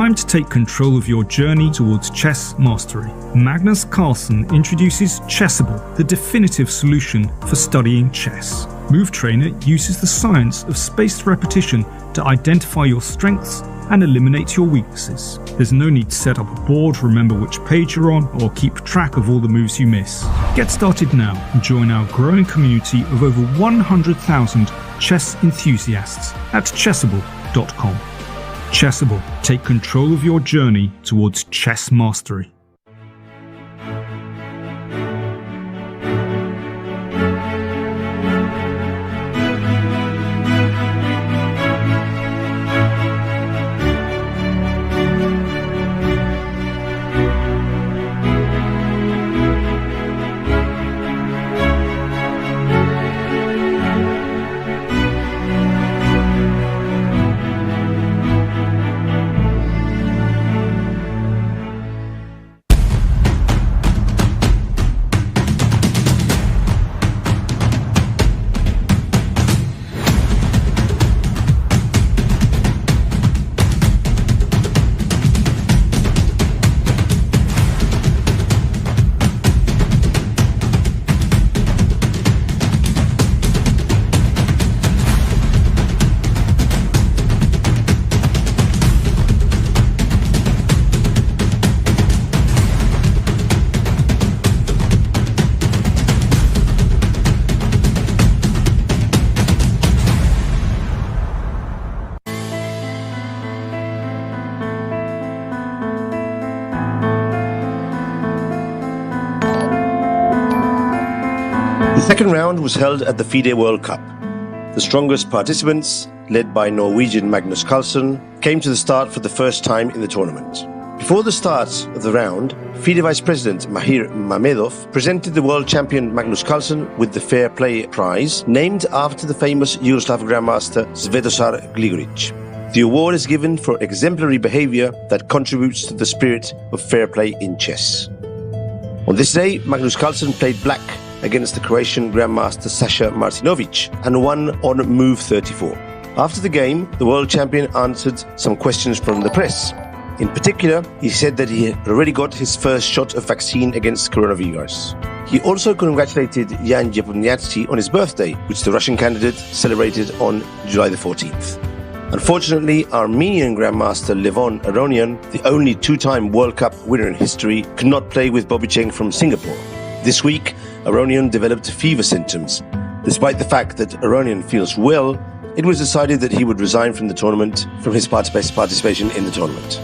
time to take control of your journey towards chess mastery. Magnus Carlsen introduces Chessable, the definitive solution for studying chess. Move Trainer uses the science of spaced repetition to identify your strengths and eliminate your weaknesses. There's no need to set up a board, remember which page you're on, or keep track of all the moves you miss. Get started now and join our growing community of over 100,000 chess enthusiasts at chessable.com. Chessable, take control of your journey towards chess mastery. The second round was held at the FIDE World Cup. The strongest participants, led by Norwegian Magnus Carlsen, came to the start for the first time in the tournament. Before the start of the round, FIDE Vice President Mahir Mamedov presented the world champion Magnus Carlsen with the Fair Play Prize, named after the famous Yugoslav Grandmaster Svetozar Gligoric. The award is given for exemplary behavior that contributes to the spirit of fair play in chess. On this day, Magnus Carlsen played black against the Croatian Grandmaster Sasha Martinovic and won on move 34. After the game, the world champion answered some questions from the press. In particular, he said that he had already got his first shot of vaccine against coronavirus. He also congratulated Jan Jeponiatsi on his birthday, which the Russian candidate celebrated on July the 14th. Unfortunately, Armenian Grandmaster Levon Aronian, the only two-time World Cup winner in history, could not play with Bobby Cheng from Singapore. This week, Aronian developed fever symptoms. Despite the fact that Aronian feels well, it was decided that he would resign from the tournament, from his participation in the tournament.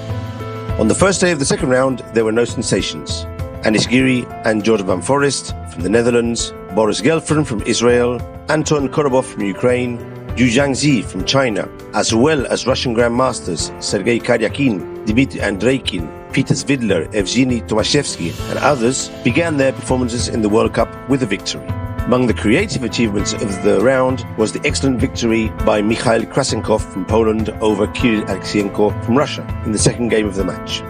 On the first day of the second round, there were no sensations. Anish Giri and George Van Forest from the Netherlands, Boris Gelfand from Israel, Anton Korobov from Ukraine, Yu Jiangzi from China, as well as Russian grandmasters Sergei Karyakin, Dmitry Andreikin, Peter Svidler, Evgeny Tomashevsky and others began their performances in the World Cup with a victory. Among the creative achievements of the round was the excellent victory by Mikhail Krasenkov from Poland over Kirill Alexienko from Russia in the second game of the match.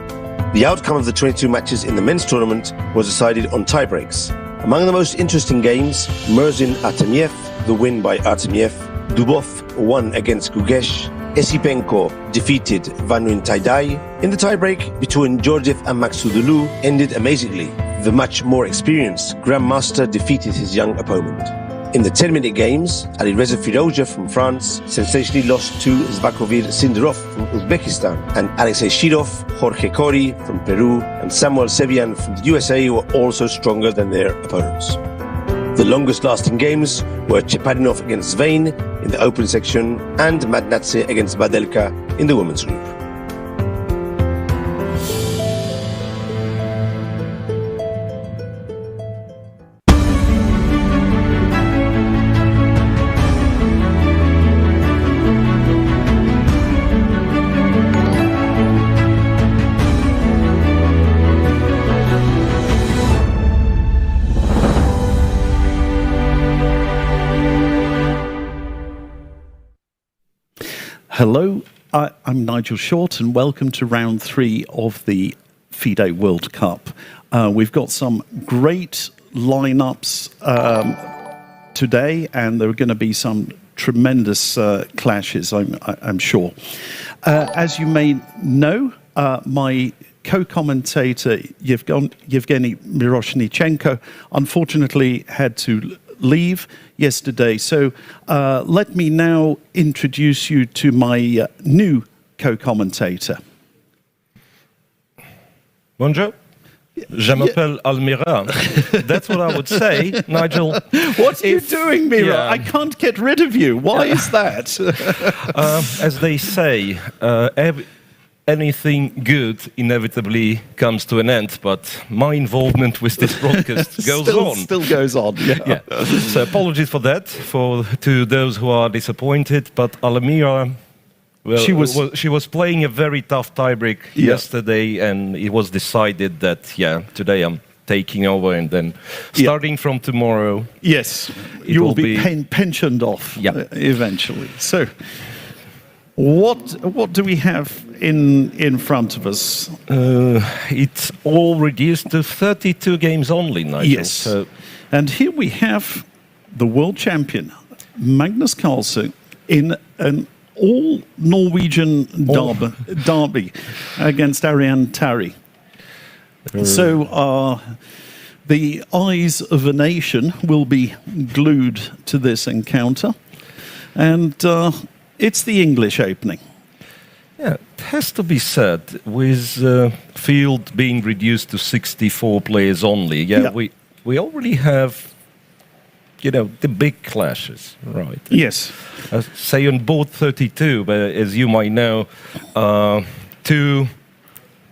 The outcome of the 22 matches in the men's tournament was decided on tiebreaks. Among the most interesting games, Murzin Artemiev, the win by Artemiev, Dubov won against Gugesh, Esipenko defeated Vanuin Taidai. In the tiebreak between Georgiev and Maksudulu ended amazingly. The much more experienced Grandmaster defeated his young opponent. In the 10-minute games, Alireza Firouzja from France sensationally lost to Zvakovir Sindarov from Uzbekistan, and Alexei Shirov, Jorge Cori from Peru, and Samuel Sevian from the USA were also stronger than their opponents. The longest-lasting games were Chepadinov against Svein in the open section and Madnatse against Badelka in the women's group. Hello, I'm Nigel Short and welcome to round 3 of the FIDE World Cup. We've got some great lineups today, and there are going to be some tremendous clashes, I'm sure. As you may know, my co-commentator Yevgeny Miroshnichenko unfortunately had to leave yesterday. So let me now introduce you to my new co-commentator. Bonjour. Je m'appelle Almira. That's what I would say, Nigel. What are you doing, Mira? Yeah. I can't get rid of you. Why is that? As they say, anything good inevitably comes to an end, but my involvement with this broadcast goes on. Still goes on, yeah. So apologies for that, to those who are disappointed, but Almira... Well, she was playing a very tough tiebreak yesterday, and it was decided that, today I'm taking over, and then starting from tomorrow... Yes, you will be pensioned off eventually. So, what do we have in front of us? It's all reduced to 32 games only, Nigel. Yes, So, and here we have the world champion, Magnus Carlsen, in an all-Norwegian derby against Ariane Tari. So the eyes of a nation will be glued to this encounter. And it's the English opening. yeah, it has to be said, with field being reduced to 64 players only, we already have, the big clashes, right? Yes. Say on board 32, but as you might know, two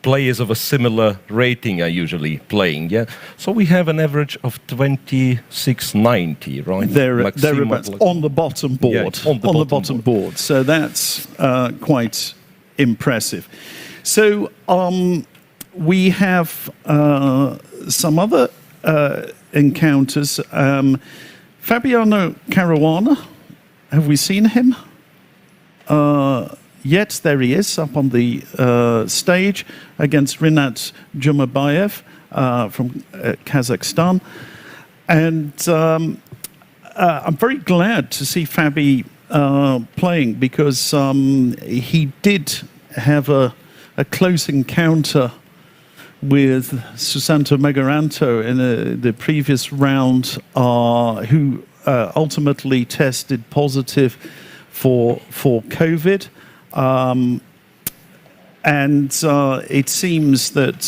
players of a similar rating are usually playing, So we have an average of 2690, right? Thereabouts on the bottom board. On the bottom board. So that's quite impressive. So we have some other encounters. Fabiano Caruana, have we seen him? Yet there he is up on the stage against Rinat Jumabayev from Kazakhstan. And I'm very glad to see Fabi playing, because he did have a close encounter with Susanto Megaranto in the previous round, who ultimately tested positive for COVID. And it seems that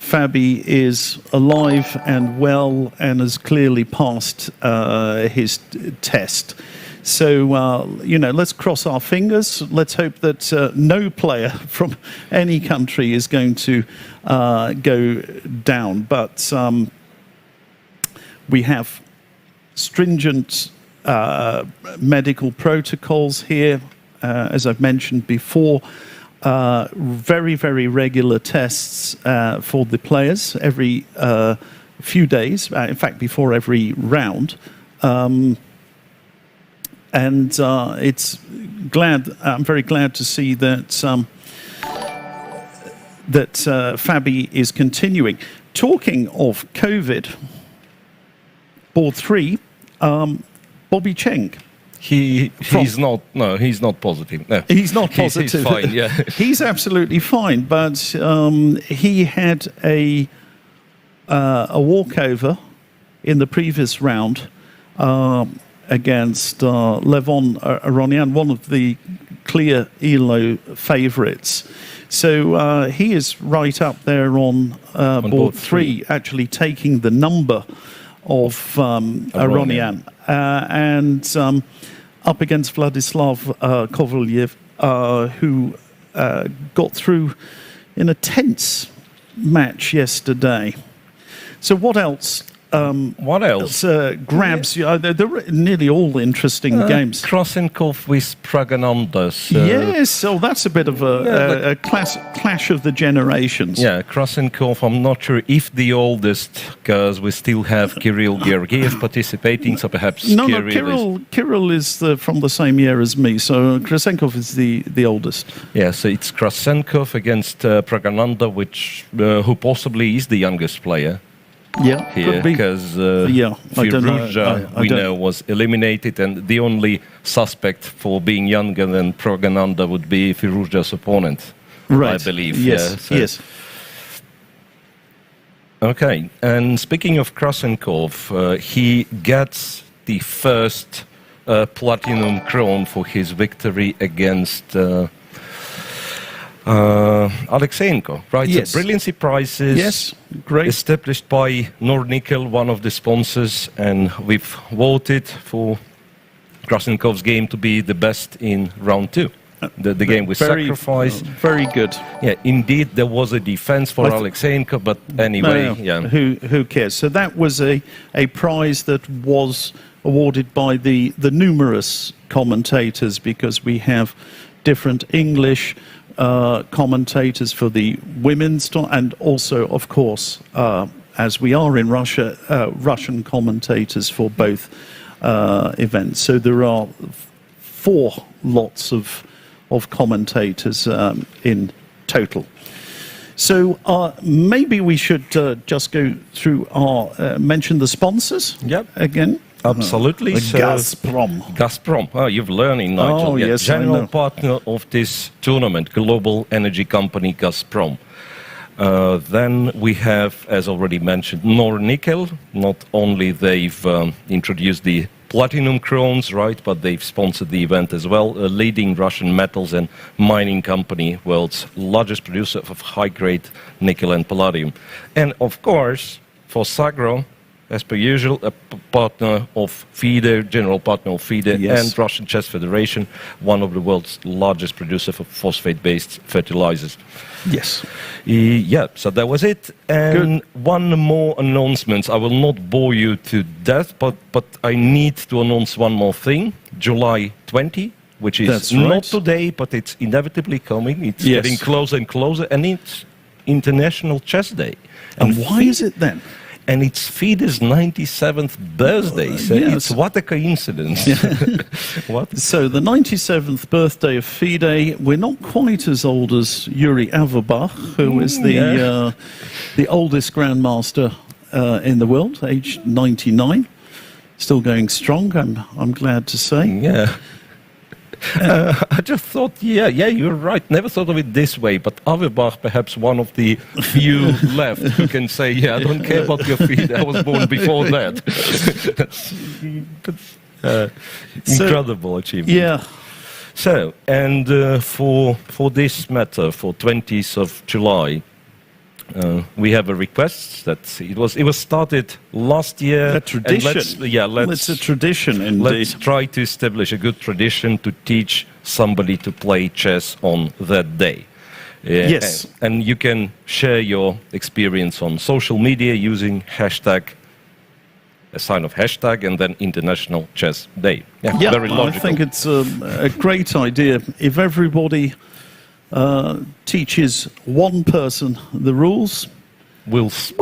Fabi is alive and well and has clearly passed his test. So, let's cross our fingers. Let's hope that no player from any country is going to go down. But we have stringent medical protocols here, as I've mentioned before. Very, very regular tests for the players every few days, in fact, before every round. And I'm very glad to see that Fabi is continuing. Talking of COVID, board 3, Bobby Cheng. He's not positive. No. He's not positive. He's fine, yeah. He's absolutely fine, but he had a walkover in the previous round against Levon Aronian, one of the clear ELO favourites. So he is right up there on board 3, actually taking the number of Aronian. And up against Vladislav Kovalyev, who got through in a tense match yesterday. So what else? Grabs you? They're nearly all interesting games. Krasenkov with Pragananda. Yes, that's a bit of a clash of the generations. Yeah, Krasenkov, I'm not sure if the oldest, because we still have Kirill Georgiev participating, so perhaps Kirill is from the same year as me, so Krasenkov is the oldest. Yeah, so it's Krasenkov against Pragananda, who possibly is the youngest player. Yeah, here, because Firouzja, we know, was eliminated, and the only suspect for being younger than Pragananda would be Firouzja's opponent. Right. I believe. Yes. Yeah, Yes. Okay, and speaking of Krasenkov, he gets the first platinum crown for his victory against Alexeyenko, right? Yes. So Brilliancy Prizes, Yes, great. established by Nornickel, one of the sponsors, and we've voted for Krasenkov's game to be the best in round 2. The game was sacrificed. Very good. Yeah, indeed, there was a defense for Alexeyenko, but anyway, yeah. Who cares? So that was a prize that was awarded by the numerous commentators, because we have different English commentators for the women's, and also, of course, as we are in Russia, Russian commentators for both events. So there are 4 lots of commentators in total. So maybe we should just go through mention the sponsors again. Absolutely. So, Gazprom. Gazprom. Oh, you're learning, Nigel. Oh, yes, General partner of this tournament, global energy company Gazprom. Then we have, as already mentioned, Nornickel. Not only they've introduced the platinum crowns, right, but they've sponsored the event as well. A leading Russian metals and mining company, world's largest producer of high-grade nickel and palladium. And of course, for Sagro, as per usual, a partner of FIDE, general partner of FIDE, Yes. and Russian Chess Federation, one of the world's largest producers of phosphate-based fertilizers. Yes. Yeah, so that was it. And one more announcement. I will not bore you to death, but I need to announce one more thing. July 20, which is not today, but it's inevitably coming. It's getting closer and closer, and it's International Chess Day. And why is it then? And it's FIDE's 97th birthday, so it's what a coincidence. What? So the 97th birthday of FIDE, we're not quite as old as Yuri Averbach, who is the oldest grandmaster in the world, aged 99. Still going strong, I'm glad to say. Yeah. I just thought, yeah, you're right. Never thought of it this way, but Averbach, perhaps one of the few left who can say, yeah, I don't care about your feet. I was born before that. Incredible achievement. Yeah. So, and for this matter, for 20th of July, we have a request that it was started last year. A tradition. It's a tradition, indeed. Let's try to establish a good tradition to teach somebody to play chess on that day. Yes. And you can share your experience on social media using hashtag, a sign of hashtag, and then International Chess Day. Yeah, very logical. I think it's a great idea. If everybody teaches one person the rules, we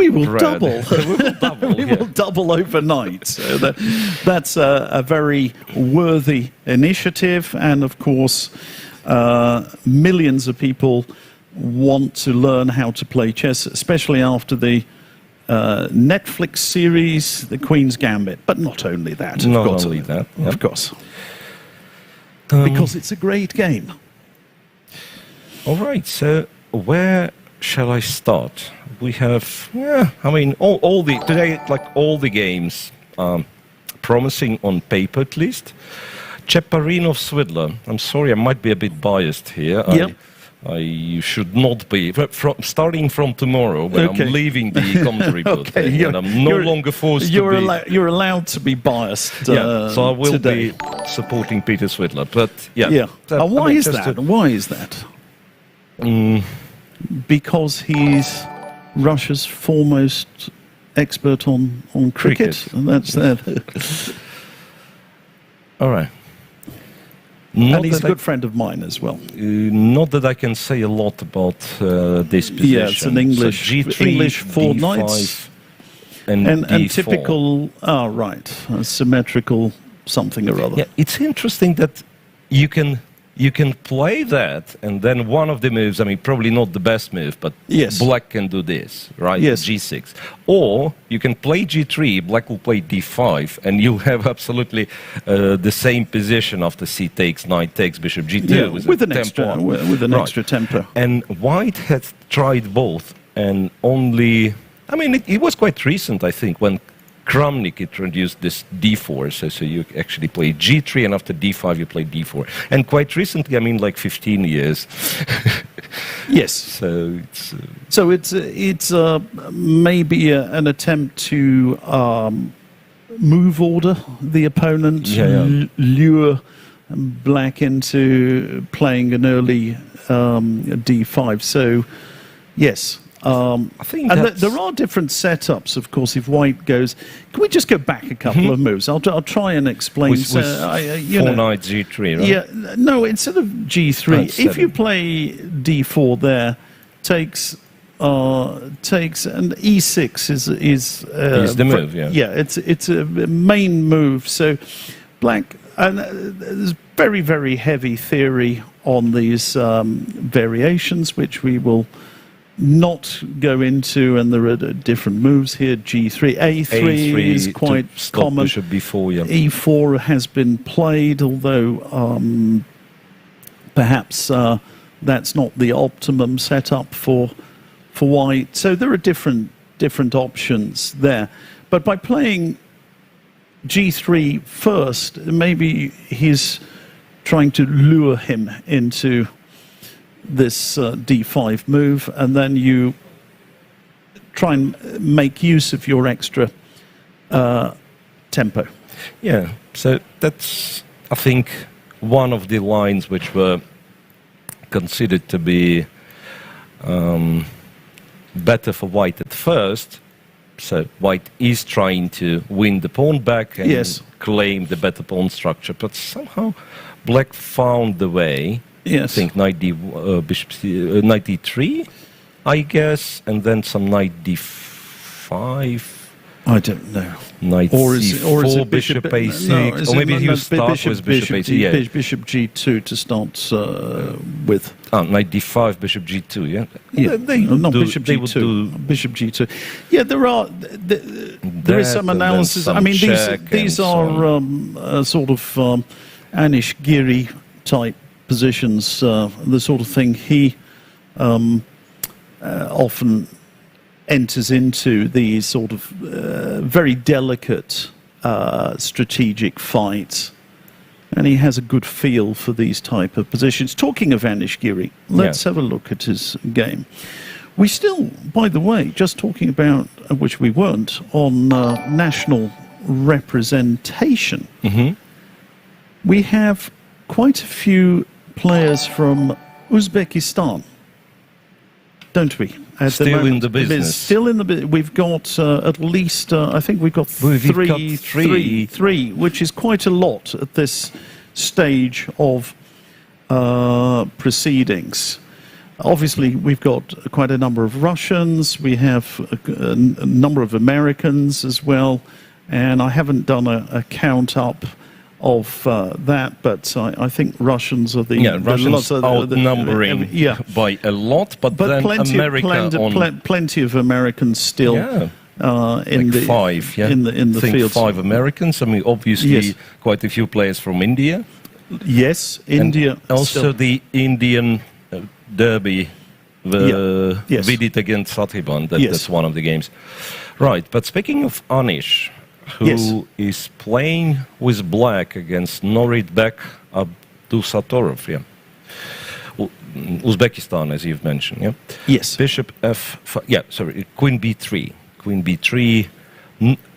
will double. We will double overnight. So that's a very worthy initiative, and of course, millions of people want to learn how to play chess, especially after the Netflix series, The Queen's Gambit. But not only that. Of course. Because it's a great game. All right, so where shall I start? We have, all the games promising on paper at least. Cheparinov Swidler. I'm sorry, I might be a bit biased here. I should not be. Starting from tomorrow, when I'm leaving the commentary booth, and I'm no longer forced to be... You're allowed to be biased so I will be supporting Peter Swidler. But why is that? Why is that? Because he's Russia's foremost expert on cricket. And that's that. All right. And he's a good friend of mine as well. Not that I can say a lot about this position. Yeah, it's an English, so G3, English 4 knights. And typical, symmetrical something or other. Yeah, it's interesting that you can you can play that, and then one of the moves, I mean, probably not the best move, but Yes. black can do this, right? Yes. G6. Or you can play G3, black will play D5, and you have absolutely the same position after C takes, knight takes, bishop G2. Yeah, with an extra, with an extra tempo. And white had tried both, and only, I mean, it was quite recent, I think, when Kramnik introduced this D4, so you actually play G3, and after D5 you play D4. And quite recently, I mean, like 15 years. Yes. So it's maybe an attempt to move order the opponent, lure black into playing an early D5. So, yes. I think there are different setups, of course. If white goes, can we just go back a couple of moves? I'll try and explain. With 4 knight G3, right? Yeah, no. Instead of G3, if you play D4 there, takes and E6 is the move. Yeah, it's a main move. So black, and there's very, very heavy theory on these variations, which we will not go into, and there are different moves here. G3, A3 is quite common. Bishop B4, yeah. E4 has been played, although perhaps that's not the optimum setup for white. So there are different options there. But by playing G3 first, maybe he's trying to lure him into this D5 move, and then you try and make use of your extra tempo. Yeah, so that's, I think, one of the lines which were considered to be better for white at first. So white is trying to win the pawn back and claim the better pawn structure, but somehow black found the way. Yes. I think knight knight D3, I guess, and then some knight D5. I don't know. Knight C4, bishop A6, or maybe you start with bishop A6. Bishop G2 to start with. Knight D5, bishop G2, yeah? Bishop G2. Bishop G2. Yeah, there is some analysis. I mean, these are sort of Anish Giri type positions, the sort of thing he often enters into, these sort of very delicate strategic fights, and he has a good feel for these type of positions. Talking of Anish Giri, let's have a look at his game. We still, by the way, just talking about, which we weren't, on national representation, we have quite a few players from Uzbekistan, don't we? Still in the business. Still in the business. We've got at least, I think we've got three, which is quite a lot at this stage of proceedings. Obviously, we've got quite a number of Russians. We have a number of Americans as well. And I haven't done a count up of that, but I think Russians are Russians outnumbering by a lot, but then plenty of Americans still in the 5, in the field. 5 Americans. I mean, obviously, quite a few players from India. Yes, India. And also the Indian derby, FIDE against Sathiban. That's one of the games, right? But speaking of Anish, who is playing with black against Noridbek Abdusatorov, Uzbekistan, as you've mentioned, Yes. Bishop F5, Queen B3. Queen B3.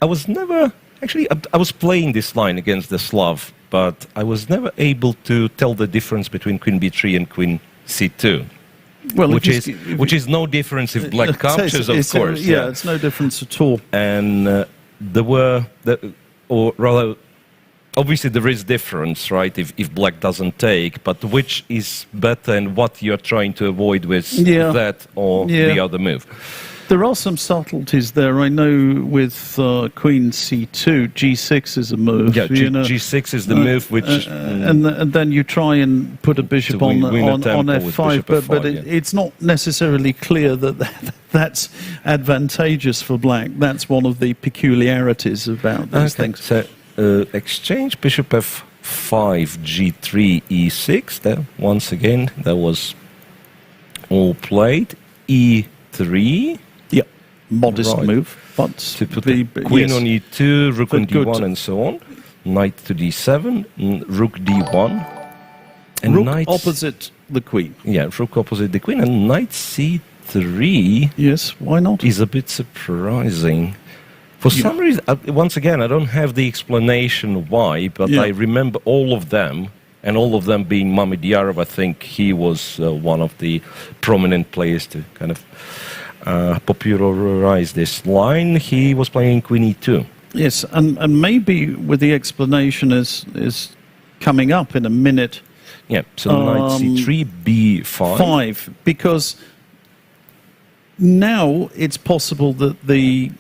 I was never, actually, I was playing this line against the Slav, but I was never able to tell the difference between Queen B3 and Queen C2. Well, which is no difference if black captures, of course. It's no difference at all. And there were, or rather, obviously there is difference, right, if black doesn't take, but which is better and what you're trying to avoid with that or the other move. There are some subtleties there. I know with Queen C2, G6 is a move. Yeah, G6 is the move which... and then you try and put a bishop on F5, but it's not necessarily clear that that's advantageous for black. That's one of the peculiarities about these things. So, exchange bishop F5, G3, E6. There, once again, that was all played. E3. Modest move, but to put the queen on E2, rook on D1, and so on. Knight to D7, rook D1, and rook opposite the queen. Yeah, rook opposite the queen, and knight C3. Yes, why not? Is a bit surprising. For some reason, once again, I don't have the explanation why, but I remember all of them, and all of them being Mamedyarov. I think he was one of the prominent players to kind of popularize this line. He was playing Queen E2. Yes, and maybe with the explanation is coming up in a minute. Yeah, so knight C3, B5. Because now it's possible that the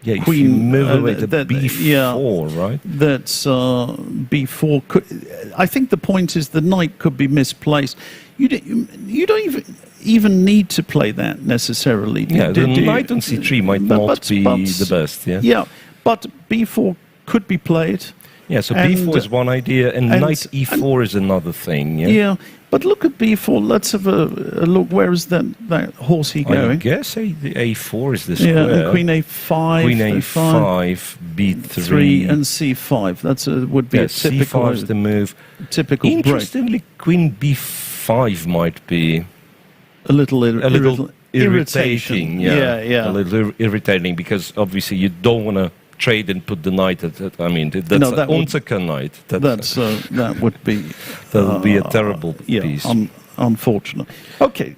queen if you move away to B4, right? That's B4. I think the point is the knight could be misplaced. You don't even need to play that necessarily. Yeah, the knight on C3 might not be the best. Yeah. Yeah, but B4 could be played. Yeah, so B4 is one idea, and knight E4 is another thing. Yeah. But look at B4. Let's have a look. Where is that horsey going? I guess A4 is the square. Yeah, and Queen A5. Queen A5, B3. And C5. That's would be a typical. C5 is the move. Typical. Interestingly, break. Queen B5 might be a little irritating. Yeah. A little irritating because obviously you don't want to trade and put the knight at it. I mean, that's an Untaker knight. That would be... That would be a terrible piece. Unfortunate. Okay,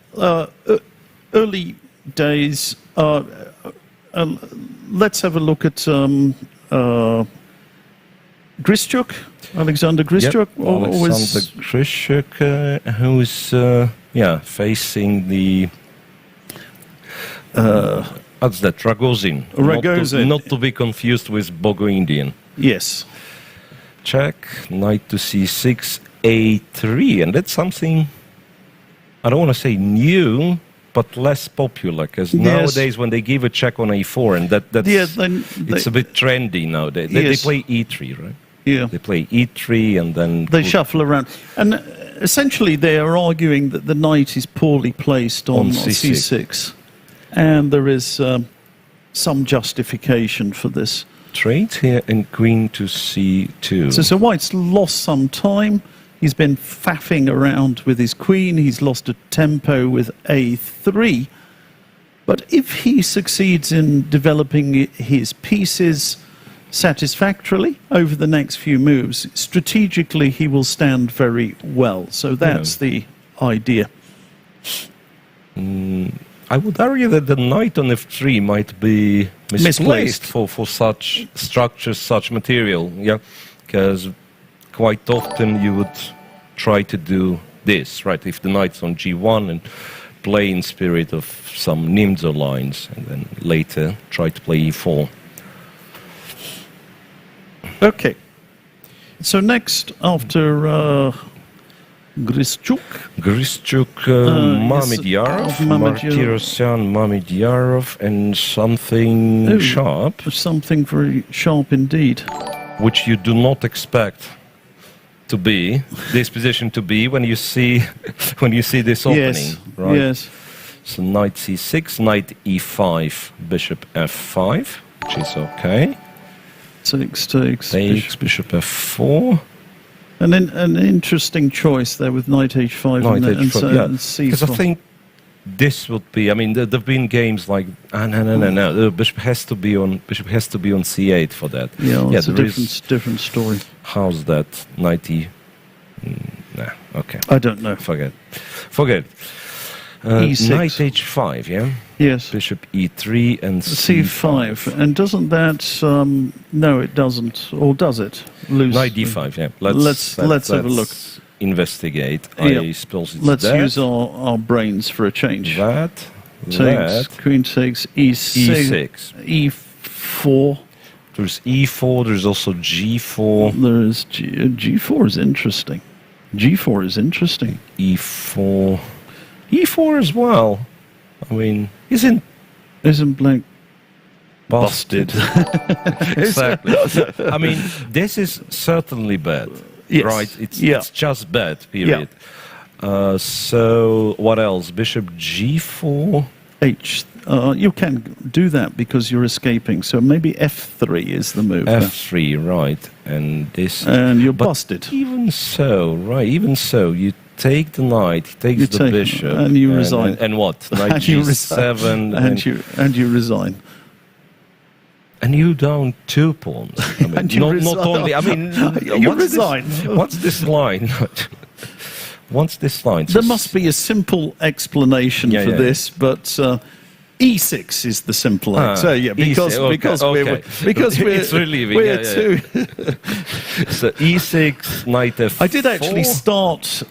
early days. Let's have a look at Grischuk, Alexander Grischuk. Yep. Alexander Grischuk, who's facing the... That's that, Ragozin. Not to be confused with Bogo Indian. Yes. Check, knight to C6, A3. And that's something, I don't want to say new, but less popular. Because nowadays when they give a check on A4, and it's a bit trendy nowadays. They play E3, right? Yeah. They play E3 and then... They shuffle around. And essentially they are arguing that the knight is poorly placed on C6. And there is some justification for this. Trade here and queen to C2. So White's lost some time. He's been faffing around with his queen. He's lost a tempo with A3. But if he succeeds in developing his pieces satisfactorily over the next few moves, strategically he will stand very well. So that's the idea. I would argue that the knight on F3 might be misplaced for such structures, such material. Yeah, because quite often you would try to do this, right? If the knight's on G1 and play in spirit of some Nimzo lines, and then later try to play E4. Okay. So next, after Grischuk, Mamedyarov, Martirosyan, Mamedyarov, and something sharp. Something very sharp indeed. Which you do not expect to be this position to be when you see this opening, right? Yes. So knight C6, knight E5, bishop F5, which is okay. Takes bishop F4. And then an interesting choice there with knight H5 and C4. Because I think this would be. I mean, there've been games like no. The bishop has to be on C8 for that. Yeah, it's a different story. How's that? Knight E. Okay. I don't know. Forget. E6. Knight H5. Yeah. Yes. Bishop E3 and C5. And doesn't that? No, it doesn't. Or does it? Lose. Knight D5. Yeah. Let's have a look. Investigate. I suppose it's Let's use our brains for a change. That. takes, queen takes, e6, e4. There's e4, there's also g4. There's g4 is interesting. G4 is interesting. E4. E4 as well. I mean, isn't black busted? Exactly. I mean, this is certainly bad, yes. right? It's just bad, period. Yeah. So, what else? Bishop g4. You can do that because you're escaping. So maybe f3 is the move. F3, right. And this... And you're busted. Even so, right, even so, you take the knight, he takes the bishop. And you resign. And what? Knight g7. And you resign. And you down 2 pawns. I mean, not only... I mean... You resign. What's this line? What's this line? There must be a simple explanation for this, but e6 is the simple answer. Because it's relieving. We're too. So e6, knight f4. I did actually start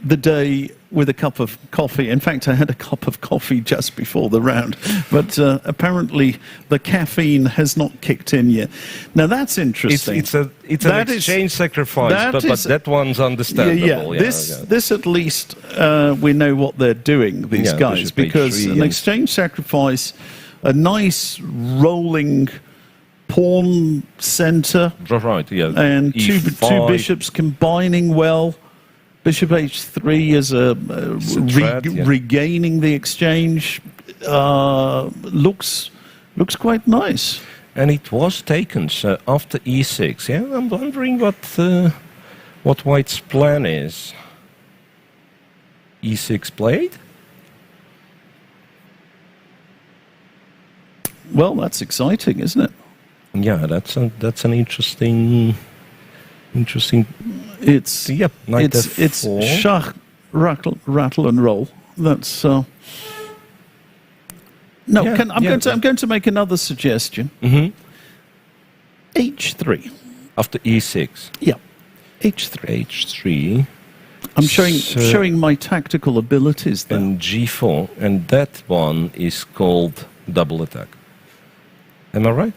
the day with a cup of coffee. In fact, I had a cup of coffee just before the round, but apparently the caffeine has not kicked in yet. Now that's interesting. It's an exchange sacrifice, but that one's understandable. This at least we know what they're doing, these guys, because an exchange sacrifice, a nice rolling pawn center, right? Yeah, and two bishops combining well. Bishop h3 is regaining the exchange. Looks quite nice. And it was taken so after e6. Yeah, I'm wondering what White's plan is. e6 played. Well, that's exciting, isn't it? Yeah, that's an interesting. It's knight it's f4. Schach, rattle and roll. That's I'm going to make another suggestion. h3 after e6. Yeah, h3. h3. I'm showing my tactical abilities there. And g4, and that one is called double attack. Am I right?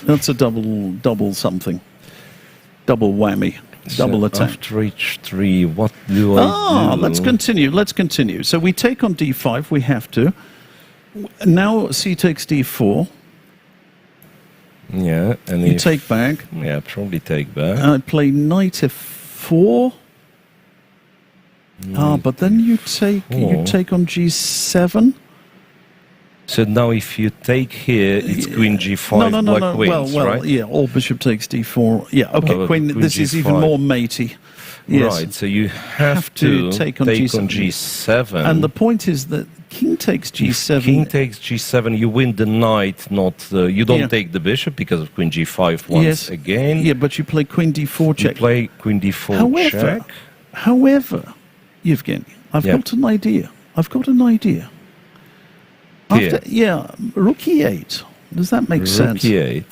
That's a double something. Double whammy. Double attack. After h3, what do I do? Let's continue. So we take on d5, we have to. Now c takes d4. Yeah, and you take back. Yeah, probably take back. I play knight f4. But then you take on g7. So now if you take here, it's queen g5, black wins, well, right? yeah, or bishop takes d4. Yeah, okay, queen this is even more matey. Yes. Right, so you have to take on g7. And the point is that king takes g7. If king takes g7, you win the knight, you don't take the bishop because of queen g5 once again. Yeah, but you play queen d4 check. You play queen d4 check. However, Yevgeny, I've got an idea. Rook e8. Does that make sense? Rook e8,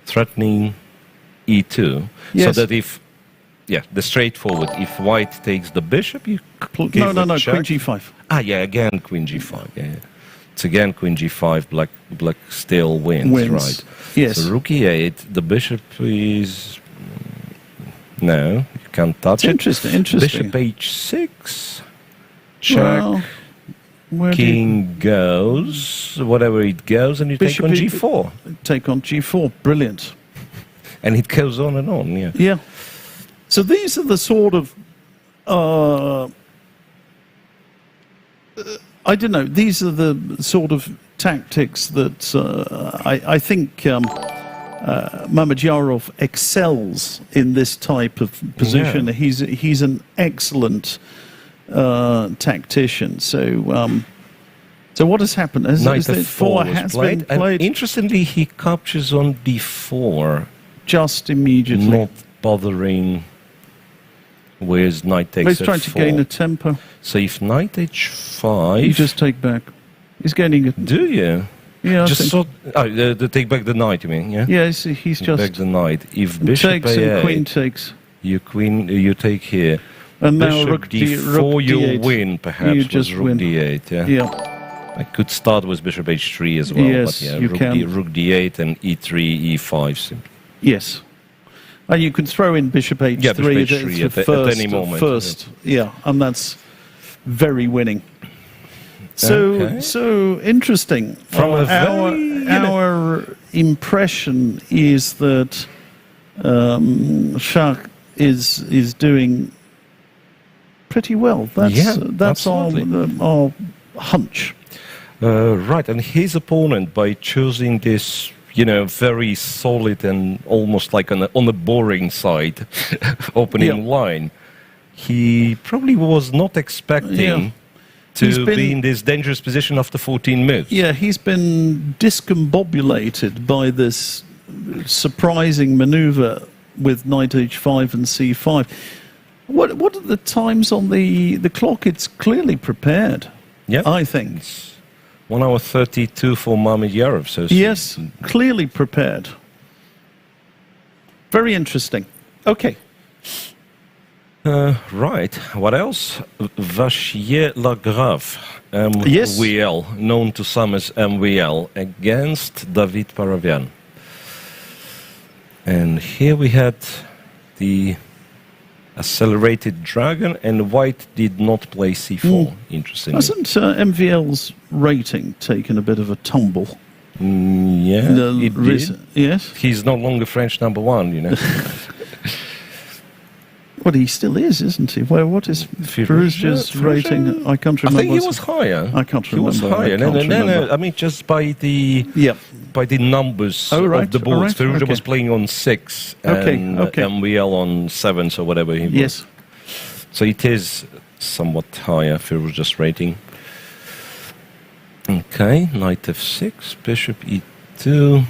threatening e2. Yes. So that the straightforward, if white takes the bishop, you no, check. queen g5. Again queen g5. Yeah. It's again queen g5, black still wins, right? Yes. So rook e8, the bishop is... No, you can't touch it. Interesting. Bishop h6, check. King goes, whatever it goes, and you take on g4. Take on g4, brilliant. And it goes on and on, yeah. Yeah. So these are the sort of, these are the sort of tactics that I think Mamedyarov excels in this type of position. Yeah. He's an excellent tactician. So what has happened? Knight f4 has been played. And interestingly, he captures on d4 just immediately, not bothering with knight takes f4. He's trying to gain a tempo. So if knight h5, you just take back. He's gaining a. Do you? Yeah. The take back the knight. You mean? Yeah. Yeah. He's just back the knight. If bishop takes a8, and queen takes. You take here. And now bishop rook d4, rook you d8. win, perhaps. You just rook win. d8, Yeah. I could start with bishop h3 as well. Yes, but yeah, you can. Rook d8 and e3, e5. Simply. Yes. And you can throw in bishop h3, Yeah, bishop h3 at any moment. First, yeah, and that's very winning. So interesting. From our impression is that Shah is doing pretty well. That's our hunch. Right, and his opponent, by choosing this, very solid and almost like on the boring side opening line, he probably was not expecting to be in this dangerous position after 14 moves. Yeah, he's been discombobulated by this surprising maneuver with knight h5 and c5. What are the times on the clock? It's clearly prepared, I think. It's 1 hour 32 for Mamedov. So yes, clearly prepared. Very interesting. Okay. Right. What else? Vachier-Lagrave, MVL, known to some as MVL, against David Paravian. And here we had the accelerated dragon, and white did not play c4. Interesting. Hasn't MVL's rating taken a bit of a tumble? It did. Yes. He's no longer French #1, Well, he still is, isn't he? What is Firouzja's rating? I can't remember. I think he was higher. I can't remember. He was higher. No, I mean, just by the numbers of the boards. Firouzja was playing on 6 and MVL on 7, so whatever he was. Yes. So it is somewhat higher, Firouzja's rating. Okay, knight f6, bishop e2.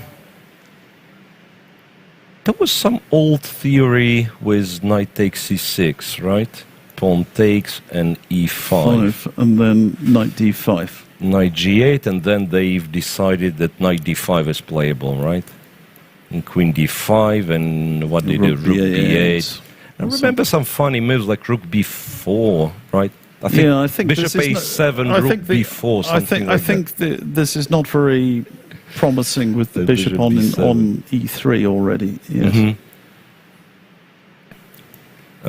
There was some old theory with knight takes c6, right? Pawn takes and e5. And then knight d5. Knight g8, and then they've decided that knight d5 is playable, right? And queen d5, and what they do? Rook b8. I remember some funny moves like rook b4, right? I think bishop a7, rook b4, something I think this is not very promising with the bishop on e3 already. Yes. Mm-hmm.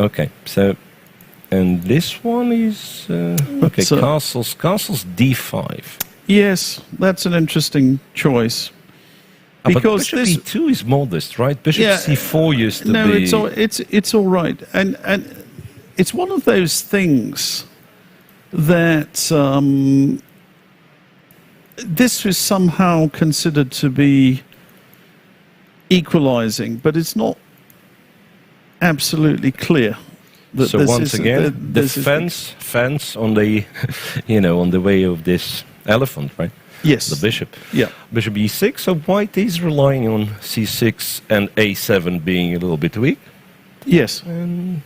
Okay, so and this one is castles d5. Yes, that's an interesting choice. Because bishop e2 is modest, right? Bishop c4 used to be. No, it's all right, and it's one of those things that. This was somehow considered to be equalizing, but it's not absolutely clear. So once again, the fence on the, on the way of this elephant, right? Yes. The bishop. Yeah. Bishop e6. So white is relying on c6 and a7 being a little bit weak. Yes. And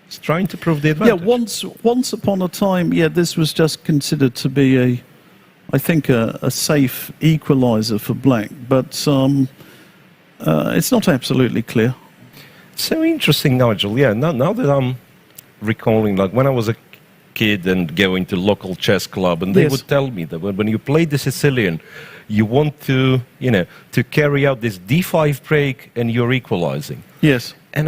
it's trying to prove the advantage. Yeah. Once upon a time, this was just considered to be I think a safe equalizer for black, but it's not absolutely clear. So interesting, Nigel. Yeah, now that I'm recalling, like when I was a kid and going to local chess club, and they would tell me that when you play the Sicilian, you want to, to carry out this d5 break, and you're equalizing. Yes. And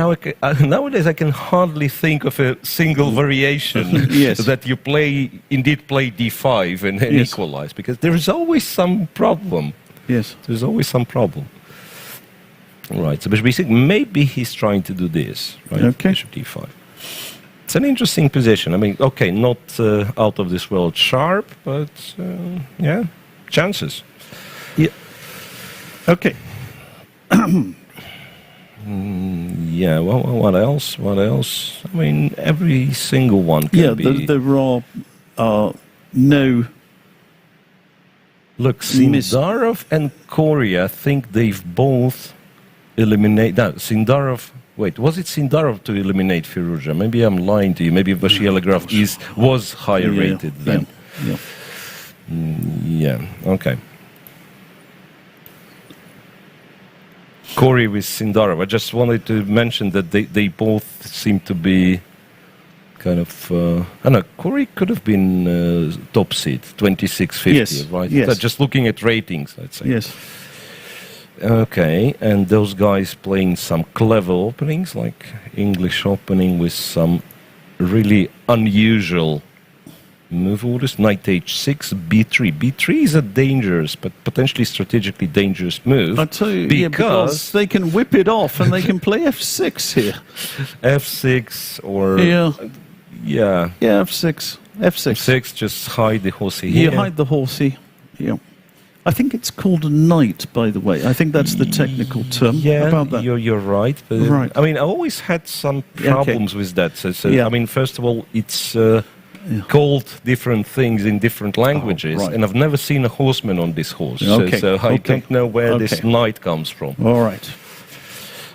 nowadays I can hardly think of a single variation that you indeed play d5 and equalize, because there is always some problem. Yes. There's always some problem. Right, so bishop e6, maybe he's trying to do this, right? Okay. Bishop d5. It's an interesting position. I mean, okay, not out of this world sharp, but chances. Yeah. Okay. Well, what else? What else? I mean, every single one can be... there are no... Look, Sindarov and Korea, I think they've both eliminated... No, Sindarov... Wait, was it Sindarov to eliminate Firouzja? Maybe I'm lying to you. Maybe Vachier-Lagrave was higher rated than... Okay. Corey with Sindarov. I just wanted to mention that they both seem to be kind of, I don't know, Corey could have been top seed, 2650, Yes, right? yes. Just looking at ratings, let's say. Yes. Okay, and those guys playing some clever openings, like English opening with some really unusual move orders. Knight h6, b3. b3 is a dangerous, but potentially strategically dangerous move. I tell you, because they can whip it off and they can play f6 here. f6 or... Yeah. Yeah. Yeah, f6. f6. f6, just hide the horsey here. You hide the horsey. Yeah. I think it's called a knight, by the way. I think that's the technical term. Yeah, about that. You're right. But Right. I mean, I always had some problems with that. So Yeah. I mean, first of all, it's called different things in different languages, right. and I've never seen a horseman on this horse. Okay. So I don't know where this Okay. knight comes from. All right.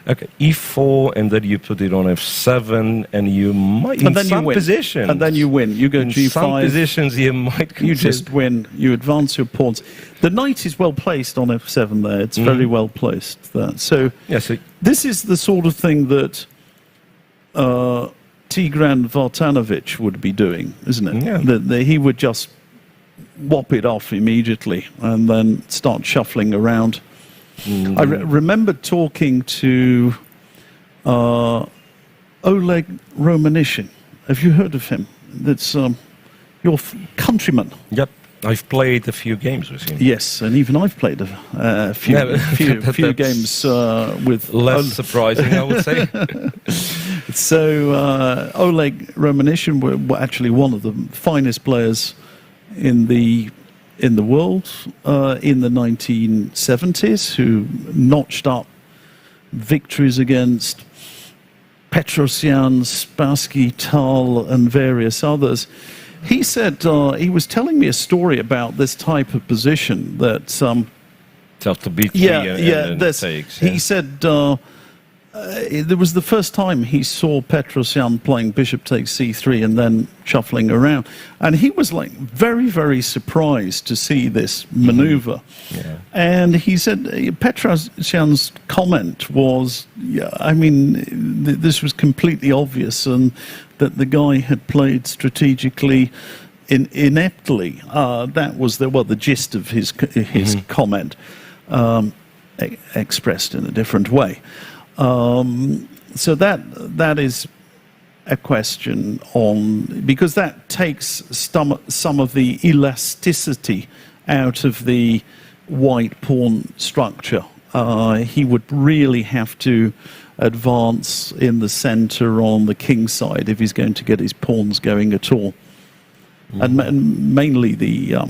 Okay, e4, and then you put it on f7, and you might, in some positions... And then you win. You go in g5. some positions, you might... You just win. You advance your pawns. The knight is well placed on f7 there. It's very well placed there. So, Yeah, so this is the sort of thing that Tigran Vartanovic would be doing, isn't it? Yeah. That he would just whop it off immediately and then start shuffling around. I remember talking to Oleg Romanishin. Have you heard of him? That's your countryman. Yep, I've played a few games with him. Yes, and even I've played a few, few games with... Less surprising, I would say. So Oleg Romanishin were actually one of the finest players in the world in the 1970s, who notched up victories against Petrosyan, Spassky, Tal, and various others. He said he was telling me a story about this type of position that After b3 and takes. He said it was the first time he saw Petrosyan playing bishop takes c3 and then shuffling around, and he was like very, very surprised to see this maneuver. Yeah. And he said Petrosyan's comment was, I mean, this was completely obvious, and that the guy had played strategically ineptly. That was the gist of his comment, expressed in a different way. So that is a question on, because that takes some of the elasticity out of the white pawn structure. He would really have to advance in the center on the king side if he's going to get his pawns going at all. And mainly the...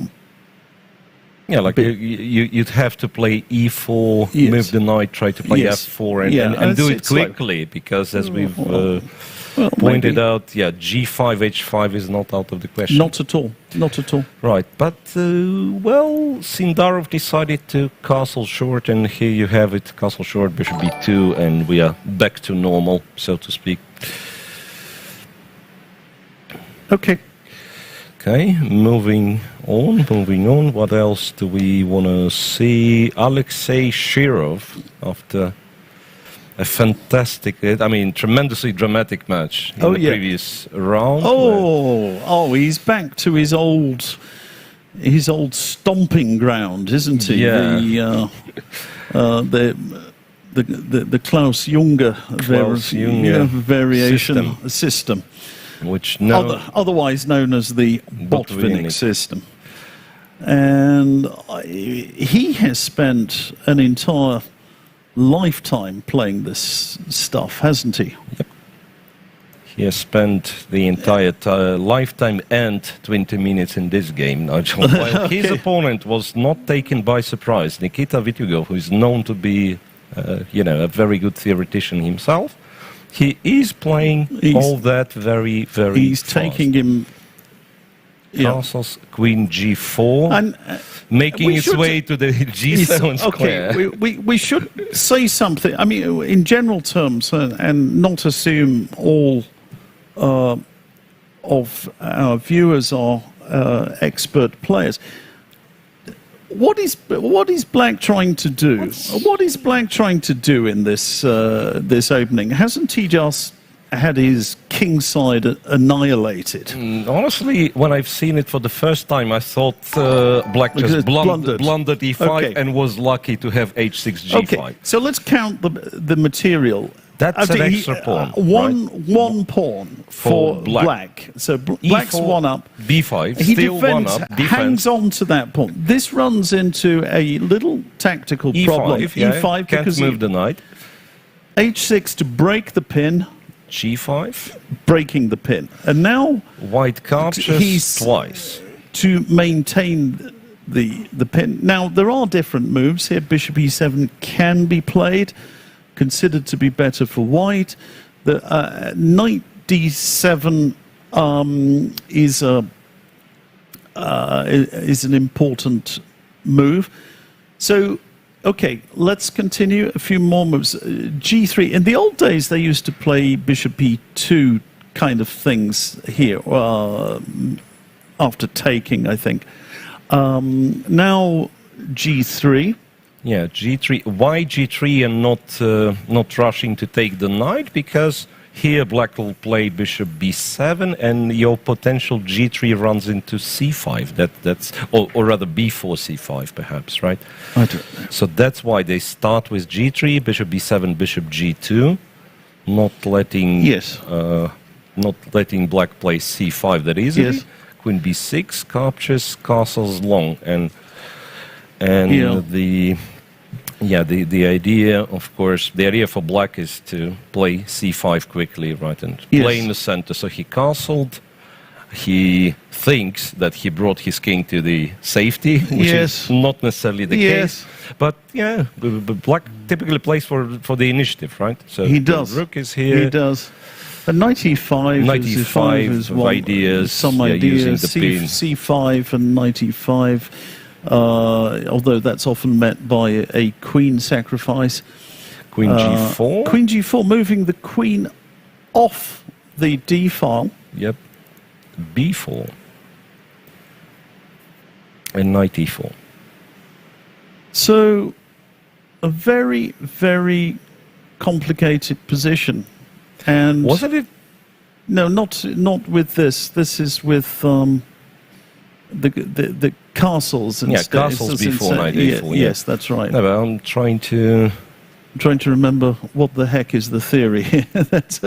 Yeah, like you'd have to play e4, Yes. move the knight, try to play Yes. f4, Yeah, and do it it's like- quickly, because as we've maybe. pointed out, g5, h5 is not out of the question. Not at all. Not at all. Right, but, well, Sindarov decided to castle short, and here you have it, castle short, bishop b2, and we are back to normal, so to speak. Okay. Okay, moving on. What else do we want to see? Alexei Shirov, after a fantastic, I mean, tremendously dramatic match in the previous round. He's back to his old stomping ground, isn't he? Yeah. The Klaus Junger variation system. Which otherwise known as the Botvinnik system. And he has spent an entire lifetime playing this stuff, hasn't he? Yep. He has spent the entire lifetime and 20 minutes in this game, Nigel. While his opponent was not taken by surprise, Nikita Vityugov, who is known to be, a very good theoretician himself, he is playing all that very, very He's fast. taking him... Castles, queen g4, and making its way to the g7 square. Okay, we should say something. I mean, in general terms, and not assume all of our viewers are expert players. What is Black trying to do? What is Black trying to do in this this opening? Hasn't he just had his kingside annihilated. Honestly, when I've seen it for the first time, I thought black just blundered e5 and was lucky to have h6 g5. Okay, so let's count the material. That's an extra pawn. One pawn for black. So black's E4, one up. b5, he still defends, one up. Hangs on to that pawn. This runs into a little tactical problem. E5, can't move the knight. h6 to break the pin. g5. Breaking the pin. And now white captures twice. To maintain the pin. Now, there are different moves here. Bishop e7 can be played, considered to be better for white. The knight d7 is an important move. So, okay, let's continue. A few more moves. g3. In the old days, they used to play bishop e2 kind of things here after taking, I think. Now g3. Yeah, g3. Why g3 and not rushing to take the knight? Because here black will play bishop b7, and your potential g3 runs into c5. That's or rather b4 c5 perhaps, right? I don't know. So that's why they start with g3, bishop b7, bishop g2, not letting black play c5 that easily. Yes. Queen b6 captures, castles long, and the idea, of course, the idea for black is to play c5 quickly, right, and play in the center. So he castled. He thinks that he brought his king to the safety, which is not necessarily the case. But yeah, black typically plays for the initiative, right? So he does. Rook is here. He does. And knight e5 is one, ideas. Some ideas. C5 and knight e5. Although that's often met by a queen sacrifice. Queen g4. Queen g4, moving the queen off the d file. Yep. b4. And knight e4. So, a very, very complicated position. And wasn't it? No, not with this. This is with the castles instead. Yeah, castles before knight e4. Yes, that's right. No, but I'm trying to remember what the heck is the theory here. That's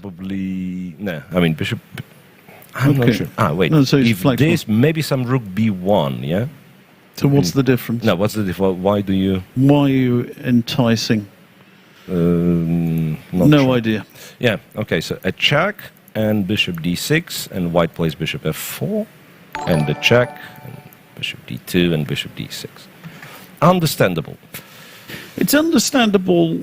Probably no. I mean bishop. I'm not sure. Wait. No, so if this, maybe some rook b1. Yeah. So what's the difference? No, what's the difference? Why do you? Why are you enticing? Not no sure. idea. Yeah. Okay. So a check and bishop d6, and white plays bishop f4, and the check, and bishop d2, and bishop d6. Understandable. It's understandable.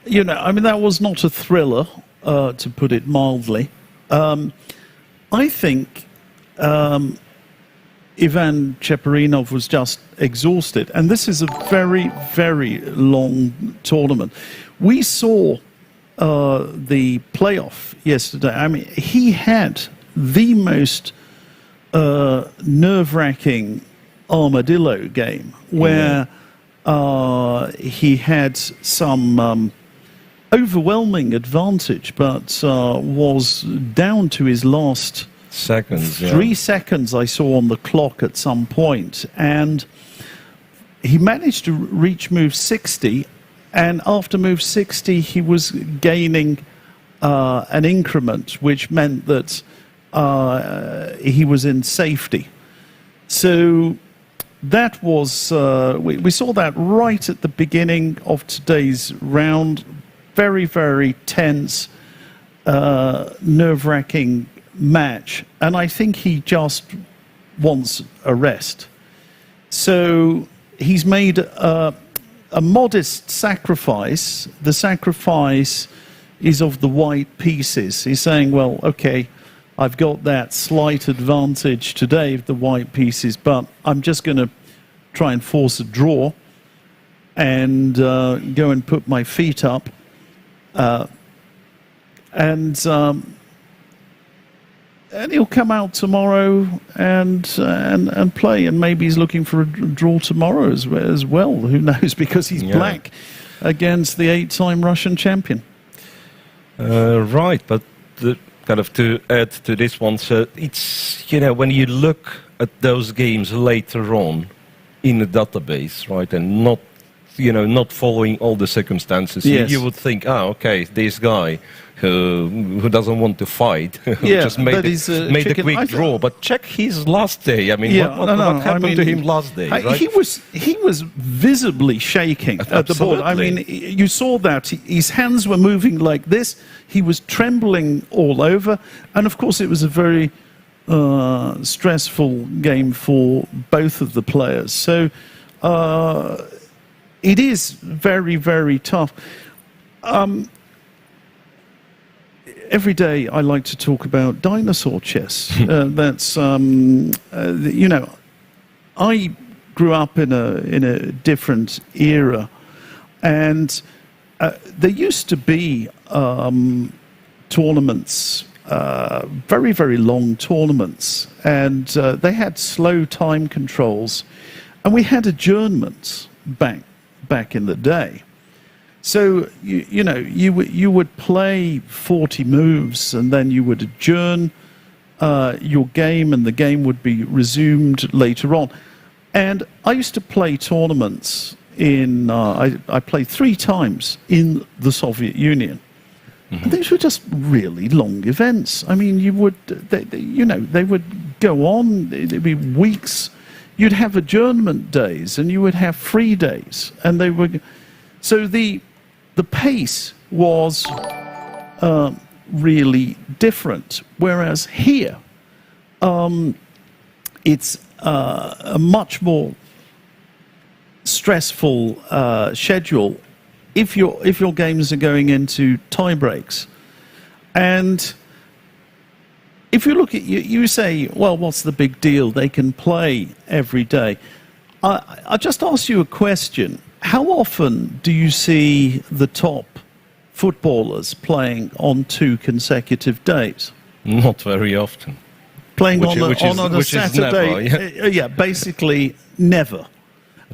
You know, I mean, that was not a thriller, to put it mildly. I think Ivan Cheparinov was just exhausted. And this is a very, very long tournament. We saw the playoff yesterday. I mean, he had the most nerve-wracking armadillo game where he had some overwhelming advantage, but was down to his last seconds. 3 seconds I saw on the clock at some point, and he managed to reach move 60, and after move 60 he was gaining an increment, which meant that he was in safety. So that was we saw that right at the beginning of today's round. Very, very tense, nerve-wracking match, and I think he just wants a rest. So he's made a modest sacrifice. The sacrifice is of the white pieces. He's saying, well, okay, I've got that slight advantage today of the white pieces, but I'm just going to try and force a draw and go and put my feet up. And he'll come out tomorrow and play, and maybe he's looking for a draw tomorrow as well. Who knows? Because he's black against the 8-time Russian champion. Right, but kind of to add to this one, so it's, you know, when you look at those games later on in the database, right, and not following all the circumstances, yes, you would think, okay, this guy who doesn't want to fight, who just made a quick draw. But check his last day. I mean, what happened to him last day? Right? He was visibly shaking at the board. I mean, you saw that his hands were moving like this. He was trembling all over, and of course, it was a very stressful game for both of the players. So. It is very, very tough. Every day I like to talk about dinosaur chess. That's, you know, I grew up in a different era, and there used to be tournaments, very, very long tournaments, and they had slow time controls, and we had adjournments back in the day. So you would play 40 moves, and then you would adjourn your game, and the game would be resumed later on. And I used to play tournaments in I played 3 times in the Soviet Union. Mm-hmm. And these were just really long events. I mean, they would go on. There'd be weeks. You'd have adjournment days, and you would have free days, and they were. So the pace was really different. Whereas here, it's a much more stressful schedule if your games are going into tie breaks. And if you look at you say, well, what's the big deal? They can play every day. I just ask you a question. How often do you see the top footballers playing on 2 consecutive days? Not very often. Playing on a Saturday? Never, yeah, basically never.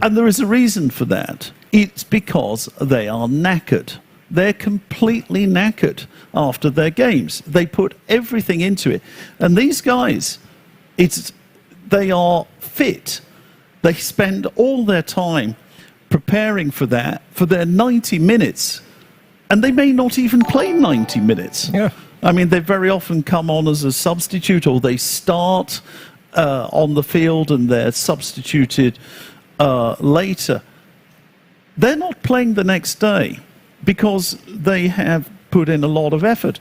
And there is a reason for that. It's because they are knackered. They're completely knackered after their games. They put everything into it. And these guys, they are fit. They spend all their time preparing for that. For their 90 minutes, And they may not even play 90 minutes. Yeah. I mean, they very often come on as a substitute, or they start on the field and they're substituted later. They're not playing the next day because they have put in a lot of effort.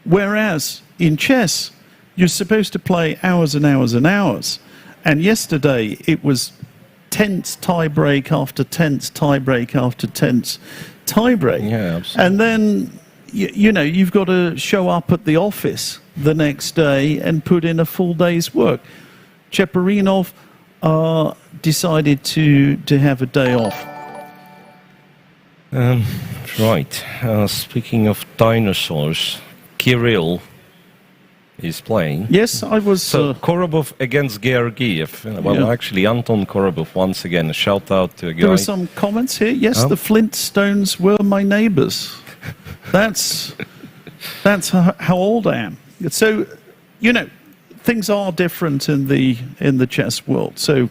Whereas in chess, you're supposed to play hours and hours and hours. And yesterday, it was tense tie-break after tense tie-break after tense tie-break. Yeah, absolutely. And then, you know, you've got to show up at the office the next day and put in a full day's work. Cheparinov decided to have a day off. Right. Speaking of dinosaurs, Kirill is playing. Yes, I was... So Korobov against Georgiev. Well, Yeah. actually, Anton Korobov, once again, a shout-out to a guy. There are some comments here. Yes, the Flintstones were my neighbours. That's how old I am. So, you know, things are different in the chess world. So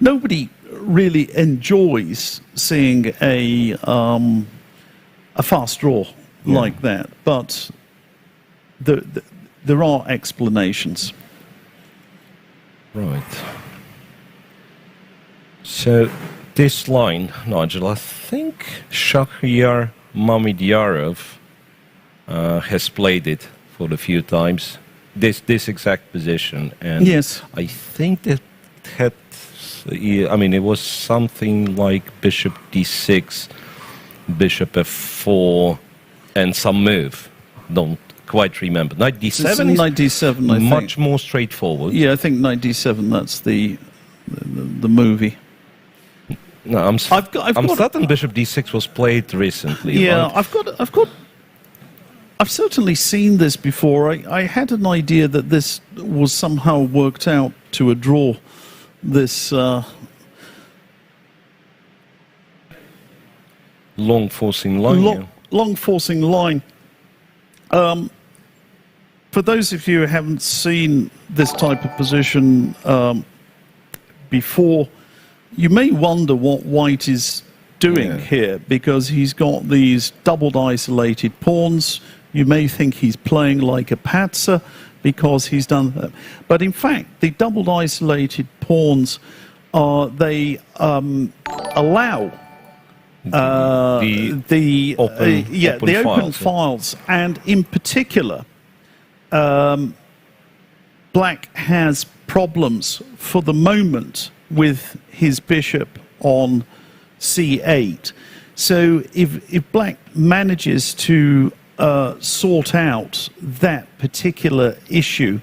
nobody really enjoys seeing a fast draw like that, but there are explanations. Right. So this line, Nigel, I think Shahryar Mamediyarov has played it for a few times. This exact position, and Yes. I think that it had. I mean, it was something like Bishop D6, Bishop F4, and some move. Don't quite remember. Knight D7 is 97, I think. much more straightforward. Yeah, I think 97. That's the movie. No, I'm I've got- certain Bishop D6 was played recently. Yeah, right? I've certainly seen this before. I had an idea that this was somehow worked out to a draw. This long forcing line. Yeah. long forcing line. For those of you who haven't seen this type of position before, you may wonder what White is doing here, because he's got these doubled isolated pawns. You may think he's playing like a patzer because he's done that. But in fact, the doubled isolated pawns, they allow the open files, and in particular, Black has problems for the moment with his bishop on c8. So if Black manages to sort out that particular issue,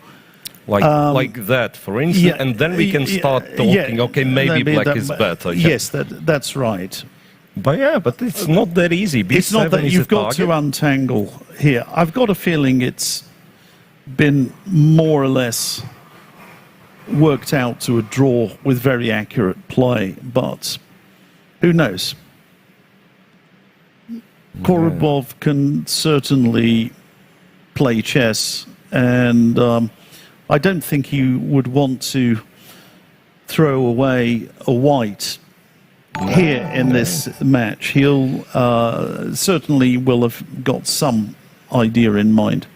like that, for instance, and then we can start talking. Okay, maybe Black is better. Yes, that's right. But it's not that easy. B7 It's not that is you've a got to target. untangle here. I've got a feeling it's been more or less worked out to a draw with very accurate play, but who knows? Korobov can certainly play chess, and I don't think he would want to throw away a white here in this match. He'll certainly will have got some idea in mind.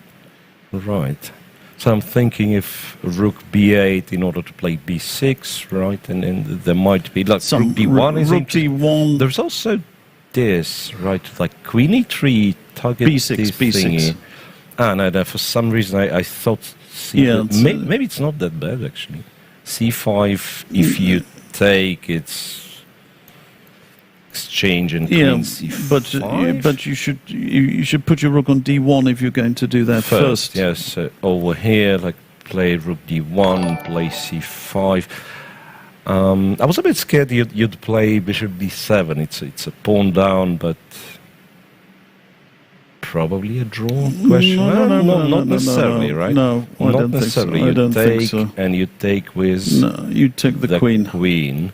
Right. So I'm thinking if Rook B8 in order to play B6, right, and there might be like Some Rook D1 is Rook interesting. D1. There's also this, right, like Queen E3 target B6, this B6. thingy. No, for some reason I thought maybe it's not that bad actually. C5, if you take, it's exchange and Queen C5. but you should put your rook on D1 if you're going to do that first. Yes, over here, like play Rook D1, play C5. I was a bit scared you'd play Bishop D7. It's a pawn down, but probably a draw question. Not necessarily, right? No, I not don't necessarily. think so. I don't think take so. and you take with No, you take the queen.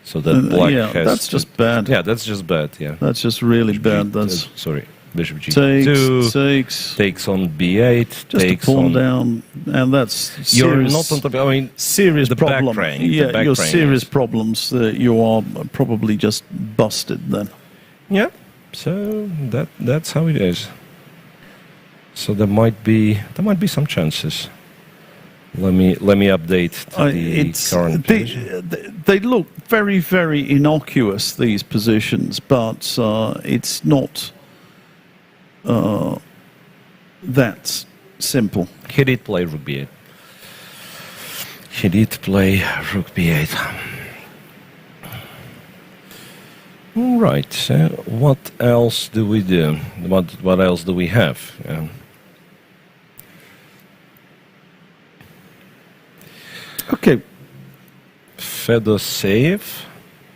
So that Black has. That's just bad. Yeah, that's just bad. Yeah. That's just really bad. That's sorry. Bishop G2 takes on B8, just takes a pawn on down, and that's You're serious, not on top. I mean, serious the problem. back rank, Yeah, the back your rank serious is- problems. You are probably just busted then. Yeah, So that's how it is. So there might be some chances. Let me update to the current position. They look very, very innocuous, these positions, but it's not that simple. He did play rook b8. He did play rook b8. All right. So what else do we do? What else do we have? Okay. Fedoseev,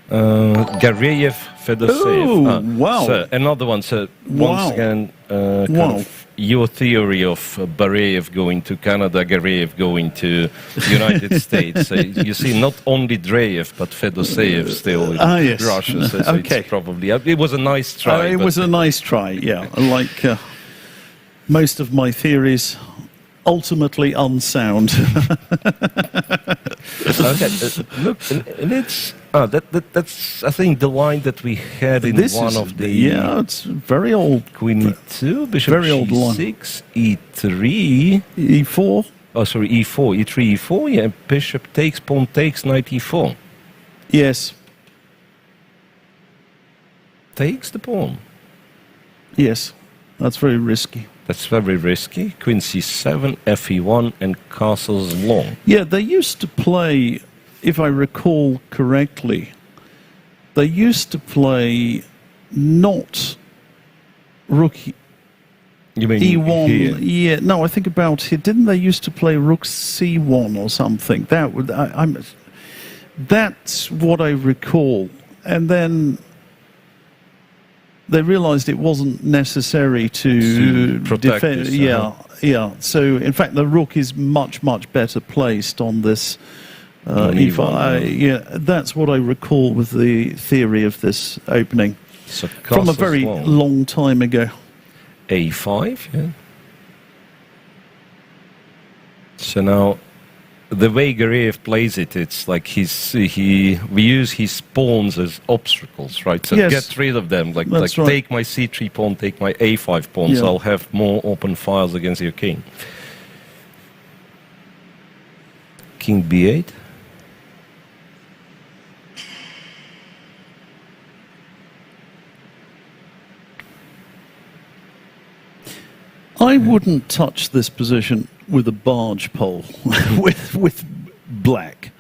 Gareev, Fedoseev. Oh, wow. So another one. So once again, kind of your theory of Bareev going to Canada, Gareev going to United States. So you see, not only Dreyev, but Fedoseev still in yes. Russia. So Okay. it's probably, it was a nice try. It was a nice try, yeah. Like most of my theories, ultimately unsound. Okay, look, and it's that's I think the line that we had in one of the it's very old. Queen e2, bishop very old line. e6, e3, e4. Oh, sorry, e4, e3, e4. Yeah, bishop takes, pawn takes, knight e4. Yes. Takes the pawn. Yes, that's very risky. That's very risky. Queen c7, fe1, and castles long. Yeah, they used to play, if I recall correctly, they used to play not rook You mean e1. here? Yeah, no, I think about here. Didn't they used to play rook c1 or something? That would that's what I recall. And then they realized it wasn't necessary to protect defend. this, Yeah. So, in fact, the rook is much, much better placed on this e5. Yeah, that's what I recall with the theory of this opening So from a very long time ago. a5, yeah. So now, the way Gareev plays it, it's like we use his pawns as obstacles, right? So Yes. get rid of them, like That's right. take my c3 pawn, take my a5 pawn, so Yeah. I'll have more open files against your king. King b8. I wouldn't touch this position with a barge pole with black.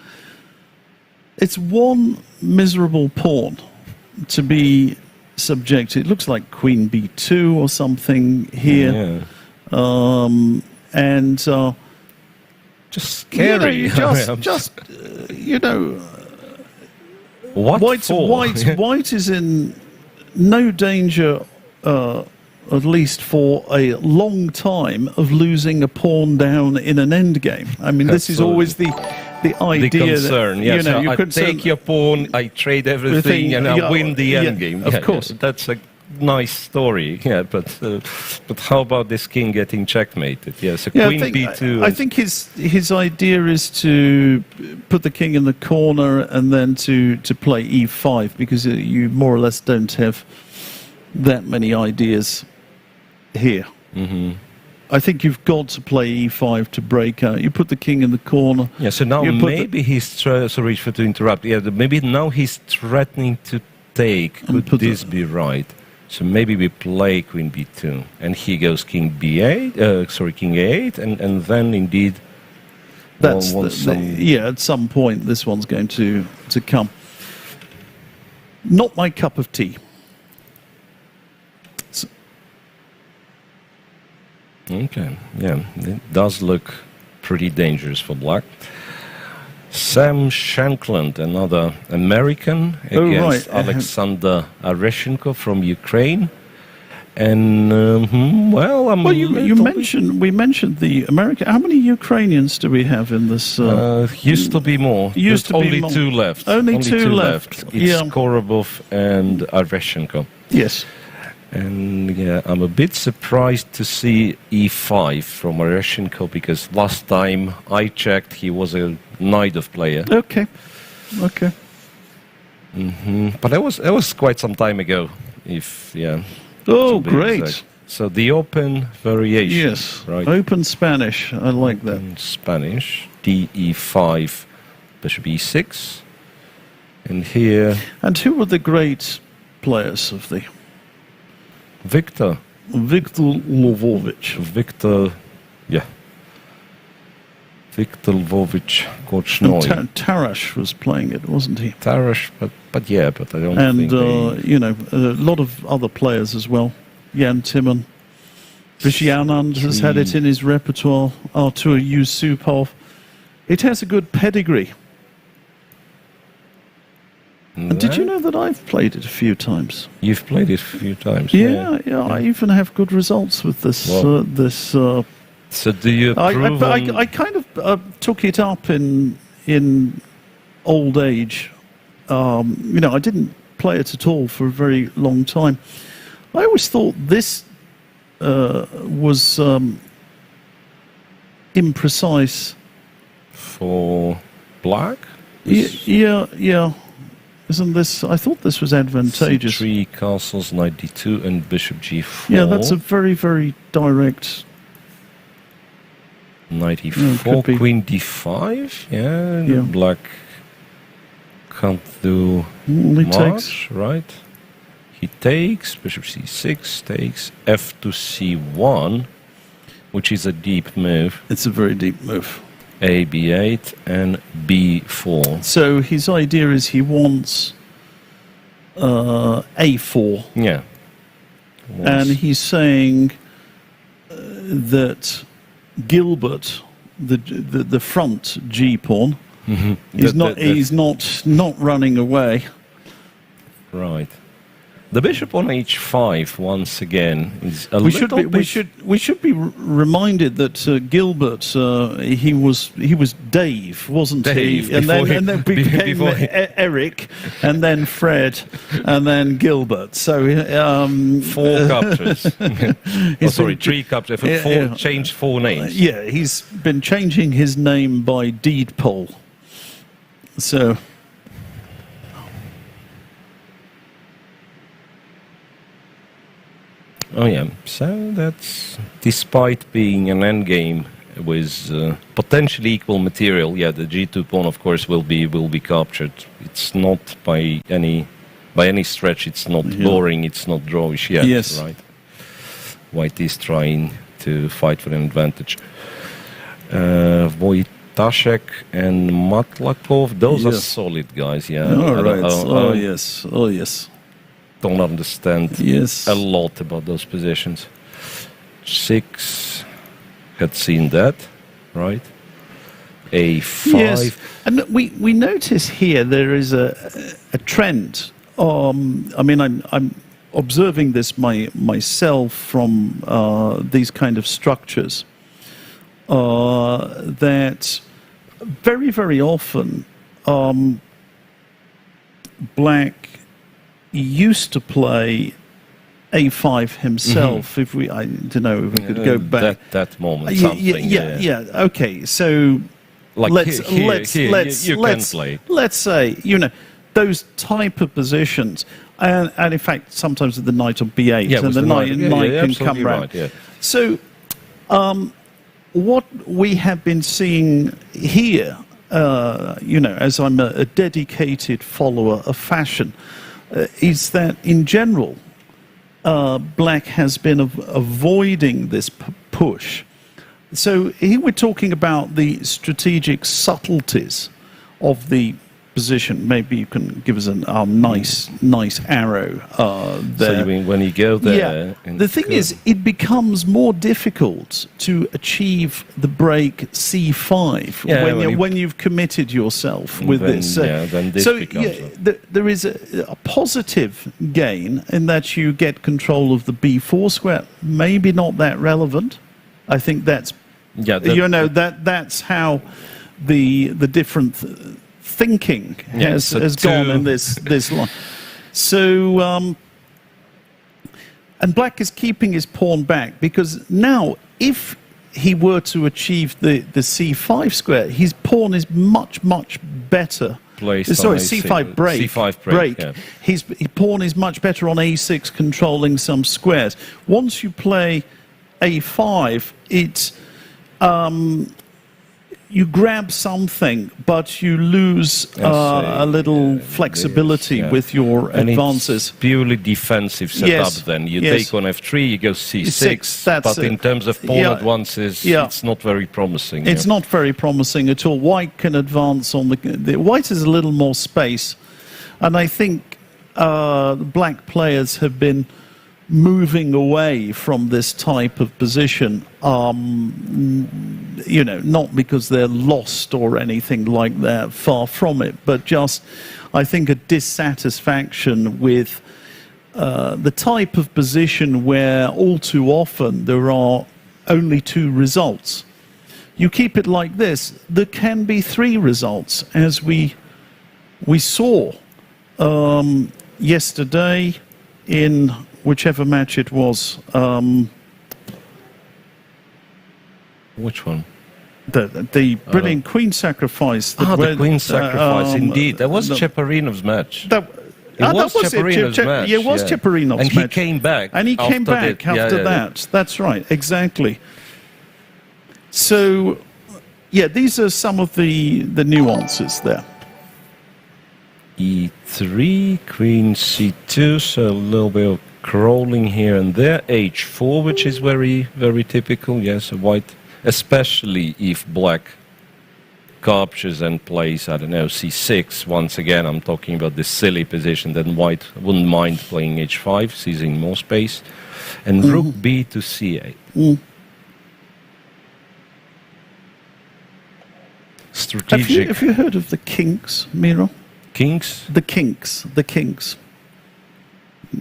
It's one miserable pawn to be subjected. It looks like Queen b2 or something here. Yeah. And Just scary. What for? White is in no danger, at least for a long time, of losing a pawn down in an endgame. I mean, this is always the idea. The concern, that, yes. you know, you I take your pawn, I trade everything, and I win the endgame. Of course. That's a nice story, yeah. But how about this king getting checkmated? Yes, queen b2. I think his idea is to put the king in the corner and then to play e5, because you more or less don't have that many ideas here. Mm-hmm. I think you've got to play e5 to break out. You put the king in the corner. Yeah, so now maybe he's sorry to interrupt. Yeah, maybe now he's threatening to take. Could this be right? So maybe we play queen b2, and he goes king b8. King a8, and then indeed. That's at some point this one's going to come. Not my cup of tea. Okay, yeah, it does look pretty dangerous for black. Sam Shankland, another American, against Alexander Areshenko from Ukraine. And we mentioned the American. How many Ukrainians do we have in this? Used to be more. Used to be only more. two left. Only two left. It's Korobov and Areshenko. Yes. And yeah, I'm a bit surprised to see e5 from Areshenko, because last time I checked, he was a Naidov player. Okay. Mm-hmm. But that was quite some time ago. if, yeah. Oh, to be great. exact. So the open variation. Yes, right. open Spanish. I like that. In Spanish, DE5, bishop E6. And here, And who were the great players of the Victor, Lvovich? Victor Lvovich Korchnoi. Tarash was playing it, wasn't he? Tarash, but I don't And think they... you know, a lot of other players as well. Jan Timman, Rishi Anand has had it in his repertoire. Artur Yusupov. It has a good pedigree. And did you know that I've played it a few times? You've played it a few times. Yeah. I even have good results with this. Well, So do you approve I kind of took it up in old age. You know, I didn't play it at all for a very long time. I always thought this was imprecise. for black? Yeah. Isn't this? I thought this was advantageous. C3, castles, knight d2, and bishop g4. Yeah, that's a very, very direct. Knight Yeah, e4, could be. queen d5. Yeah. Black can't do He much, takes. right? He takes, bishop c6, takes, f to c1, which is a deep move. It's a very deep move. A, b8, and b4. So his idea is he wants a4, Yeah. and he's saying that Gilbert, the front G pawn, he's not running away. Right. The bishop on h5 once again is a We should be reminded that Gilbert he was Dave, wasn't Dave, he? And then became before he- Eric, and then Fred, and then Gilbert. So 4 captures. he's sorry, been- 3 captures. Changed 4 names. Yeah, he's been changing his name by deed poll. So. Oh yeah. So that's despite being an endgame with potentially equal material. Yeah, the g2 pawn, of course, will be captured. It's not by any stretch. It's not boring. It's not drawish yet. Yes. Right. White is trying to fight for an advantage. Wojtaszek and Matlakov, those are solid guys. Yeah. All right. Oh yes. Don't understand Yes. a lot about those positions. 6 had seen that, right? A5. Yes, and we notice here there is a trend. I mean, I'm observing this myself from these kind of structures. That very, very often black used to play a5 himself. If I don't know if we could go back that moment. Something. Yeah. Okay, so Like let's you can play. Let's say those type of positions, and in fact sometimes with the knight on b8, and the knight can come round. Right, yeah. So, what we have been seeing here, as I'm a dedicated follower of fashion, is that in general, black has been avoiding this push. So here we're talking about the strategic subtleties of the position. Maybe you can give us a nice arrow there. So you mean when you go there? Yeah. The thing is, it becomes more difficult to achieve the break c5 when you've committed yourself with this. Then this becomes there is a positive gain in that you get control of the b4 square. Maybe not that relevant. I think that's that's how the different thinking has gone in this line. So and black is keeping his pawn back because now if he were to achieve the c5 square, his pawn is much better placed Sorry, on c5 break. C5 break. Yeah. His pawn is much better on a6, controlling some squares. Once you play a5, it's you grab something, but you lose a little flexibility with your advances. It's purely defensive setup. Then you take on f3, you go c6. But in terms of pawn advances, it's not very promising. It's not very promising at all. White can advance on the white has a little more space, and I think black players have been moving away from this type of position, you know, not because they're lost or anything like that, far from it, but just, I think, a dissatisfaction with the type of position where all too often there are only 2 results. You keep it like this, there can be 3 results, as we saw yesterday in whichever match it was. Which one? The brilliant queen sacrifice. The queen sacrifice, indeed. That was Cheparinov's match. It was Cheparinov's match. It was Cheparinov's match. And he came back. And he came back after that. That's right, exactly. So, yeah, these are some of the nuances there. E3, queen c2, so a little bit of crawling here and there. H4, which is very, very typical. Yes, white, especially if black captures and plays, I don't know, c6. Once again, I'm talking about this silly position. Then white wouldn't mind playing h5, seizing more space. And rook b to c8. Strategic. Have you heard of the kinks, Miro? Kinks? The kinks.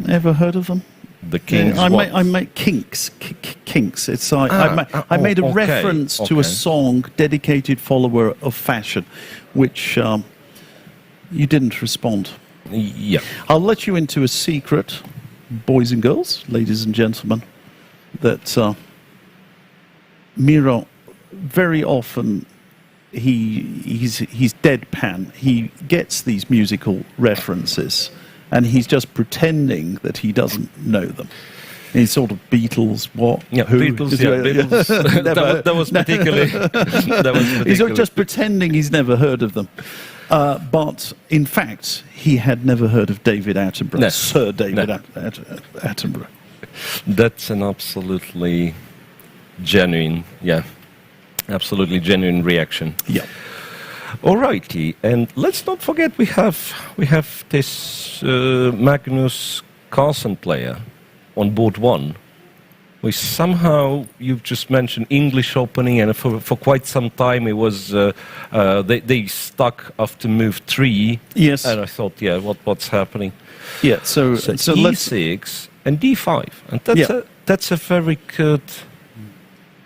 Ever heard of them? The kinks. I make kinks. It's I made a reference to a song, dedicated follower of fashion, which you didn't respond. Yeah. I'll let you into a secret, boys and girls, ladies and gentlemen, that Miro very often. He's deadpan. He gets these musical references, and he's just pretending that he doesn't know them. He's sort of Beatles, what? Yeah, who? Beatles. Yeah, Beatles. that was particularly. He's just pretending he's never heard of them. But in fact, he had never heard of David Attenborough, no. Sir David Attenborough. That's an absolutely genuine, absolutely genuine reaction. Yeah. All righty, and let's not forget we have this Magnus Carlsen player on board 1. We somehow, you've just mentioned English opening, and for quite some time it was they stuck after move 3. Yes. And I thought, what's happening? Yeah. So E6 and D5, and that's a very good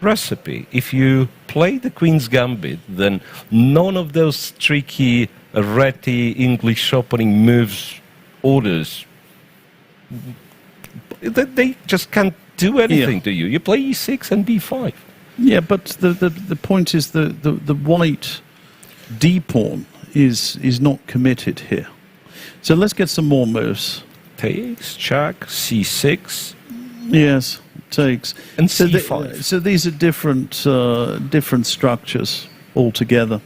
recipe. If you play the Queen's Gambit, then none of those tricky, ratty English opening moves, orders, they just can't do anything to you. You play E6 and D5. Yeah, but the point is the white D pawn is not committed here. So let's get some more moves. Takes, check, C6. Yes. Takes and C5. So these are different structures altogether.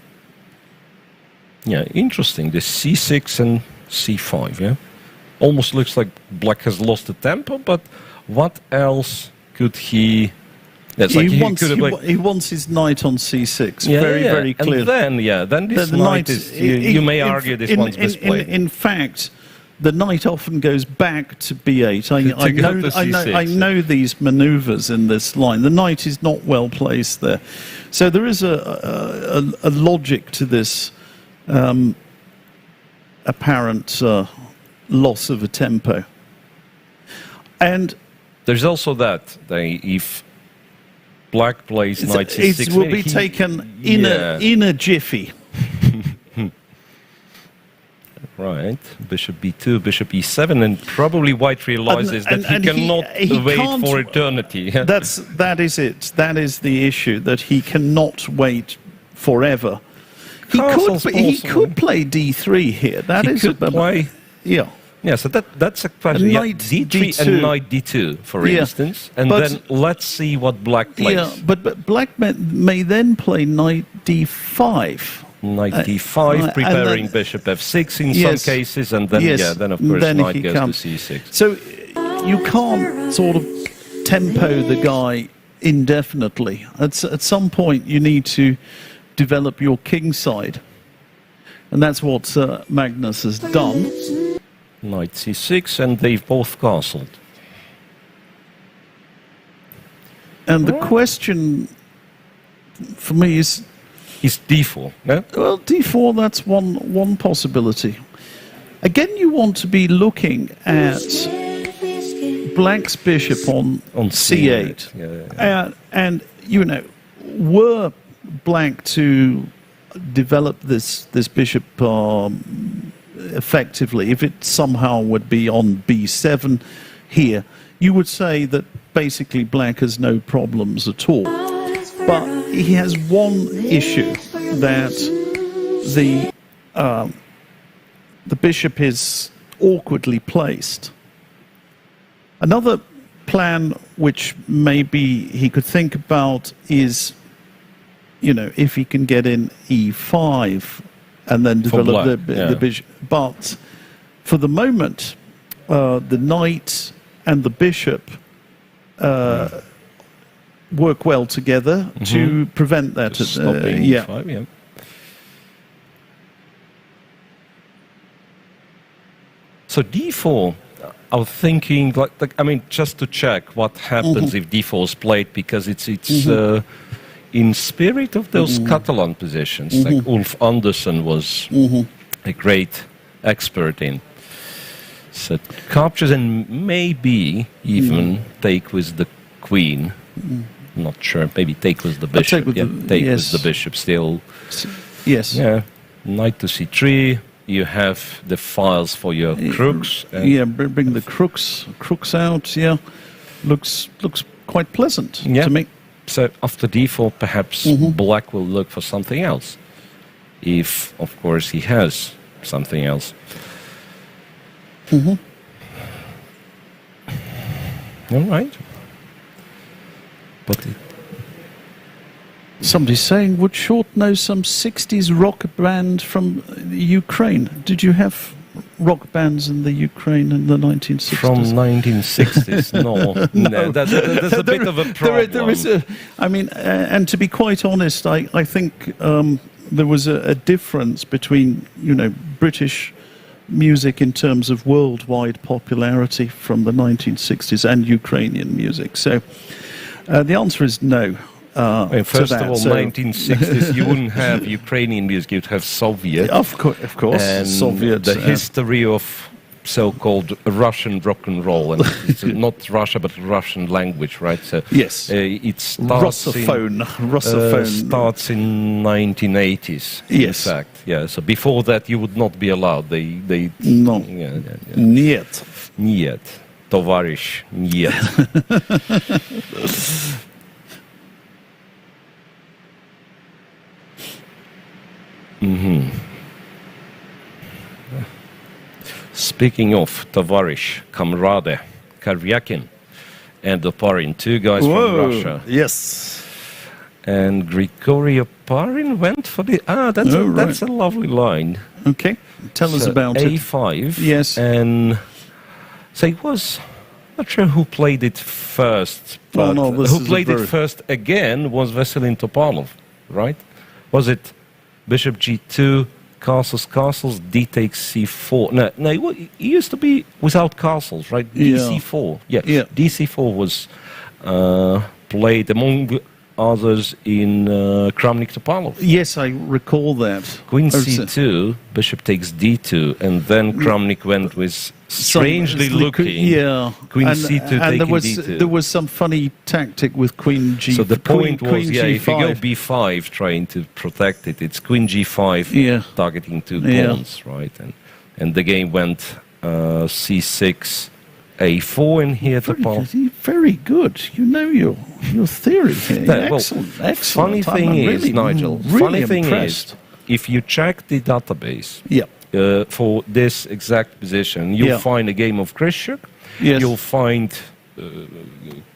Yeah, interesting. The C6 and C5. Yeah, almost looks like black has lost the tempo. But what else could he? He wants his knight on C6. Very clear. And then this knight is. You may argue this one's misplayed. In fact, the knight often goes back to b8. I know these maneuvers in this line. The knight is not well placed there. So there is a logic to this apparent loss of a tempo. And there's also that, if black plays knight c6... It will be taken in a jiffy. Right, bishop b2, bishop e7, and probably white realizes that he cannot wait for eternity. That is it. That is the issue, that he cannot wait forever. He could play d3 here. That is could play. Yeah. Yeah, so that's a question. Knight D3 D2. and knight d2, for instance, and then let's see what black plays. Yeah, but black may then play knight d5. Knight d5, preparing bishop f6 in some cases, and then then of course knight goes to c6. So you can't sort of tempo the guy indefinitely. At some point, you need to develop your king side, and that's what Magnus has done. Knight c6, and they've both castled. And the question for me is d4, no? Well, d4, that's one possibility. Again, you want to be looking at black's bishop on c8. Yeah. And, you know, were black to develop this bishop effectively, if it somehow would be on b7 here, you would say that basically black has no problems at all. But he has one issue, that the bishop is awkwardly placed. Another plan which maybe he could think about is, you know, if he can get in e5 and then develop the bishop. But for the moment, the knight and the bishop work well together to prevent that. Stopping e5, yeah. So d4, I was thinking, I mean, just to check what happens if d4 is played, because it's in spirit of those Catalan positions, like Ulf Andersson was a great expert in. So captures and maybe even take with the queen. Not sure. Maybe take with the bishop. With the bishop still. Yes. Yeah. Knight to c3. You have the files for your crooks. Yeah. Bring the crooks out. Yeah. Looks quite pleasant to me. So after d4, perhaps black will look for something else, if of course he has something else. All right. But somebody's saying, would Short know some 60s rock band from Ukraine? Did you have rock bands in the Ukraine in the 1960s? From 1960s, no. That's a bit of a problem. There is I mean, and to be quite honest, I think there was a difference between, you know, British music in terms of worldwide popularity from the 1960s and Ukrainian music. So the answer is no. First of all, 1960s, you wouldn't have Ukrainian music, you'd have Soviet. Of course, and Soviet. The history of so-called Russian rock and roll, and it's not Russia but Russian language, right? So yes, it starts Russophone starts in 1980s. Yes, in fact, yeah. So before that, you would not be allowed. They no, Niet, товарищ, niet. Speaking of товарищ, comrade, Karyakin, and Oparin, two guys from Russia. Yes. And Grigory Oparin went for the... that's a lovely line. Okay, tell us about it. A5. Yes. And so it was... Not sure who played it first, but who played it first again was Vasilin Topalov, right? Was it Bishop G2, castles, D takes C4? No, it used to be without castles, right? DC4. Yeah. DC4 was played among others in Kramnik Topalov. Yes, I recall that. Queen C2, Bishop takes D2, and then Kramnik went with strangely looking. Queen C2 taking D2. There was some funny tactic with Queen G5. So the point was, if you go B5 trying to protect it, it's Queen G5 targeting two pawns, right? And the game went C6, A4 in here. Very good. You know your theory here. Excellent. Funny thing is, Nigel, funny thing is, if you check the database Yeah. for this exact position, you'll find a game of Kryshchuk, you'll find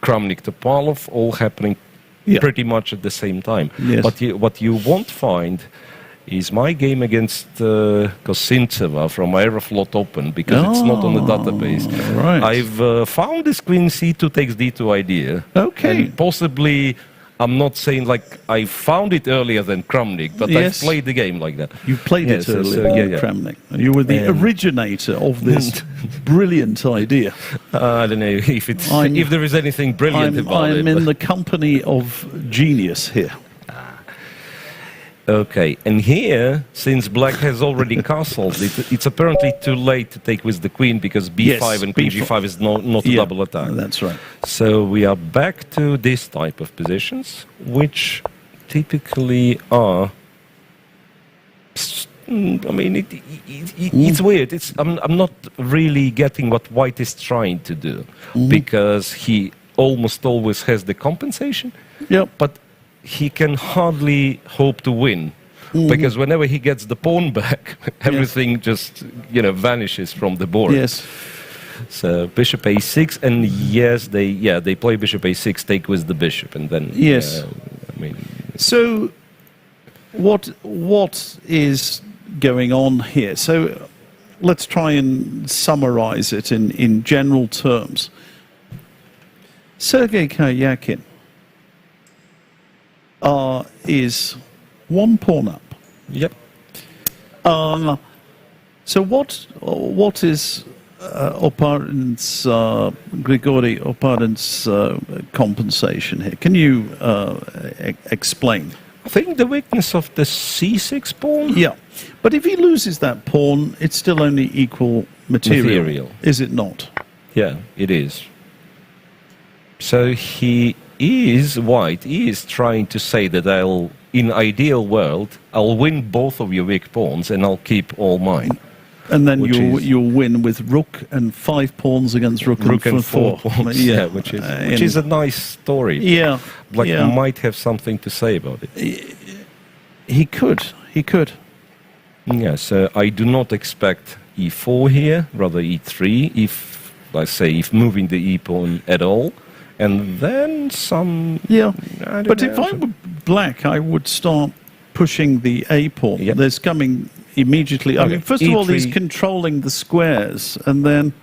Kramnik Topalov all happening pretty much at the same time. Yes. But what you won't find is my game against Kosintseva from Aeroflot Open, because it's not on the database. Right. I've found this queen c2 takes d2 idea. Okay. And possibly, I'm not saying like I found it earlier than Kramnik, but I've played the game like that. You played it earlier than Kramnik. You were the originator of this brilliant idea. I don't know if there is anything brilliant about it. I'm in the company of genius here. Okay, and here, since black has already castled, it's apparently too late to take with the queen, because b5 and queen g5 is not a double attack. That's right. So we are back to this type of positions, which typically are... I mean, it's weird. I'm not really getting what white is trying to do, because he almost always has the compensation, but he can hardly hope to win, because whenever he gets the pawn back, everything just vanishes from the board. Yes. So bishop a6, and yes, they play bishop a6, take with the bishop, and then I mean. So, what is going on here? So, let's try and summarize it in general terms. Sergei Karyakin is one pawn up. Yep. So what is Grigory Oparin's compensation here? Can you explain? I think the weakness of the c6 pawn. Yeah, but if he loses that pawn, it's still only equal material. Is it not? Yeah, it is. So white is trying to say that in ideal world, I'll win both of your weak pawns and I'll keep all mine. And then you'll win with rook and 5 pawns against rook and 4 pawns. Yeah, which is a nice story. Yeah. Black might have something to say about it. He could. Yeah, so I do not expect e4 here, rather e3, if moving the e pawn at all. And then some... Yeah, but if I were black, I would start pushing the A pawn. Yep. There's coming immediately... I mean, first of all, he's controlling the squares, and then...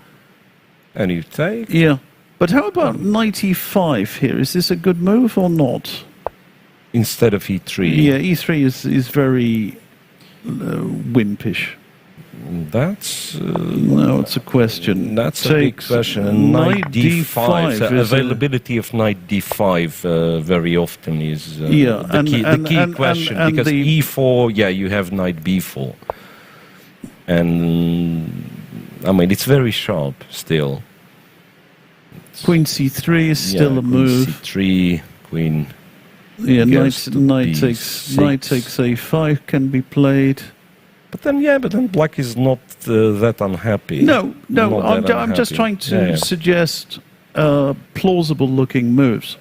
And you take... Yeah. But how about knight e5 here? Is this a good move or not? Instead of e3? Yeah, e3 is very wimpish. That's... no, it's a question. That's a big question. And knight d5, availability of knight d5 very often is the key question. Because e4, you have knight b4. And, I mean, it's very sharp still. Queen c3 is still a move. c3, queen... Yeah, knight takes a5 can be played. But then black is not that unhappy. No, I'm just trying to suggest plausible-looking moves.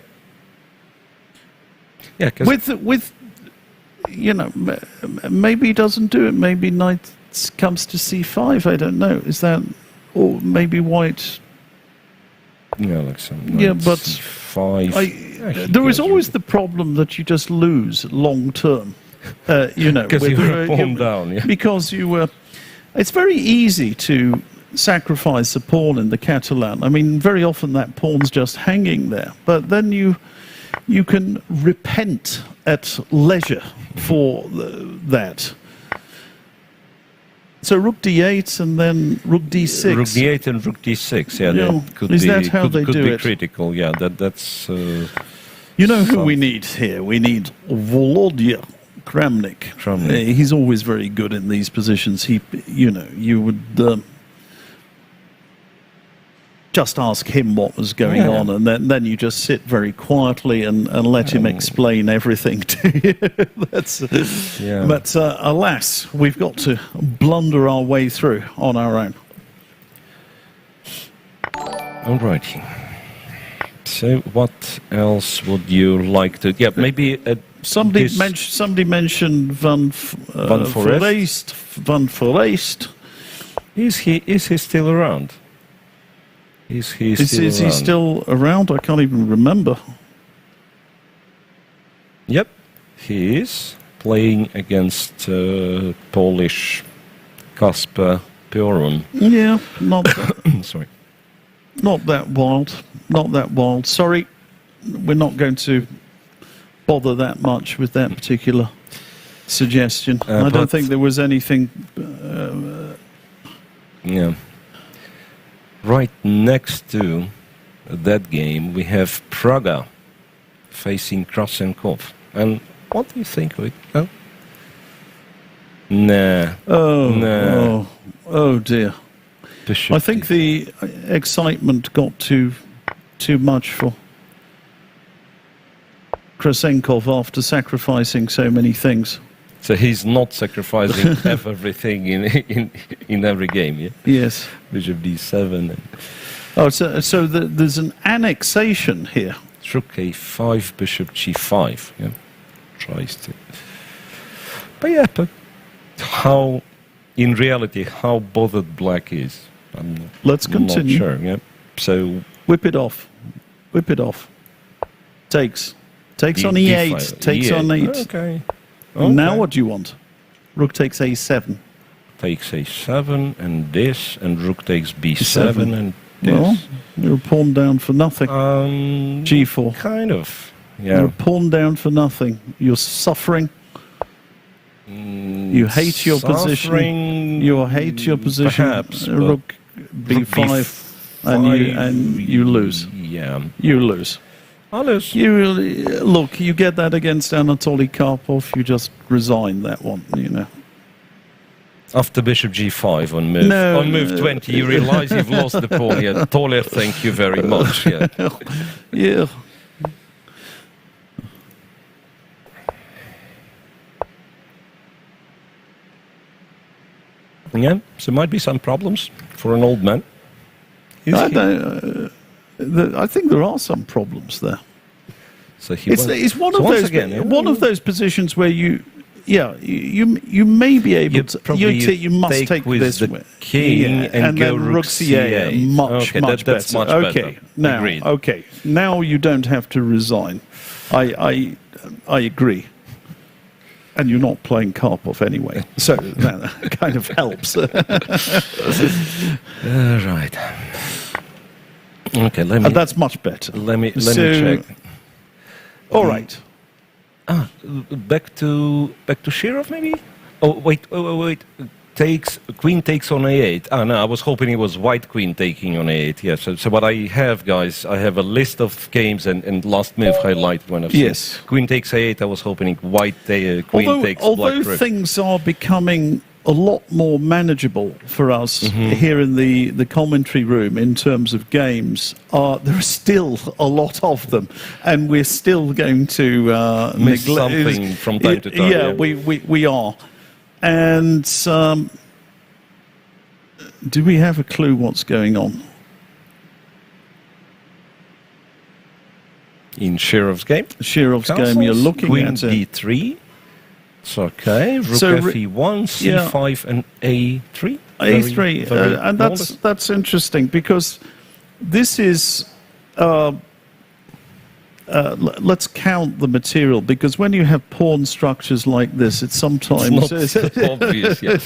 Yeah, with maybe he doesn't do it. Maybe knight comes to c5. I don't know. Is that, or maybe white? Yeah, like some knight but c5. There is always the problem that you just lose long term. Because you were pawn down. Yeah. Because you were. It's very easy to sacrifice a pawn in the Catalan. I mean, very often that pawn's just hanging there. But then you can repent at leisure for that. So rook d8 and then rook d6. Rook d8 and rook d6. Yeah, that could is be, that how they could do be it? critical. Yeah, that's. You know who we need here? We need Volodya Kramnik. He's always very good in these positions. You would just ask him what was going on, and then you just sit very quietly and let him explain everything to you. But alas, we've got to blunder our way through on our own. All righty. So what else would you like to? Yeah, maybe somebody mentioned Van Foreest. Van Foreest. Is he still around? Is he still around? I can't even remember. Yep, he is playing against Polish Kasper Piorun. Yeah, not sorry, not that wild. Not that wild. Sorry, we're not going to bother that much with that particular suggestion. I don't think there was anything. Yeah. Right next to that game, we have Praga facing Krasenkov. And what do you think of it? Oh? Nah. Oh dear. I think the excitement got too much for Krasenkov after sacrificing so many things. So he's not sacrificing everything in every game, yeah? Yes. Bishop d7. And so there's an annexation here. Rook a5, bishop g5. Yeah, tries to. But yeah, how, in reality, how bothered black is, Let's continue. Not sure. Yeah. So whip it off. Whip it off. Takes on e8. D5. Takes on 8. Okay. Now what do you want? Rook takes a7. Takes a7 and this, and rook takes b7 and this. Well, you're a pawn down for nothing. G4. Kind of. Yeah. You're a pawn down for nothing. You're suffering. You hate your position. You hate your position. Perhaps. Rook b5, and you lose. Yeah. You lose. I lose. Look, you get that against Anatoly Karpov, you just resign that one, you know. After bishop g5 on move 20, you realize you've lost the pawn. Yeah, Toller, thank you very much. Yeah. Yeah. Yeah, so might be some problems for an old man. I think there are some problems there. So it's one of those one of those positions where you may be able to. You must take with this the king and go then rook c8. Much That's better. much okay, better. Now you don't have to resign. I agree. And you're not playing Karpov anyway, so that kind of helps. Right. Okay, let me. That's much better. Let me check. All right. Back to Shirov maybe. Oh wait. Queen takes on a8. No, I was hoping it was white queen taking on a8. Yeah. So what I have, guys, I have a list of games and last move highlight when I've seen queen takes a8. I was hoping white queen takes black. Although things are becoming a lot more manageable for us here in the commentary room in terms of games, there are still a lot of them, and we're still going to miss something from time to time. Yeah, we are. And do we have a clue what's going on? In Shirov's game? Shirov's game, you're looking Queen at it. d3. It's okay. Rook fe1, c5, and a3. A3, and that's interesting because this is. Let's count the material, because when you have pawn structures like this, it's sometimes it's not obvious. Yeah.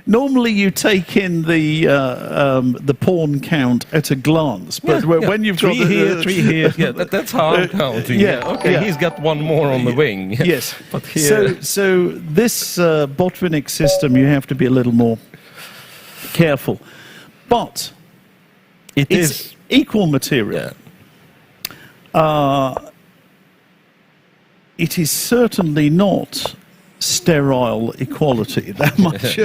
normally you take in the pawn count at a glance, but when you've got three here, yeah, that's how I'm counting. Okay, he's got one more on the wing. Yes, but here. So this Botvinnik system, you have to be a little more careful, but it's equal material. Yeah. It is certainly not sterile equality that much.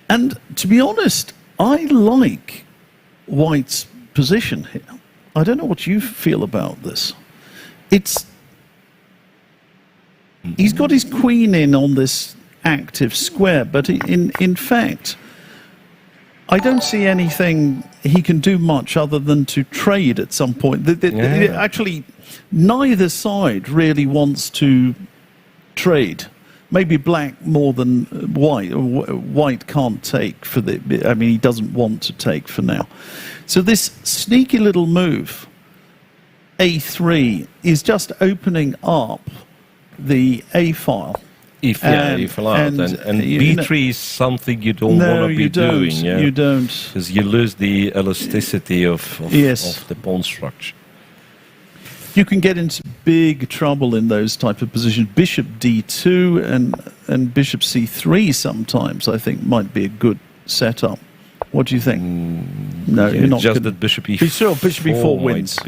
And to be honest, I like White's position here. I don't know what you feel about this. He's got his queen in on this active square, but in fact, I don't see anything he can do much other than to trade at some point. Actually, neither side really wants to trade. Maybe black more than white. White can't take for the. I mean, he doesn't want to take for now. So this sneaky little move, A3, is just opening up the A file. If allowed, and B3 is something you don't want to be doing. Yeah? You don't, because you lose the elasticity of the pawn structure. You can get into big trouble in those type of positions. Bishop D2 and Bishop C3 sometimes, I think, might be a good setup. What do you think? No, yeah, you're not. Just that Bishop E4. Sure, Bishop E4 wins.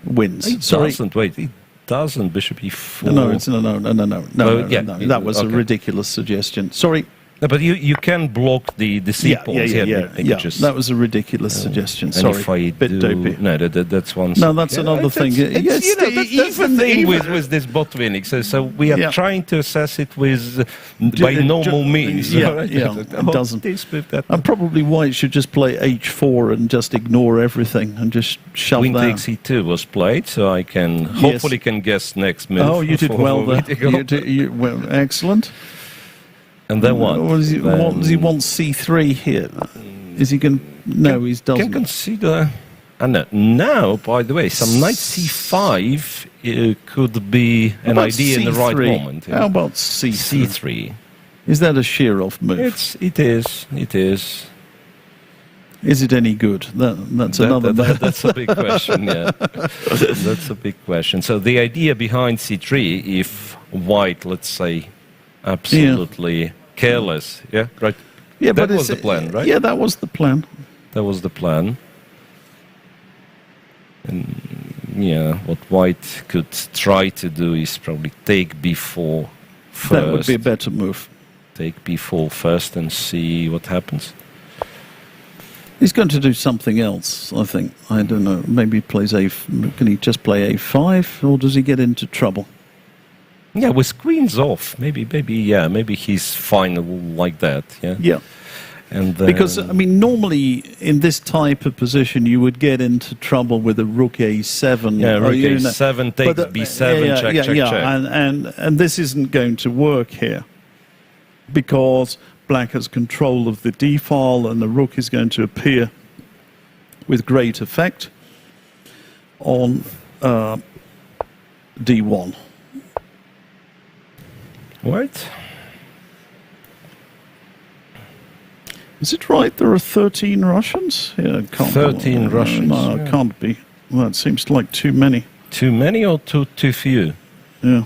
Wins. It doesn't. Wait, it doesn't. Bishop E4. No. That was a ridiculous suggestion. Sorry. No, but you can block the C pawns. That was a ridiculous suggestion. Sorry, bit dopey. No, that's one. No, that's another thing. Yes, that's the thing with this bot winning. So we are trying to assess it by normal means. It doesn't. And probably White should just play H4 and just ignore everything and just shove Queen that. takes C2 was played, so I can hopefully can guess next move. Oh, you did well there. Well, excellent. And then what? Does he want C3 here? Is he going? No, he doesn't. Can consider. And now, by the way, some knight C5 could be an idea C3? in the right moment. How about C3? C3. Is that a Shirov move? It is. It is. Is it any good? That's another. That's a big question. Yeah, that's a big question. So the idea behind C3, if White, let's say, absolutely careless, right. Yeah, that was the plan, right? Yeah, that was the plan. That was the plan. And what White could try to do is probably take B4 first. That would be a better move. Take B4 first and see what happens. He's going to do something else, I think. I don't know. Maybe he plays Can he just play A5, or does he get into trouble? Yeah, with queens off, maybe he's fine like that. Yeah. And because I mean, normally in this type of position, you would get into trouble with a Rook A7. Yeah, Rook A7 takes B7, check. And this isn't going to work here because Black has control of the D file, and the Rook is going to appear with great effect on D1. Right. Is it right there are 13 Russians? Yeah, it can't 13 Russians. No, it can't be. Well, it seems like too many. Too many or too few? Yeah.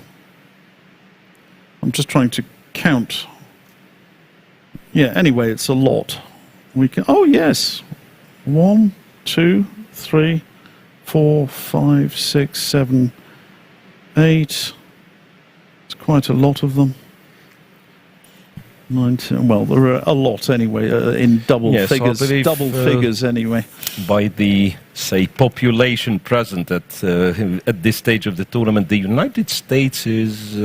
I'm just trying to count. Yeah, anyway, it's a lot. We can. Oh, yes. 1, 2, 3, 4, 5, 6, 7, 8. Quite a lot of them. 19. Well, there are a lot anyway, in double figures. Figures anyway. By the population present at this stage of the tournament, the United States is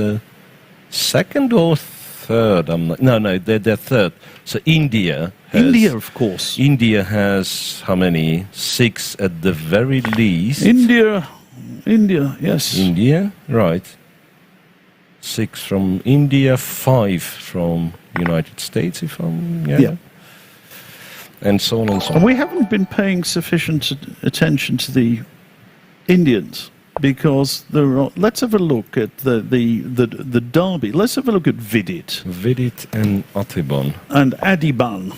second or third. No, they're third. So India, of course. India has how many? 6 at the very least. India, yes. India, right. 6 from India, 5 from United States, and so on and so on. And we haven't been paying sufficient attention to the Indians because let's have a look at the derby. Let's have a look at Vidit. Vidit and Atiban. And Adiban.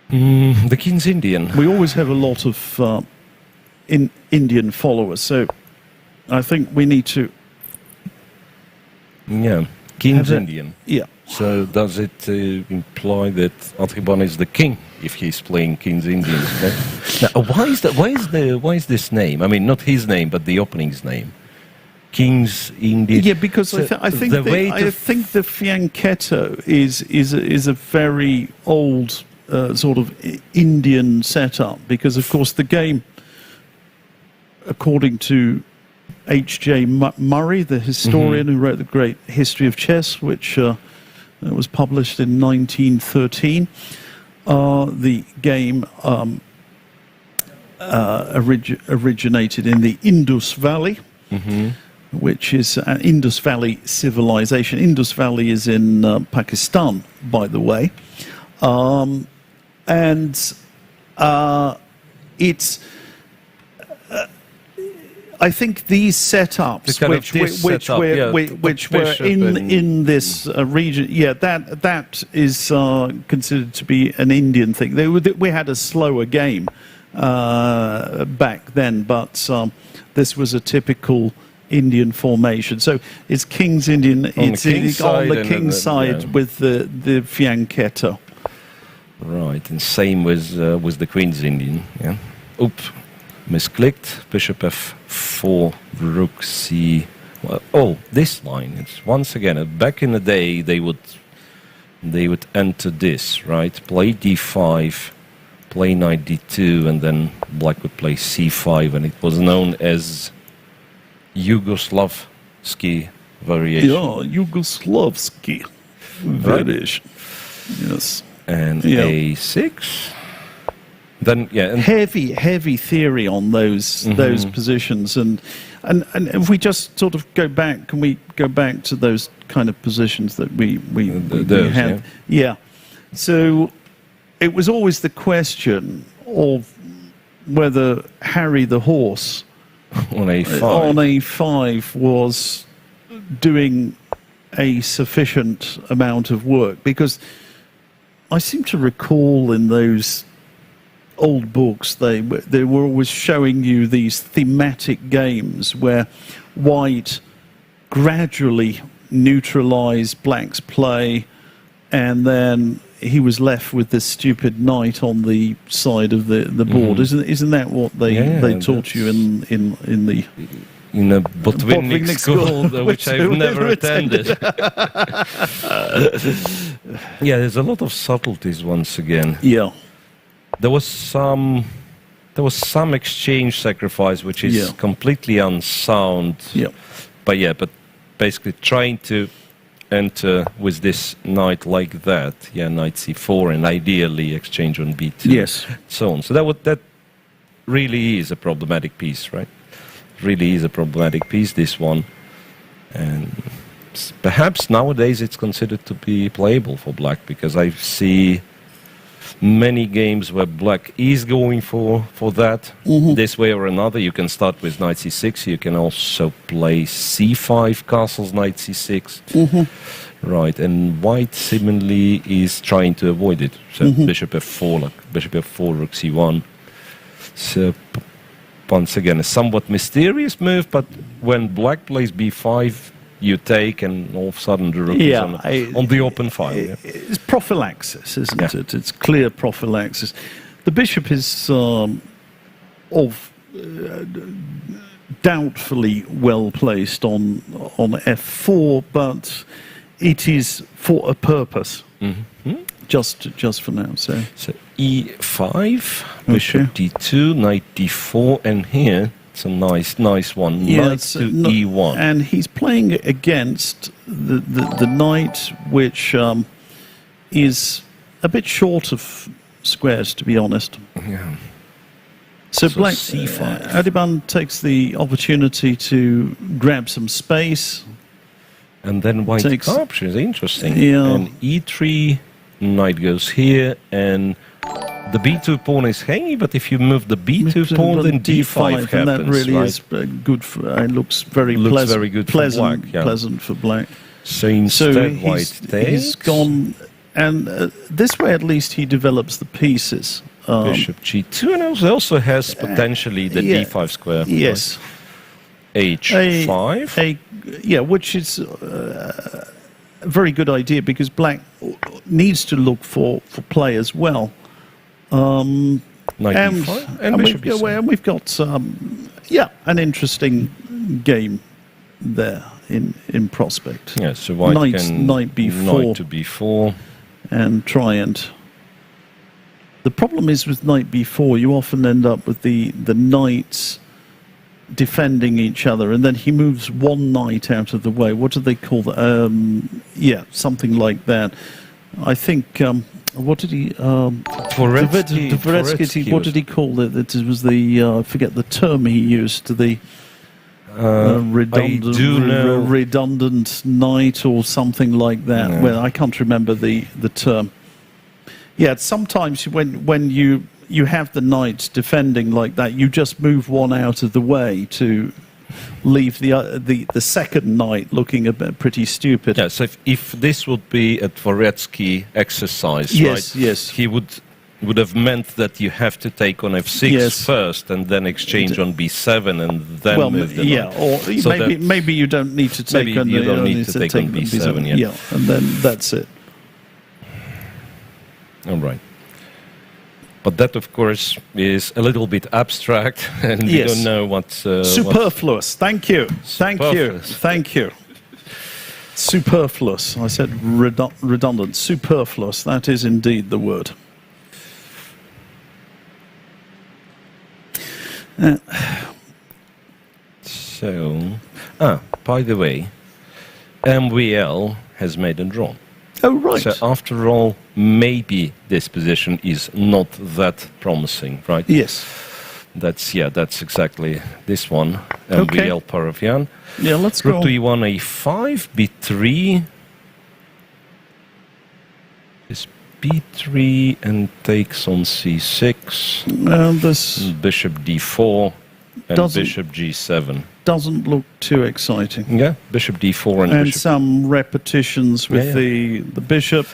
The King's Indian. We always have a lot of Indian followers, so I think we need to. Yeah, King's Indian. Yeah. So does it imply that Atiban is the king if he's playing King's Indian? Now, why is this name? I mean, not his name, but the opening's name. King's Indian. Yeah, because I think the fianchetto is a very old sort of Indian setup because, of course, the game, according to H.J. Murray, the historian who wrote the great history of chess, which was published in 1913. The game originated in the Indus Valley, which is an Indus Valley civilization. Indus Valley is in Pakistan, by the way. It's... I think these setups, which were in this region, that is considered to be an Indian thing. We had a slower game back then, but this was a typical Indian formation. So it's King's Indian. It's on the king's side with the fianchetto. Right, and same with the Queen's Indian. Yeah. Oops. Misclicked, bishop f4, rook c. Well, this line. It's once again back in the day they would enter this, right? Play d5, play knight d2, and then black would play c5, and it was known as Yugoslavski variation. Yeah, Yugoslavski variation. Yes. And a6. Then and heavy theory on those positions, and if we just sort of go back, can we go back to those kind of positions that we had? Yeah. So it was always the question of whether Harry the horse on a5 was doing a sufficient amount of work, because I seem to recall in those old books they were always showing you these thematic games where white gradually neutralized black's play, and then he was left with this stupid knight on the side of the board. Isn't that what they taught you in the a Botvinnik school, which I've never attended. Yeah, there's a lot of subtleties once again. Yeah. There was some exchange sacrifice which is completely unsound. Yeah. But basically trying to enter with this knight like that. Yeah, knight c4 and ideally exchange on b2. Yes. So on. So that really is a problematic piece, right? Really is a problematic piece, this one. And perhaps nowadays it's considered to be playable for black, because I see many games where black is going for that this way or another. You can start with knight c6. You can also play c5 castles, knight c6. Right, and white seemingly is trying to avoid it. So bishop f4, rook c1. So once again, a somewhat mysterious move, but when black plays b5, you take, and all of a sudden the rook is on the open file. Yeah. It's prophylaxis, isn't it? It's clear prophylaxis. The bishop is doubtfully well placed on f4, but it is for a purpose. Just for now. So e5, bishop d2, knight d4, and here it's a nice one. Knight to e1, and he's playing against the knight, which is a bit short of squares, to be honest. Yeah. So black c5. Adiban takes the opportunity to grab some space, and then white captures. Interesting. Yeah. And e3, knight goes here, and the b2 pawn is hanging, but if you move the b2 pawn, then d5 happens. And that really is good. It looks very pleasant. Very good for black. Yeah. Pleasant for black. So instead, white takes. He's gone, and this way at least he develops the pieces. Bishop g2, and also has potentially the d5 square. Yes. Right? h5. Which is a very good idea, because black needs to look for play as well. And we've got an interesting game there in prospect. Yeah, so white can knight b4, knight to b4, and try and. The problem is with knight b4, you often end up with the knights defending each other, and then he moves one knight out of the way. What do they call that? Something like that. I think what did he? Dvoretsky, what did he call it? It was the I forget the term he used. The redundant knight or something like that. Yeah. Well, I can't remember the term. Yeah, sometimes when you have the knight defending like that, you just move one out of the way to leave the second knight looking a bit pretty stupid. Yeah, so if this would be a Dvoretsky exercise, Yes, right? yes. He would have meant that you have to take on f6 Yes. first and then exchange on b7 and then move the knight. or So maybe you don't need to take maybe on you don't need to take on b7, yeah. Yeah, and then that's it. All right. But that, of course, is a little bit abstract, and we Yes. don't know what's... Superfluous. Thank you. Thank you. Superfluous. Thank you. Superfluous. I said redundant. Superfluous. That is indeed the word. So, by the way, MVL has made a draw. Oh, right. So after all, maybe this position is not that promising, right? Yes. That's exactly this one. Okay. MVL Parafian. Yeah, let's go. Rook to e1, a5, b3. Is b3 and takes on c6. This Bishop d4 and Doesn't- bishop g7. doesn't look too exciting. Yeah, bishop d4 and And bishop. some repetitions with Yeah, the bishop.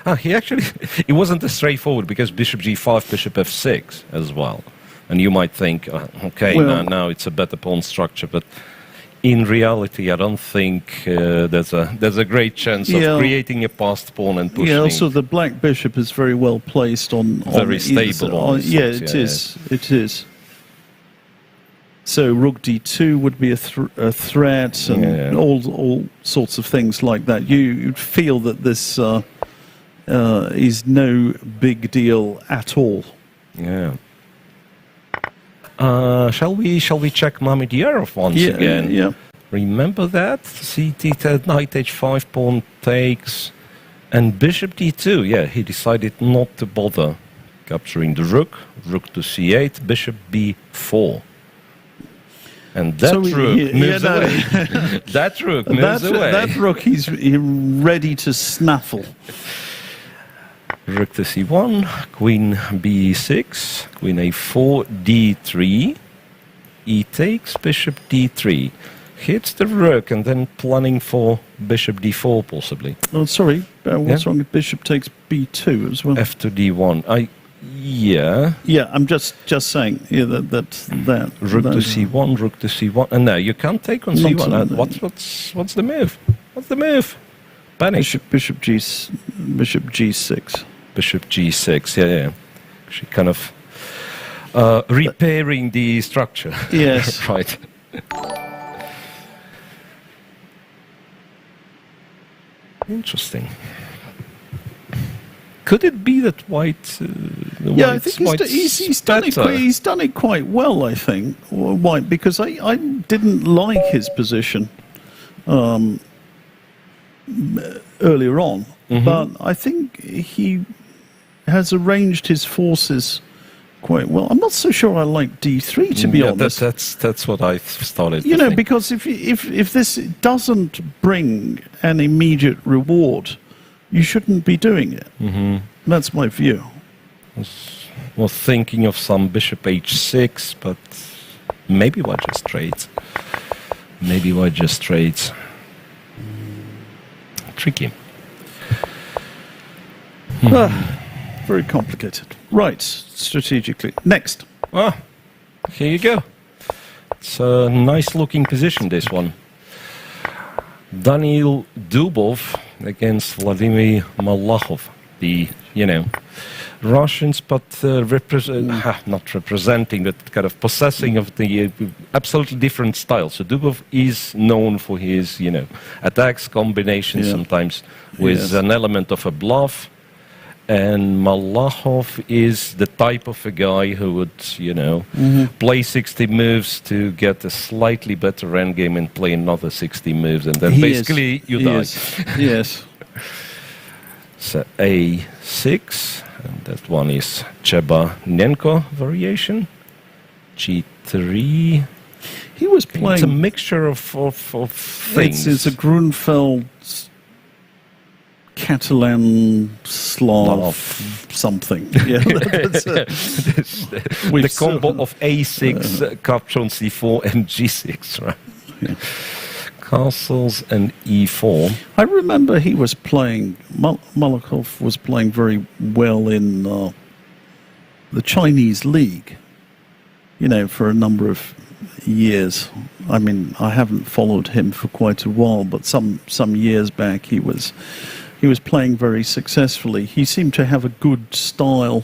It wasn't as straightforward because bishop g5, bishop f6 as well. And you might think, okay, Well- now it's a better pawn structure, but in reality, I don't think there's a great chance Yeah. of creating a passed pawn and pushing. Yeah, also the black bishop is very well placed on Very either stable side. on the Yeah, sides, it yeah, is. It is. So rook d2 would be a threat, and Yeah. all sorts of things like that. You'd feel that this is no big deal at all. Yeah. Shall we check Mamedierov once again? Yeah. Remember that? CT knight h5, pawn takes, and bishop d2. Yeah, he decided not to bother capturing the rook. Rook to c8, bishop b4. And that rook moves away. That rook moves away. That rook, he's ready to snaffle. Rook to c1, queen b6, queen a4, d3, e takes, bishop d3. Hits the rook and then planning for bishop d4 possibly. Oh, sorry. What's wrong with bishop takes b2 as well? F to d1. Yeah. Yeah, I'm just saying. Yeah, that. Rook to c1, rook to c1. And no, you can't take on Not c1. so- What's the move? What's the move? Panic. Bishop g6. Bishop g6. Yeah. She kind of repairing the structure. Yes. Right. Interesting. Could it be that white? Yeah, I think he's done it. He's done it quite well. I think White, because I didn't like his position earlier on, but I think he has arranged his forces quite well. I'm not so sure I like d3, to be honest. That's what I started. You to know, think. because if this doesn't bring an immediate reward, you shouldn't be doing it. That's my view. Was thinking of some bishop h6, but maybe white just trades. Maybe white just trades. Tricky. Very complicated. Right, strategically. Next. Here you go. It's a nice looking position, this one. Daniil Dubov against Vladimir Malachov. The, Russians, but not representing, but kind of possessing of the absolutely different style. So Dubov is known for his, attacks, combinations sometimes with an element of a bluff. And Malachov is the type of a guy who would, play 60 moves to get a slightly better endgame and play another 60 moves, and then you die. Yes. So A6, and that one is Chebanenko variation. G3. He was playing. It's a mixture of things. It's a Grunfeld, Catalan, Slav, something. Yeah, the combo of A6, capture on C4 and G6, right? Yeah. Castles and E4. I remember he was playing, Malakhov was playing very well in the Chinese league, for a number of years. I mean, I haven't followed him for quite a while, but some years back he was playing very successfully. He seemed to have a good style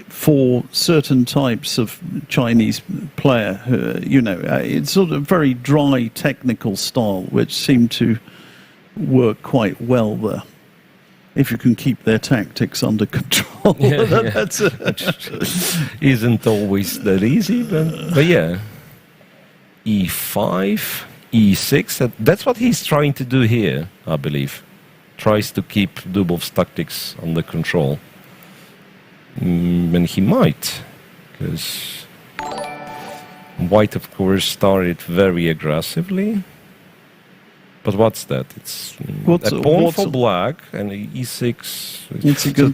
for certain types of Chinese player. It's sort of very dry technical style, which seemed to work quite well there. If you can keep their tactics under control. That's which isn't always that easy, but yeah. E5, E6, that's what he's trying to do here, I believe. Tries to keep Dubov's tactics under control. And he might, because White, of course, started very aggressively. But what's that? It's a pawn for black and E6.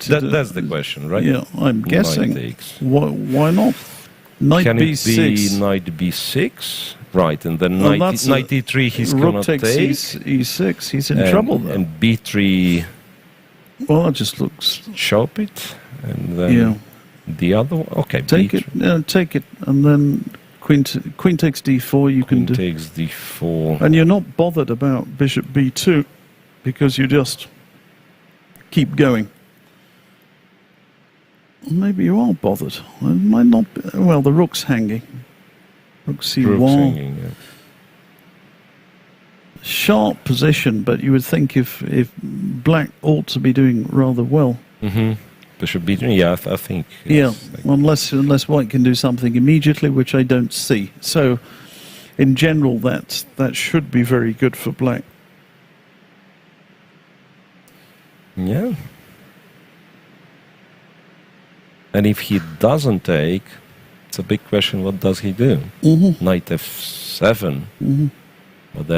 That's the question, right? Yeah, I'm guessing. Why not? Knight Can B6. It be knight B6? Right, and then knight E3 he's going to take. E6, he's in trouble though. And B3... Well, that just looks... Chop it, and then the other one. Okay, take it, and then queen takes D4. Queen takes D4, and you're not bothered about bishop B2 because you just keep going. Maybe you are bothered. It might not be. Well, the rook's hanging. Rook C1. Rook's hanging, yeah. Sharp position, but you would think if black ought to be doing rather well. Mm-hmm. Bishop B3, yeah, I think. Yeah, unless white can do something immediately, which I don't see. So, in general, that should be very good for black. Yeah. And if he doesn't take, it's a big question, what does he do? Mm-hmm. Knight F7. Mm-hmm. Well,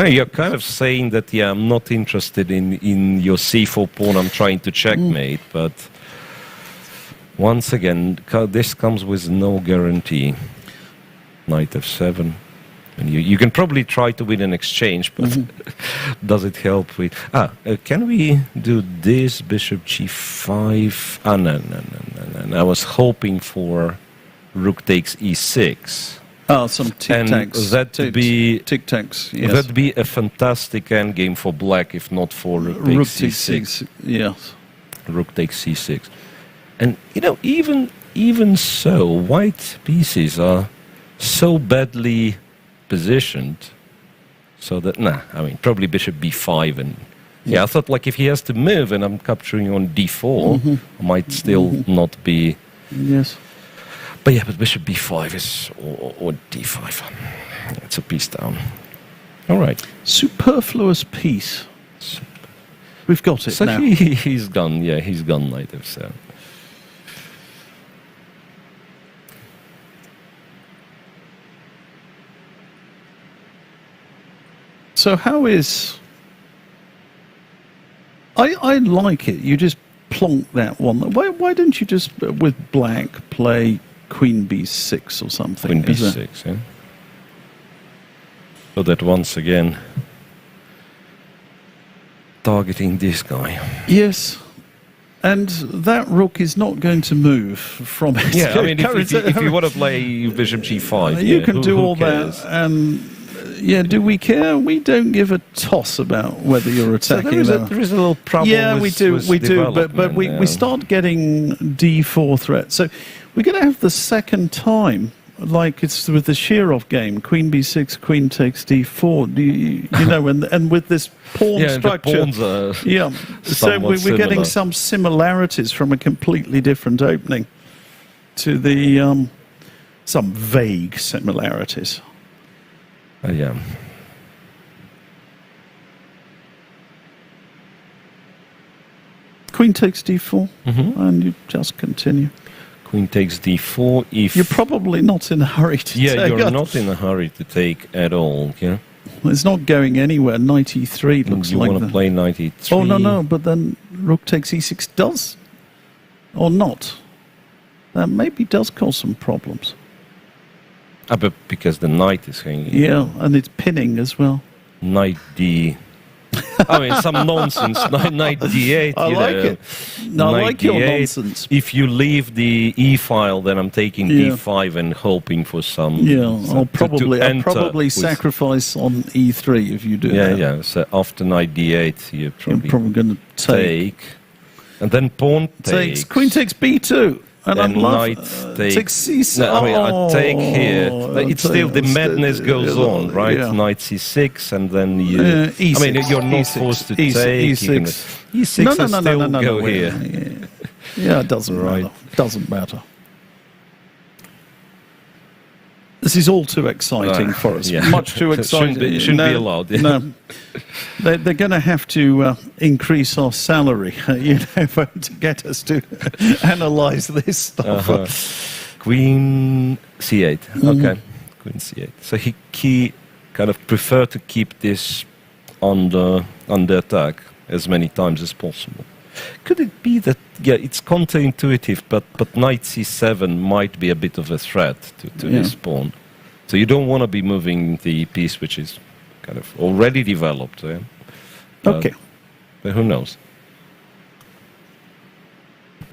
you're kind of saying that, yeah, I'm not interested in your C4 pawn, I'm trying to checkmate, but once again, this comes with no guarantee. Knight F7. And you can probably try to win an exchange, but does it help with... can we do this, bishop G5? No. I was hoping for rook takes E6. Oh, some tic-tacs. That'd be tic-tacs, yes. That'd be a fantastic endgame for black, if not for rook takes C6. Yes. Rook takes C6. And, even so, white pieces are so badly positioned so that, probably bishop B5 and... Yeah, I thought, if he has to move and I'm capturing on D4, I might still not be... Yes. But bishop B5 is, or D5. It's a piece down. All right. Superfluous piece. We've got it now. He's gone, he's gone knight F7. So how is... I like it. You just plonk that one. Why don't you just, with black, play Queen B6 or something? Queen B6, yeah. So that once again, targeting this guy. Yes. And that rook is not going to move from it. Yeah, if you want to play bishop G5, you can do all cares? that. And do we care? We don't give a toss about whether you're attacking. So there is a little problem. Yeah, we do. But we start getting D4 threats. So we're going to have the second time, like it's with the Shirov game, Queen B6, Queen takes D4. And with this pawn structure. The pawns are so we're getting some similarities from a completely different opening to the some vague similarities. Yeah. Queen takes d4, and you just continue. Queen takes d4. If you're probably not in a hurry to take. Yeah, you're not in a hurry to take at all. Yeah. It's not going anywhere. Knight e3 looks you like. You want to play knight e3? Oh no! But then rook takes e6 does, or not? That maybe does cause some problems. But because the knight is hanging. Yeah, and it's pinning as well. Knight d. I mean, some nonsense. Knight d8. I like it. No, I like your nonsense. If you leave the e file, then I'm taking d5 and hoping for some. Yeah, I'll probably sacrifice on e3 if you do that. Yeah. So after knight d8, you're probably going to take. And then pawn takes. Queen takes b2. And knight takes c6. No, I mean, I take here. It's still the madness goes on, right? Yeah. Knight c6, and then you. E6, I mean, you're not forced to take. E6. E6 No, go here. Yeah, it doesn't matter. Doesn't matter. This is all too exciting for us. Yeah. Much too exciting. Shouldn't be allowed. Yeah. No, they're going to have to increase our salary, to get us to analyse this stuff. Queen c8. Okay, Queen c8. So he kind of prefer to keep this under attack as many times as possible. Could it be that, it's counterintuitive, but knight c7 might be a bit of a threat to his pawn. So you don't want to be moving the piece which is kind of already developed. Okay. But who knows?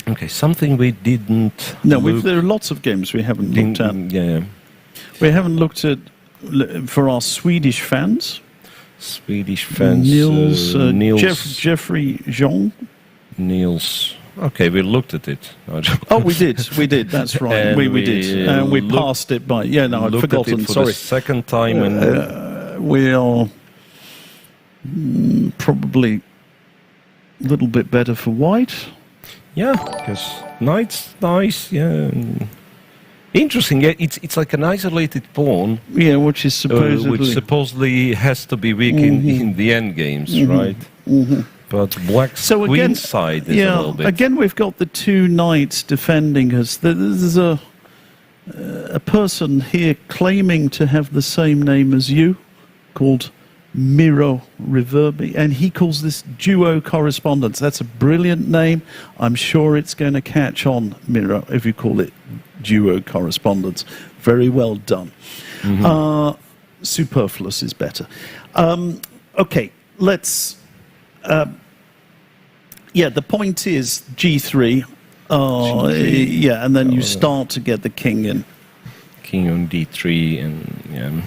Okay, something we didn't there are lots of games we haven't looked at. Yeah. We haven't looked at, for our Swedish fans. Niels. Jeffrey Jean. Niels. Okay, we looked at it. Oh, we did. That's right. We did. And we passed it by. Yeah, no, I'd forgotten. For the second time, and we are probably a little bit better for white. Yeah, because knight's nice. Yeah, interesting. Yeah, it's like an isolated pawn. Yeah, which supposedly has to be weak in the end games, right? But black's queen side is a little bit. Again, we've got the two knights defending us. There's a person here claiming to have the same name as you, called Miro Reverbi, and he calls this duo correspondence. That's a brilliant name. I'm sure it's going to catch on, Miro, if you call it duo correspondence. Very well done. Superfluous is better. Okay, let's... the point is G3. Yeah, and then you start to get the king in. King on D3, and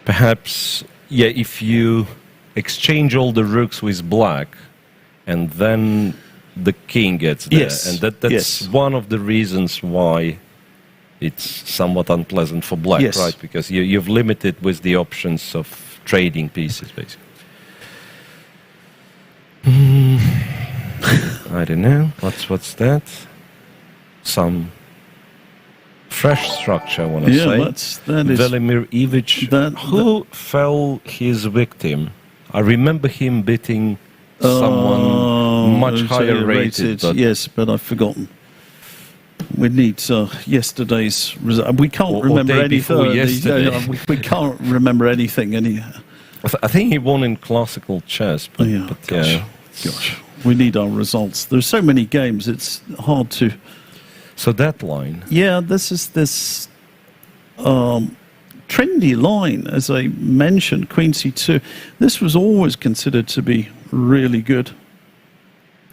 perhaps if you exchange all the rooks with black, and then the king gets there, and that's one of the reasons why it's somewhat unpleasant for black, right? Because you've limited with the options of trading pieces, basically. I don't know. What's that? Some fresh structure, I want to say. That is Velimir Ivic. Who fell his victim? I remember him beating someone much higher rated. Yes, but I've forgotten. We need yesterday's result. We can't remember anything. We can't remember anything. I think he won in classical chess. But, gosh. We need our results. There's so many games, it's hard to... So that line... Yeah, this is this trendy line, as I mentioned, Queen C2. This was always considered to be really good.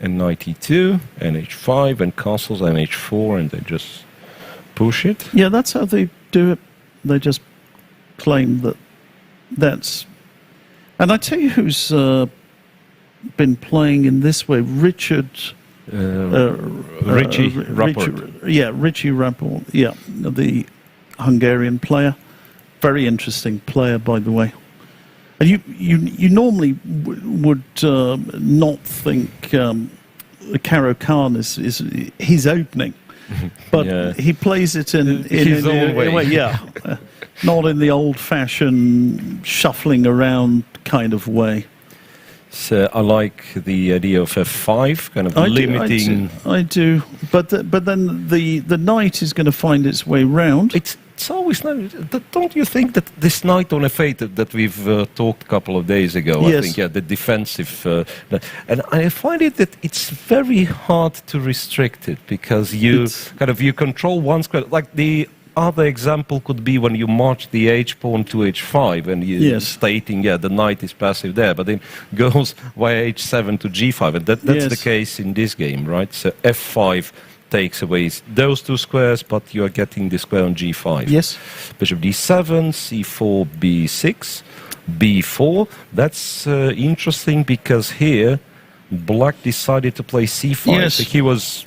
And Knight E2, and H5, and castles, and H4, and they just push it? Yeah, that's how they do it. They just claim that that's... And I tell you who's... been playing in this way, Richie Rapport. Richie Rapport. Yeah, the Hungarian player. Very interesting player, by the way. And you normally would not think Caro Khan is his opening, but he plays it in his own way. Yeah. Not in the old-fashioned shuffling around kind of way. So I like the idea of F5, kind of limiting. I do. But then the knight is going to find its way round. It's always nice. Don't you think that this knight on F8 that we've talked a couple of days ago? Yes. I think, yeah, the defensive, and I find it that it's very hard to restrict it because you control one square. Like the other example could be when you march the h-pawn to h5 and you're stating, the knight is passive there, but then goes via h7 to g5, and that's the case in this game, right? So f5 takes away those two squares, but you are getting the square on g5. Yes. Bishop d7, c4, b6, b4. That's interesting because here black decided to play c5. Yes. So he was,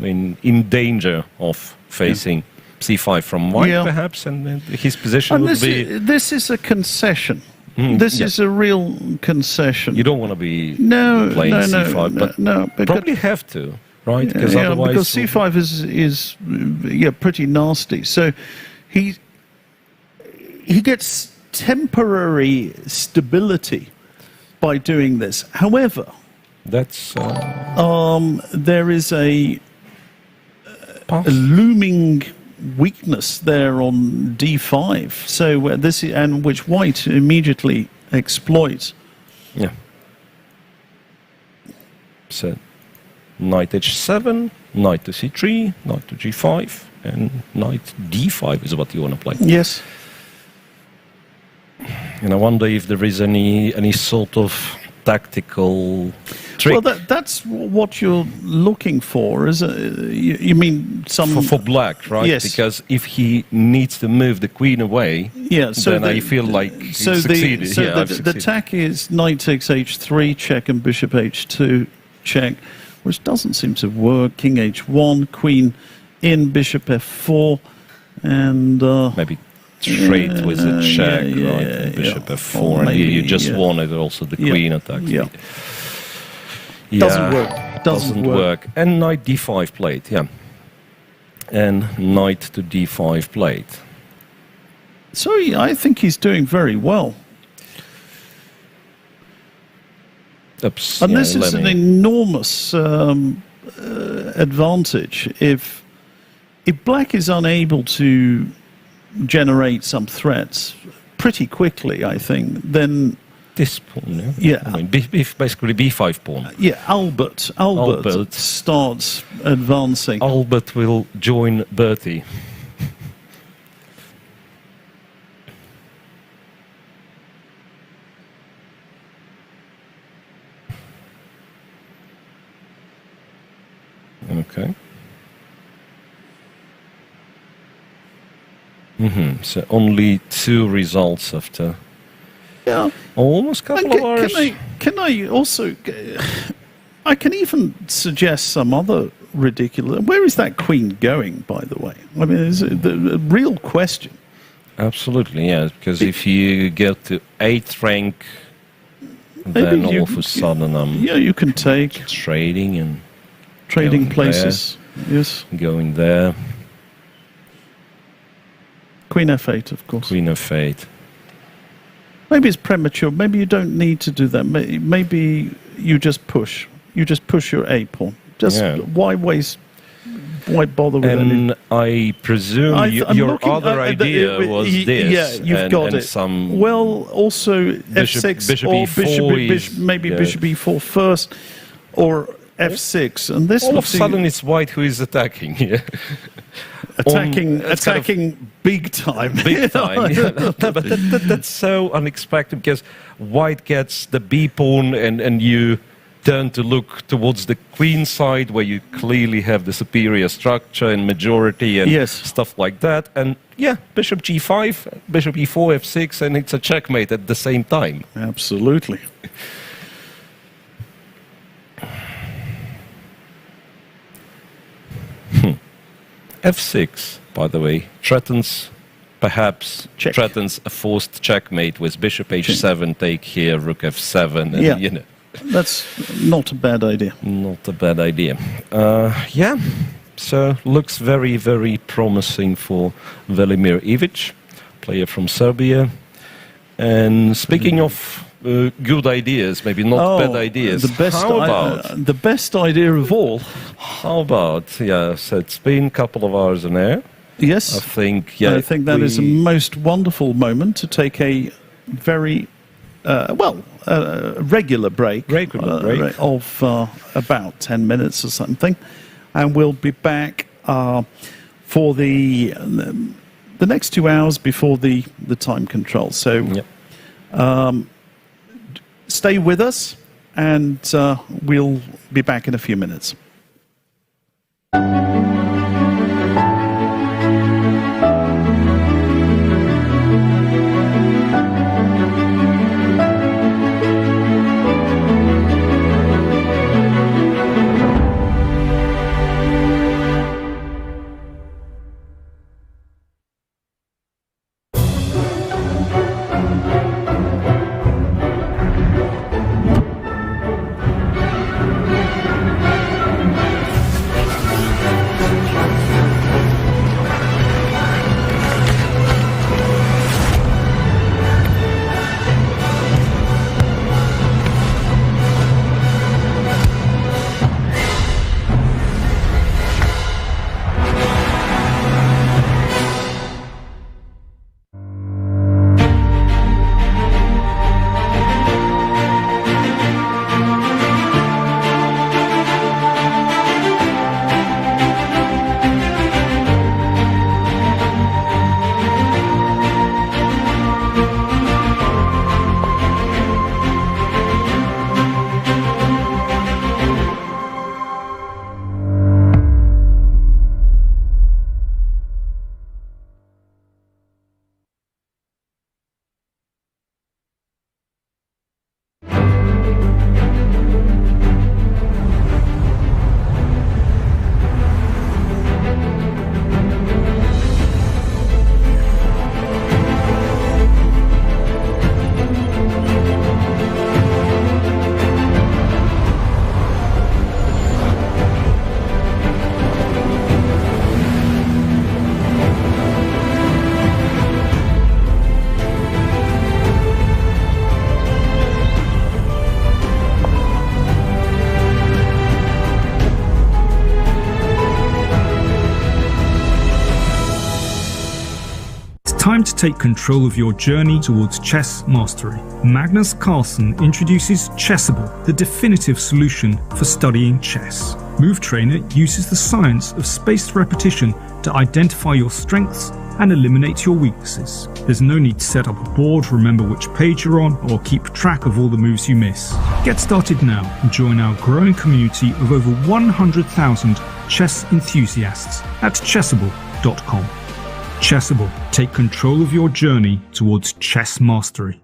in danger of facing c5 from white, perhaps, and his position would be... This is a concession. This is a real concession. You don't want to be playing c5, but probably have to. Right, because otherwise, because c5 is pretty nasty. So he gets temporary stability by doing this. However, that's there is a looming weakness there on d5. So which white immediately exploits. Yeah. So. Knight h7, knight to c3, knight to g5, and knight d5 is what you want to play. Yes. And I wonder if there is any sort of tactical trick. Well, that's what you're looking for, is you mean some... For black, right? Yes. Because if he needs to move the queen away, then I feel like he succeeded. The attack is knight takes h3, check, and bishop h2, check, which doesn't seem to work. King h1, queen in, bishop f4, and... maybe straight with a check, right? Bishop f4, and you just wanted also the queen attack. Yeah. Doesn't work. Doesn't work. And knight d5 played, and knight to d5 played. So I think he's doing very well. Oops, and this is an enormous advantage. If black is unable to generate some threats pretty quickly, I think, then... This pawn, basically b5 pawn. Albert starts advancing. Albert will join Bertie. Okay. So only 2 results after almost a couple of hours. Can I also... I can even suggest some other ridiculous... Where is that queen going, by the way? I mean, is it the real question? Absolutely, yes. Because if you get to 8th rank, then all of a sudden you can take... Trading places, yes. Going there. Queen f8, of course. Queen f8. Maybe it's premature. Maybe you don't need to do that. Maybe you just push. You just push your a pawn. Why waste? Why bother with anything? And I presume your other idea was this. Yeah, you've got it. Also f6 bishop or e4 maybe bishop e4 first, or f6, and this all of a sudden it's white who is attacking here. attacking big time. Big time. But that's so unexpected because white gets the b pawn and you turn to look towards the queen side where you clearly have the superior structure and majority and stuff like that. And bishop g5, bishop e4, f6, and it's a checkmate at the same time. Absolutely. f6, by the way, threatens a forced checkmate with bishop h7, take here, rook f7, and That's not a bad idea. Not a bad idea. so looks very, very promising for Velimir Ivic, player from Serbia. And speaking of good ideas, maybe not bad ideas, the best idea of all. How about, so it's been a couple of hours in air. Yes. I think that is a most wonderful moment to take a very, regular break of about 10 minutes or something. And we'll be back for the next 2 hours before the time control. So stay with us, and we'll be back in a few minutes. Time to take control of your journey towards chess mastery. Magnus Carlsen introduces Chessable, the definitive solution for studying chess. Move Trainer uses the science of spaced repetition to identify your strengths and eliminate your weaknesses. There's no need to set up a board, remember which page you're on, or keep track of all the moves you miss. Get started now and join our growing community of over 100,000 chess enthusiasts at chessable.com. Chessable, take control of your journey towards chess mastery.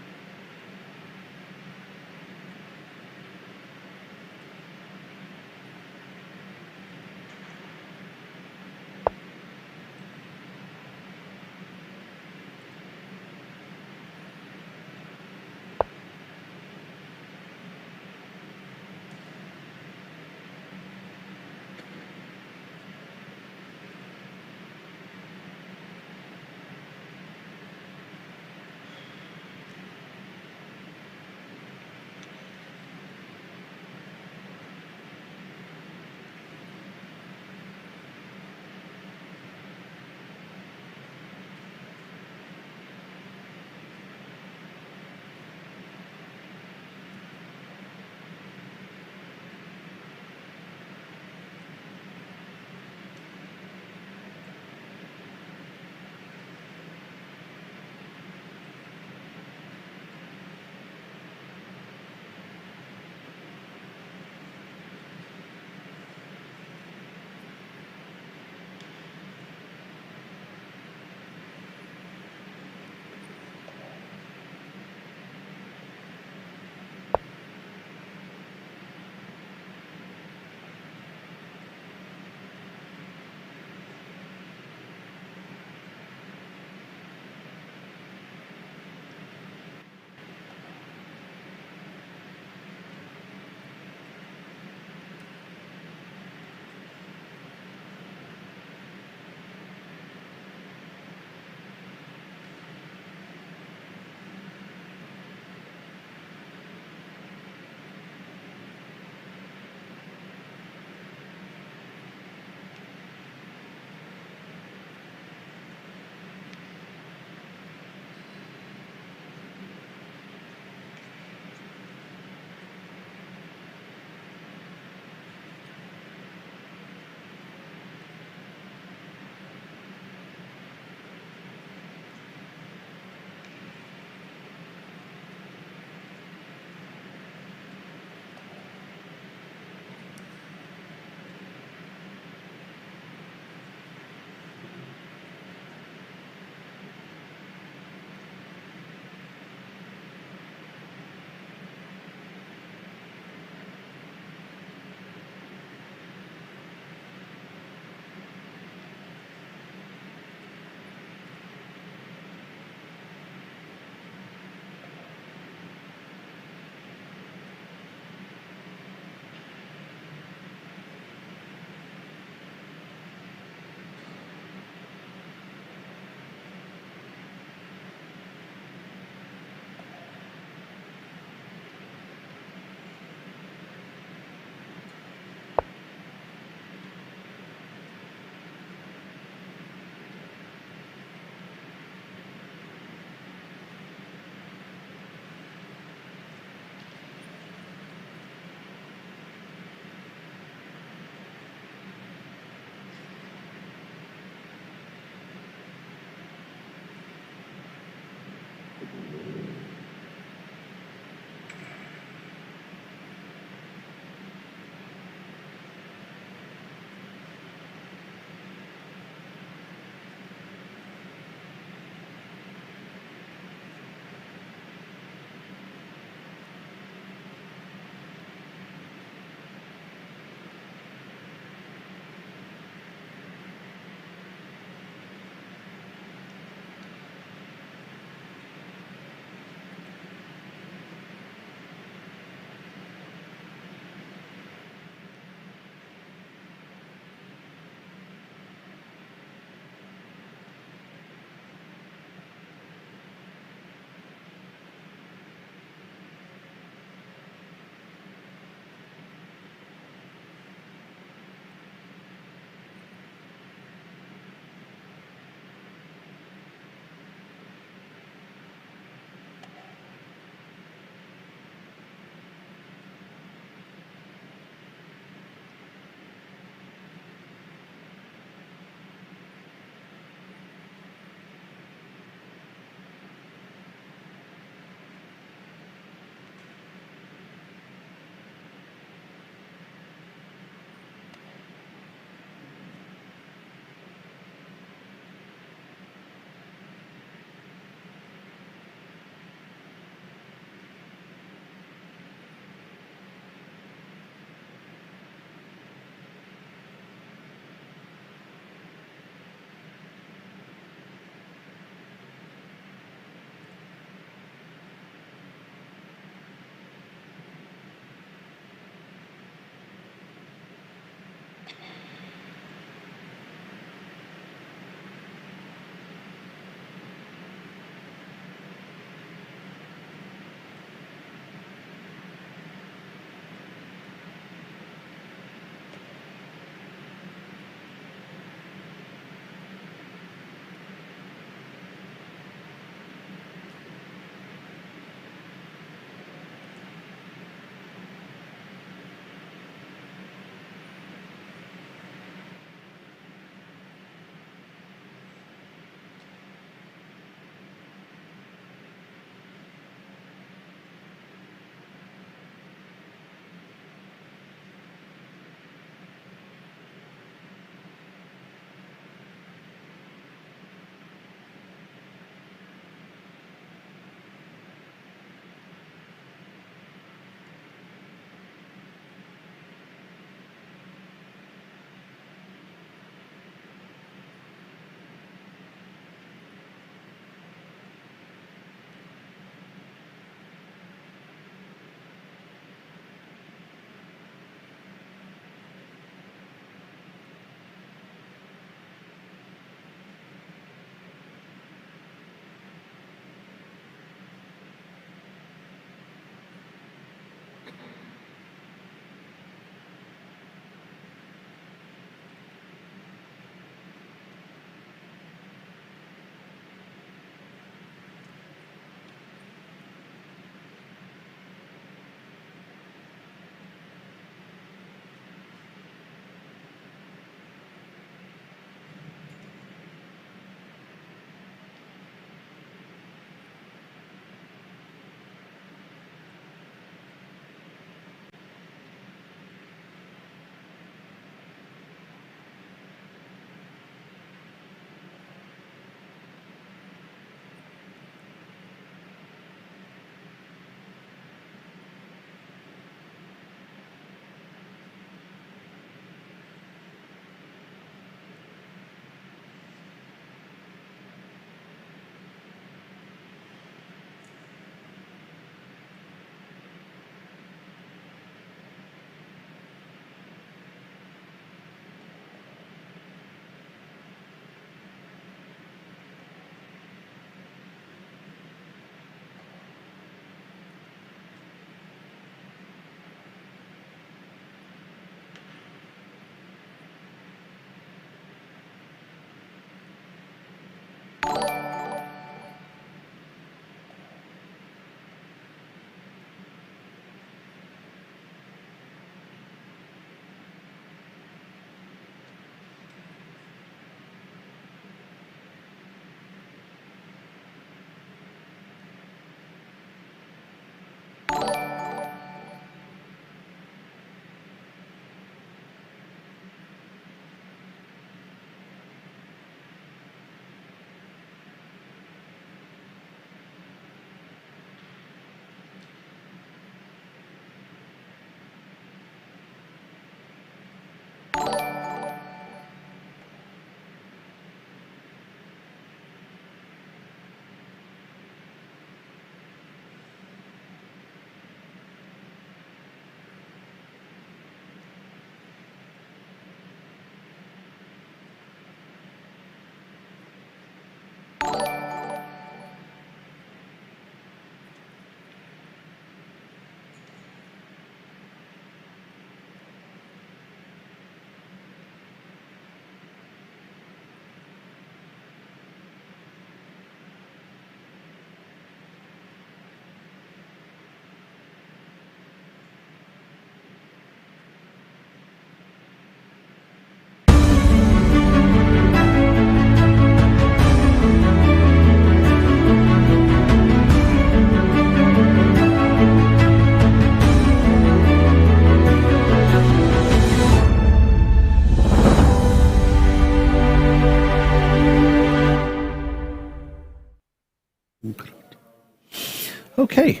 Okay,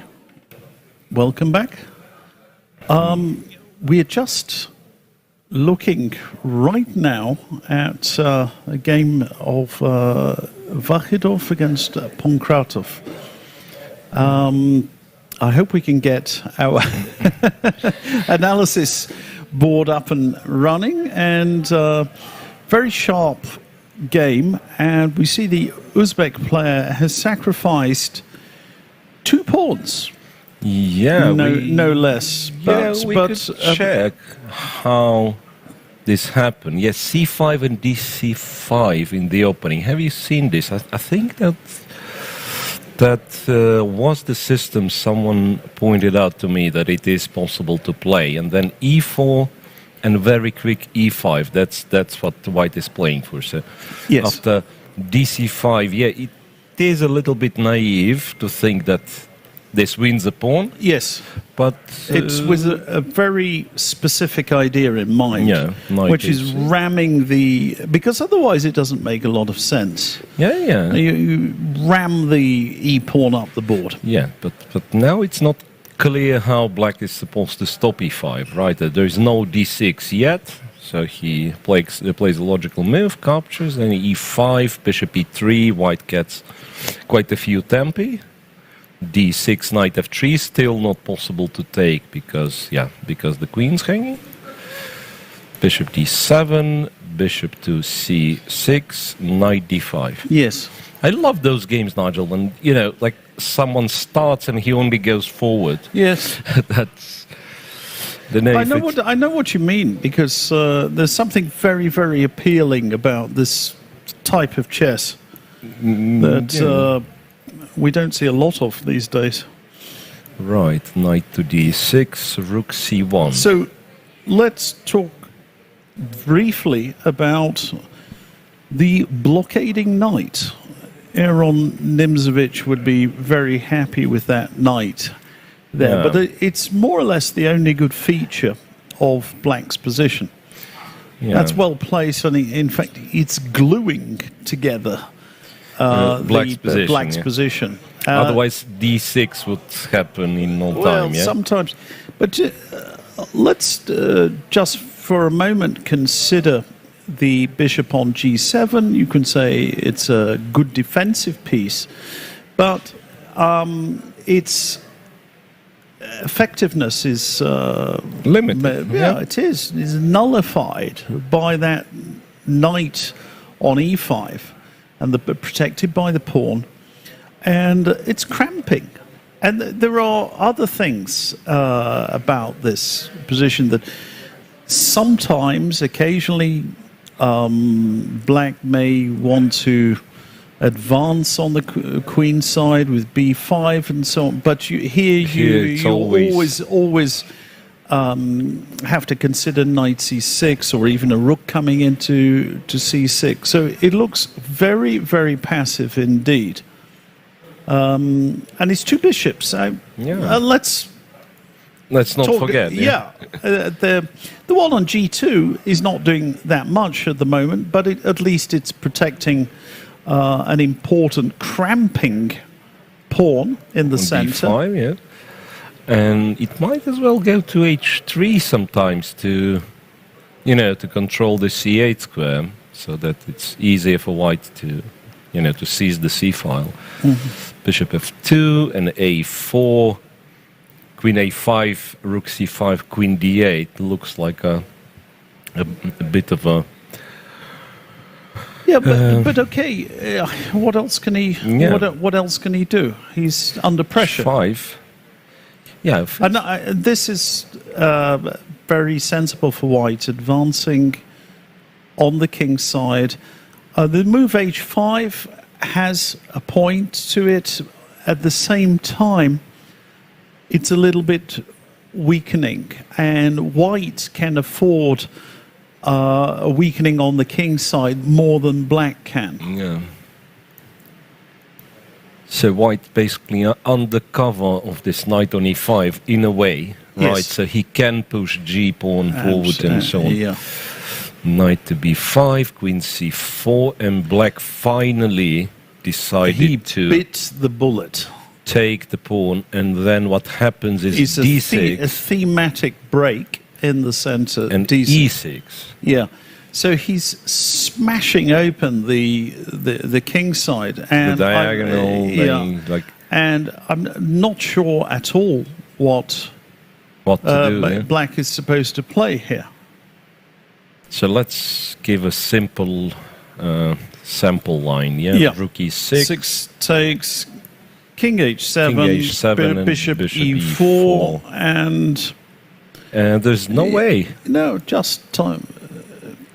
welcome back. We are just looking right now at a game of Vachidov against Pankratov. I hope we can get our analysis board up and running, and very sharp game, and we see the Uzbek player has sacrificed 2 pawns. Yeah, no less. We could check how this happened. Yes, C5 and DC5 in the opening. Have you seen this? I think that was the system. Someone pointed out to me that it is possible to play, and then E4 and very quick E5. That's what White is playing for. So yes. After DC5, yeah, it is a little bit naive to think that this wins a pawn. Yes, but it's with a very specific idea in mind, which is ramming because otherwise it doesn't make a lot of sense. Yeah. You ram the E pawn up the board. Yeah, but now it's not clear how Black is supposed to stop E5, right? There's no D6 yet, so he plays a logical move, captures, then E5, Bishop E3, White gets quite a few tempi. D6, Knight F3, still not possible to take because the queen's hanging. Bishop D7, Bishop to C6, Knight D5. Yes. I love those games, Nigel, when, like someone starts and he only goes forward. Yes. That's the name. I know what you mean, because there's something very, very appealing about this type of chess that we don't see a lot of these days. Right, Knight to D6, Rook C1. So let's talk briefly about the blockading knight. Aaron Nimzovich would be very happy with that knight there, but it's more or less the only good feature of Black's position. Yeah. That's well placed, and in fact, it's gluing together Black's position. Otherwise, D6 would happen in no time. Yeah, sometimes. But let's just for a moment consider the bishop on G7. You can say it's a good defensive piece, but its effectiveness is limited. It is nullified by that knight on E5, and protected by the pawn, and it's cramping. And there are other things about this position that sometimes, occasionally, Black may want to advance on the queen side with B5 and so on, but you always have to consider knight C6 or even a rook coming into C6. So it looks very, very passive indeed. And it's 2 bishops. Let's not forget. The one on G2 is not doing that much at the moment, but at least it's protecting an important cramping pawn in the center. B5, yeah. And it might as well go to H3 sometimes to control the C8 square, so that it's easier for White to seize the C file. Mm-hmm. Bishop F2 and A4. Queen A5, Rook C5, Queen D8 looks like a bit of a... Yeah, but okay. What else can he? What else can he do? He's under pressure. 5. Yeah. And this is very sensible for White, advancing on the king's side. The move H5 has a point to it. At the same time, it's a little bit weakening, and White can afford a weakening on the king's side more than Black can. Yeah. So White basically under cover of this knight on E5 in a way, right? Yes. So he can push G pawn forward and so on. Yeah. Knight to B5, Queen C4, and Black finally decided he bit the bullet. take the pawn, and then what happens is It's d6 a thematic break in the center. and D6. e6. Yeah. So he's smashing open the king side and The diagonal, and I'm not sure at all what to do. Yeah? Black is supposed to play here. So let's give a simple sample line. Yeah, Rook e6. 6 takes King h7, King h7 and bishop bishop e4, e4. and there's no way. No, just time,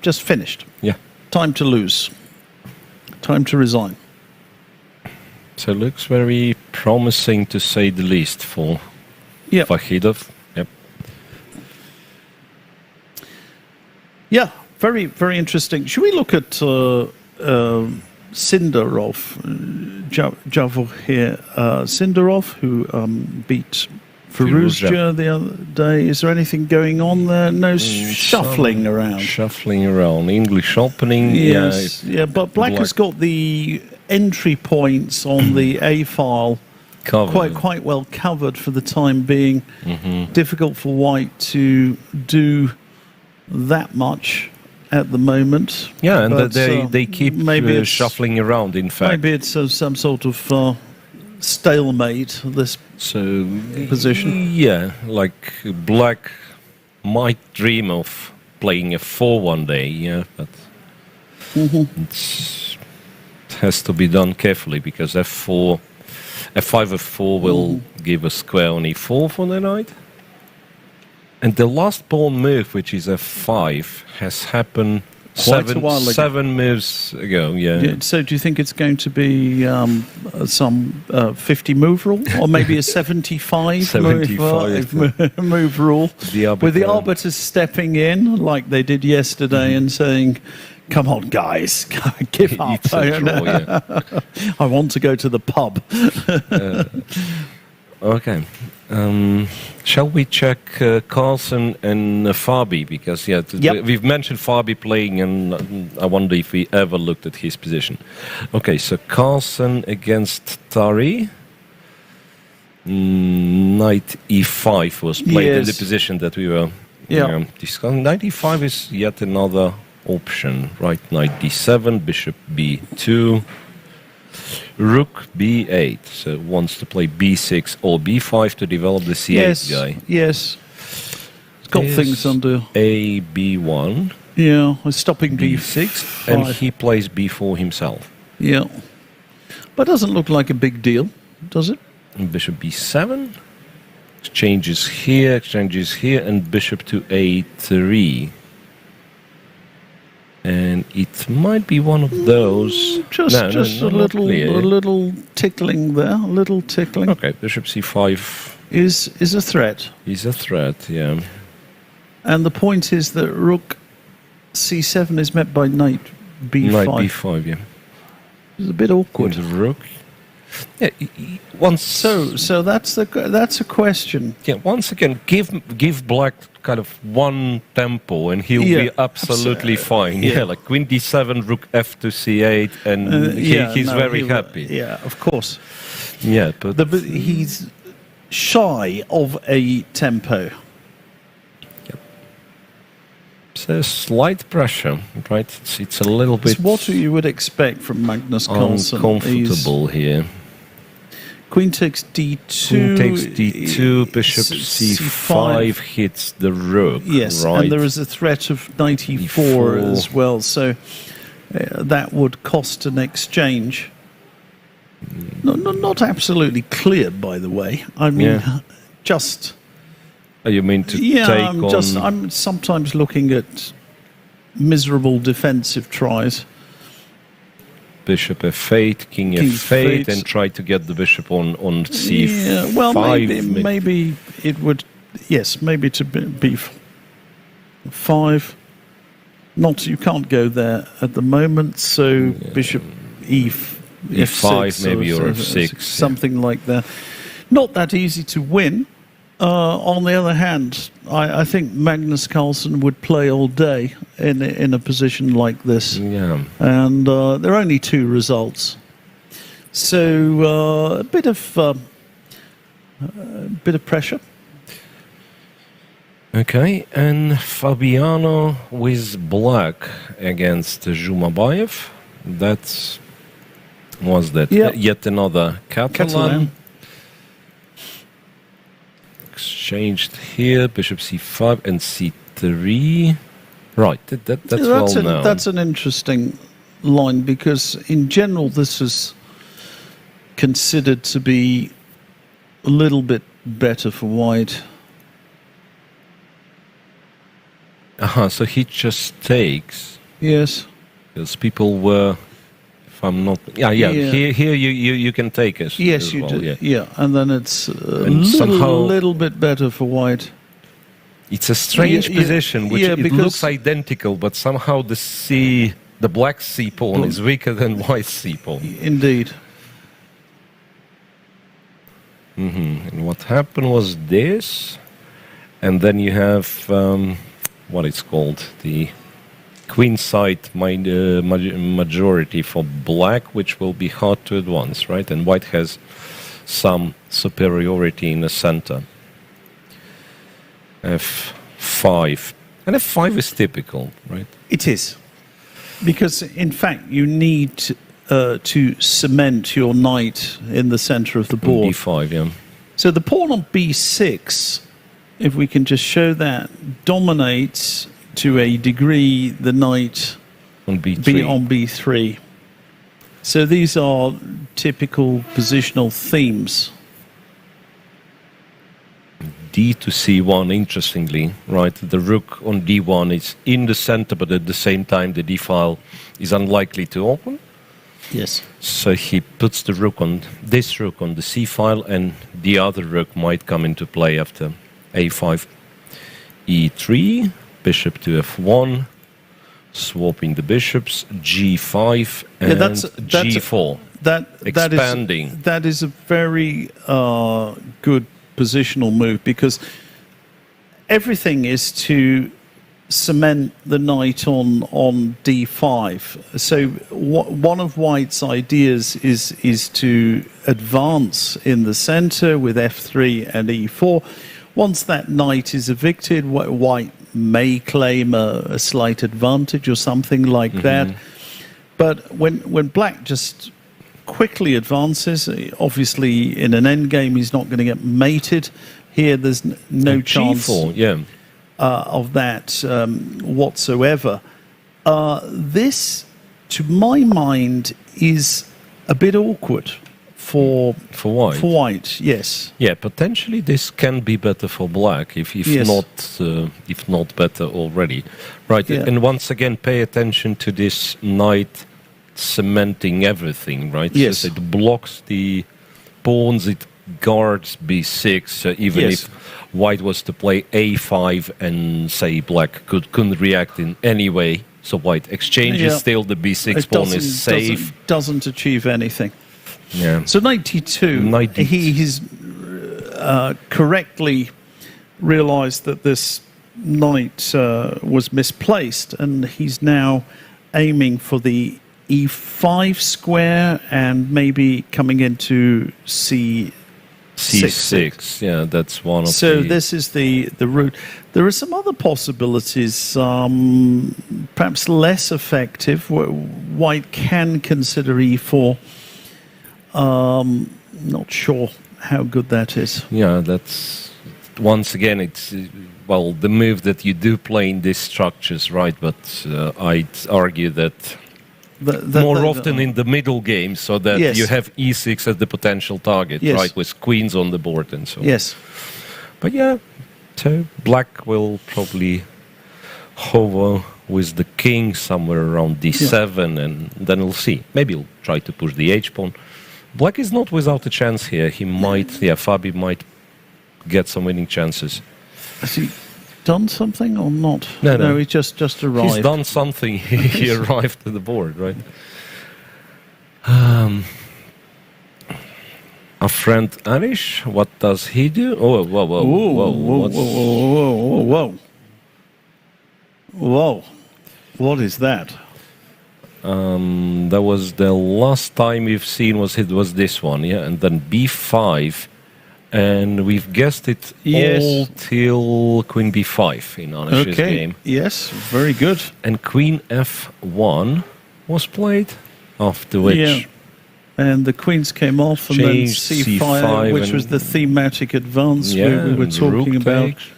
just finished. Yeah. Time to lose. Time to resign. So it looks very promising, to say the least, for FIDE. Yep. Yeah, very, very interesting. Should we look at Sindarov, Javor here? Sindarov, who beat Firouzja the other day. Is there anything going on there? No shuffling around. Shuffling around. English opening. Yes, but Black has got the entry points on the A file quite well covered for the time being. Difficult for White to do that much at the moment. Yeah, and they keep shuffling around, in fact. Maybe it's some sort of stalemate, this position. Yeah, like Black might dream of playing f4 one day, yeah, but it has to be done carefully, because f5, f4 will give a square on e4 for the knight. And the last pawn move, which is f5, has happened seven moves ago. Yeah. So do you think it's going to be some 50 move rule, or maybe a 75 move rule, with the arbiters stepping in like they did yesterday and saying, "Come on, guys, give up. I want to go to the pub." Okay. Shall we check Carlsen and Fabi? Because we've mentioned Fabi playing, and I wonder if we ever looked at his position. Okay, so Carlsen against Tari. Knight e5 was played in the position that we were discussing. Knight e5 is yet another option, right? Knight d7, bishop b2. Rook b8, so wants to play b6 or b5 to develop the c8 guy. Yes, it's got things under a b1. Yeah, stopping b6, and he plays b4 himself. Yeah, but doesn't look like a big deal, does it? And bishop b7, exchanges here, and bishop to a3. And it might be one of those. Just a little tickling there, a little tickling. Okay, bishop c5 is a threat. Is a threat, yeah. And the point is that rook c7 is met by knight b5. Knight b5, yeah. It's a bit awkward. The rook. Yeah, once. So that's a question. Yeah, once again, give Black kind of one tempo, and he'll be absolutely fine. Yeah, like queen d7, rook f to c8, and he's very happy. Yeah, of course. Yeah, but he's shy of a tempo. Yep. So slight pressure, right? It's a little bit. It's what you would expect from Magnus Carlsen. Uncomfortable here. Queen takes d2. Queen takes d2, bishop c5 hits the rook. Yes, right? and there is a threat of knight e4 as well, so that would cost an exchange. Not absolutely clear, by the way. I mean, just... Oh, you mean to take on... I'm sometimes looking at miserable defensive tries. Bishop f8, king f8, and try to get the bishop on c5. Yeah, well, maybe it would, maybe to b5. You can't go there at the moment, so bishop e5 maybe, or f6. Something like that. Not that easy to win. On the other hand, I think Magnus Carlsen would play all day in a position like this. Yeah. And there are only two results. So a bit of bit of pressure. Okay, and Fabiano with black against Jumabayev. That was yet another Catalan. Exchanged here, bishop c5 and c3. Right, that's well known. That's an interesting line because in general this is considered to be a little bit better for white. So he just takes. Yes. Because people were, if I'm not, Here you can take us. Yes, you well, do. Yeah, and then it's a little bit better for white. It's a strange position, which it looks identical, but somehow the black c pawn is weaker than white c pawn. Indeed. And what happened was this, and then you have what it's called, the queen side majority for black, which will be hard to advance, right? And white has some superiority in the center. F5. And F5 is typical, right? It is. Because, in fact, you need to cement your knight in the center of the board. D5, yeah. So the pawn on B6, if we can just show that, dominates to a degree the knight on B3. On B3. So these are typical positional themes. D to C1, interestingly, right? The rook on D1 is in the center, but at the same time the D file is unlikely to open. Yes. So he puts the rook on this rook on the C file, and the other rook might come into play after A5, E3, bishop to F1, swapping the bishops, G5 and G4. Expanding. That is a very good positional move because everything is to cement the knight on D5. So one of white's ideas is to advance in the center with F3 and E4. Once that knight is evicted, white may claim a slight advantage or something like that. But when black just quickly advances, obviously in an endgame he's not going to get mated. Here there's no chance G4, of that whatsoever. This, to my mind, is a bit awkward for white. For white, yes. Yeah, potentially this can be better for black if not better already, right? Yeah. And once again, pay attention to this knight cementing everything, right? Yes. So it blocks the pawns, it guards B6. So even if white was to play A5 and say black couldn't react in any way, so white exchanges still, the B6 pawn is safe. Doesn't achieve anything. Yeah. So knight D2, he's correctly realized that this knight was misplaced, and he's now aiming for the E5 square and maybe coming into C6. Yeah, that's one of So this is the route. There are some other possibilities, perhaps less effective. White can consider E4. Not sure how good that is. Yeah, that's once again it's the move that you do play in these structures, right? But I'd argue that more often in the middle game, so that you have E6 as the potential target, right, with queens on the board and so on. Yes. But so black will probably hover with the king somewhere around D7, and then we'll see. Maybe he'll try to push the H-pawn. Black is not without a chance here. He might, Fabi might get some winning chances. Has he done something or not? No, he just arrived. He's done something. He arrived to the board, right? Our friend Anish, what does he do? Oh, whoa. What is that? That was the last time we've seen was this one, and then B5 And we've guessed it all till queen b5 in Anish's game. Yes, very good. And queen f1 was played, after which... Yeah. And the queens came off, and then c5, which was the thematic advance we were talking about. Takes.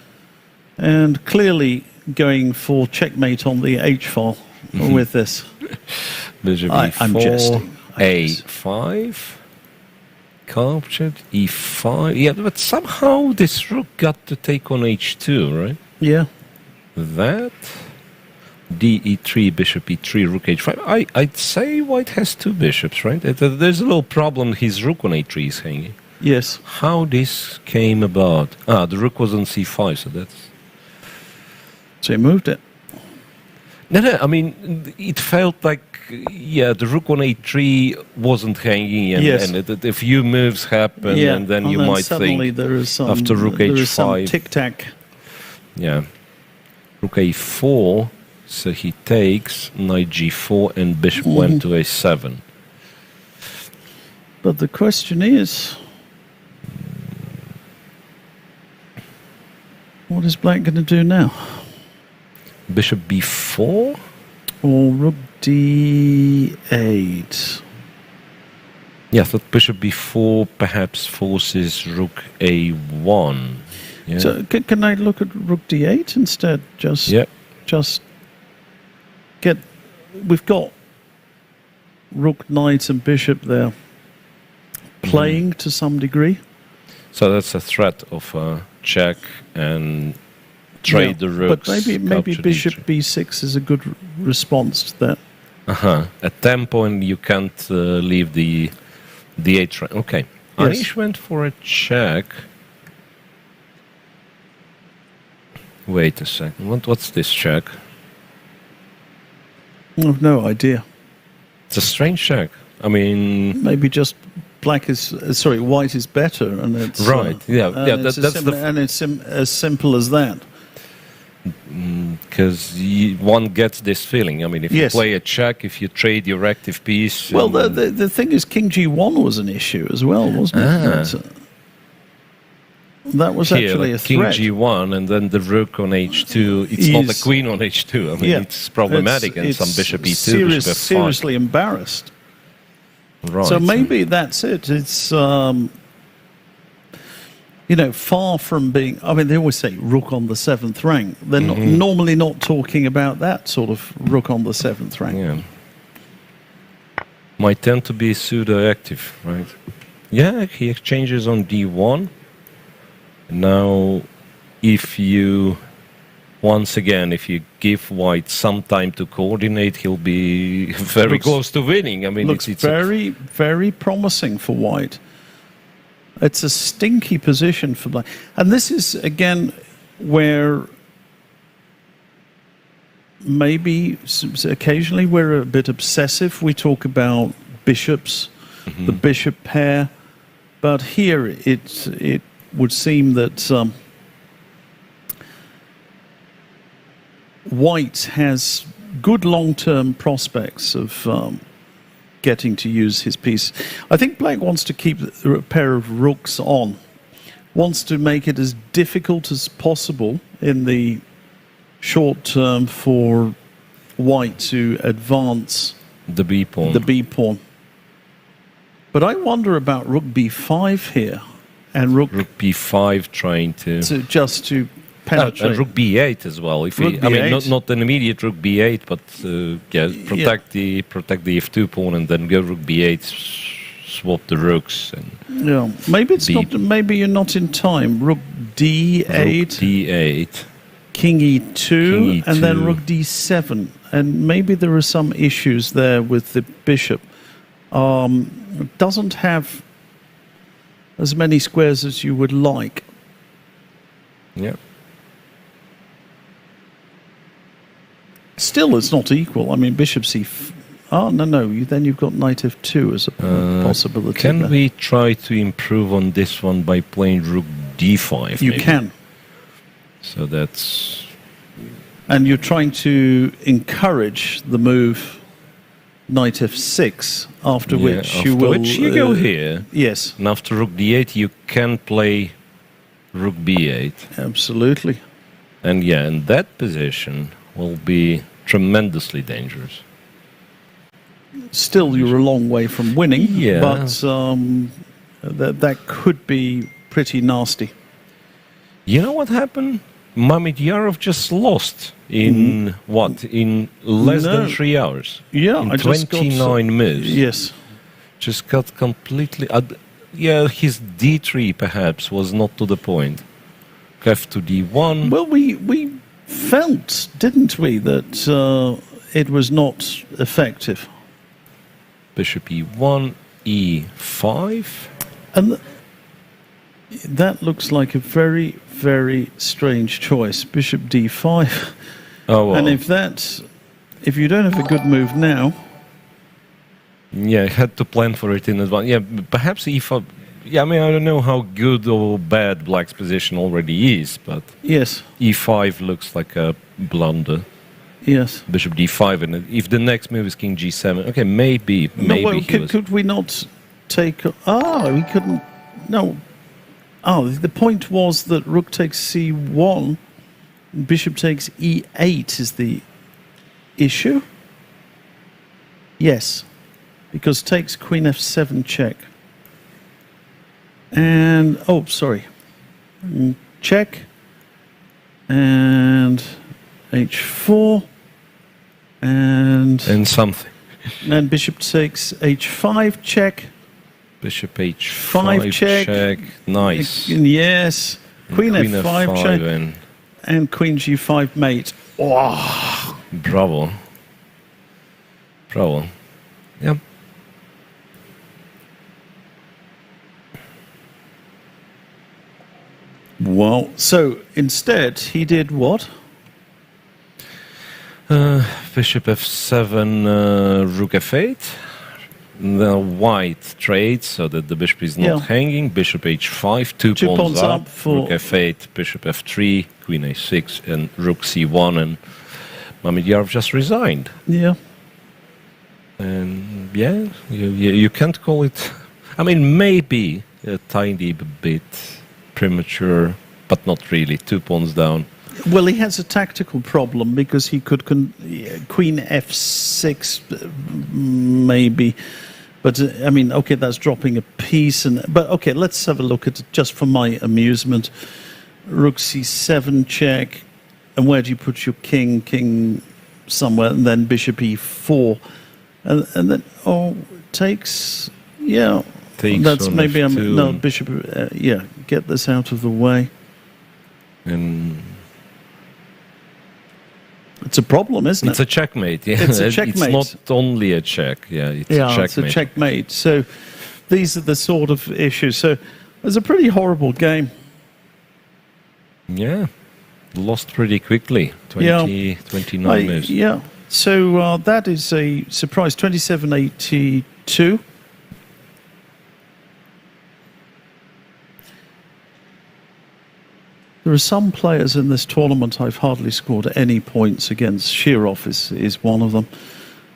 And clearly going for checkmate on the h-file with this. Bishop e4, I'm jesting. a5. Captured, e5. Yeah, but somehow this rook got to take on h2, right? Yeah. That. D e3, bishop e3, rook h5. I'd say white has two bishops, right? There's a little problem. His rook on a3 is hanging. Yes. How this came about? The rook was on c5, so that's... So he moved it. No, I mean, it felt like, the rook on a3 wasn't hanging, and a few moves happened, and then you might think, there is some, after rook there h5... is some tic-tac. Yeah. Rook a4, so he takes, knight g4, and bishop went to a7. But the question is, what is black going to do now? Bishop b4? Or rook d8. Yeah, I thought bishop b4 perhaps forces rook a1. Yeah. So can I look at rook d8 instead? Just get... We've got rook, knight and bishop there playing to some degree. So that's a threat of check and... trade the rooks. But maybe bishop b6 is a good response to that. At tempo, and you can't leave the h rank. Okay. Yes. Anish went for a check. Wait a second. What's this check? I have no idea. It's a strange check. I mean, maybe just white is better, and it's right. That's as simple as that. Because one gets this feeling. I mean, if you play a check, if you trade your active piece... Well, the thing is, king g1 was an issue as well, wasn't it? That was actually a king threat. g1, and then the rook on h2. It's not the queen on h2. I mean, it's problematic, and some bishop e2, bishop f5. Seriously embarrassed. Right. So maybe that's it. It's... far from being... I mean, they always say rook on the 7th rank. They're normally not talking about that sort of rook on the 7th rank. Yeah. Might tend to be pseudo-active, right? Yeah, he exchanges on d1. Now, if you give white some time to coordinate, he'll be very close to winning. I mean, it's very, very promising for white. It's a stinky position for black. And this is, again, where maybe occasionally we're a bit obsessive. We talk about bishops, the bishop pair. But here it would seem that white has good long-term prospects of... getting to use his piece. I think black wants to keep a pair of rooks on, wants to make it as difficult as possible in the short term for white to advance the b pawn. But I wonder about rook b5 here, and rook b5 trying to penetrate. And rook b8 as well. If I mean, not an immediate rook b8, but protect the f2 pawn, and then go rook b8, swap the rooks. And maybe it's not. Maybe you're not in time. Rook d8, king e2, and then rook d7, and maybe there are some issues there with the bishop. It doesn't have as many squares as you would like. Yeah. Still, it's not equal. I mean, bishop c... then you've got knight f2 as a possibility. Can we try to improve on this one by playing rook d5? You can. So that's... And you're trying to encourage the move knight f6, after which you will... Which you go here. Yes. And after rook d8, you can play rook b8. Absolutely. And yeah, in that position will be tremendously dangerous. Still, you're a long way from winning, Yeah. but that could be pretty nasty. You know what happened? Mamedyarov just lost in what? In less than 3 hours. Yeah, in I just 29 moves. Yes. Just got completely. Yeah, his d3 perhaps was not to the point. F to d1. Well, we felt, didn't we, that it was not effective. Bishop e1, e5. And that looks like a very, very strange choice. Bishop d5. Oh, well. And if you don't have a good move now... Yeah, I had to plan for it in advance. Yeah, perhaps e5... Yeah, I mean, I don't know how good or bad Black's position already is, but... Yes. e5 looks like a blunder. Yes. Bishop d5, and if the next move is king g7, okay, maybe could we not take... we couldn't... No. The point was that rook takes c1, bishop takes e8 is the issue? Yes, because takes queen f7 check. And, check, and h4, and something. And bishop takes h5 check. Bishop h5 check. Nice. Yes. Queen f5 check. And queen g5 mate. Oh. Bravo. Yep. Well, so instead he did what? Bishop f7, rook f8. The white trades so that the bishop is not hanging. Bishop h5, two pawns up for rook f8, bishop f3, queen a6, and rook c1. And Mamedyarov just resigned. Yeah. And yeah, you can't call it. I mean, maybe a tiny bit premature, but not really. 2 pawns down. Well, he has a tactical problem because he could queen f6 maybe, but I mean, okay, that's dropping a piece. But okay, let's have a look at it just for my amusement. Rook c7 check, and where do you put your king? King somewhere, and then bishop e4, and then takes. Yeah, takes. That's maybe no bishop. Get this out of the way. And it's a problem, isn't it? It's a checkmate. Yeah, it's a checkmate. It's not only a check. Yeah, it's a checkmate. It's a checkmate. So these are the sort of issues. So it was a pretty horrible game. Yeah, lost pretty quickly. 29 moves. Yeah. So that is a surprise. 27-82. There are some players in this tournament I've hardly scored any points against. Shirov is one of them.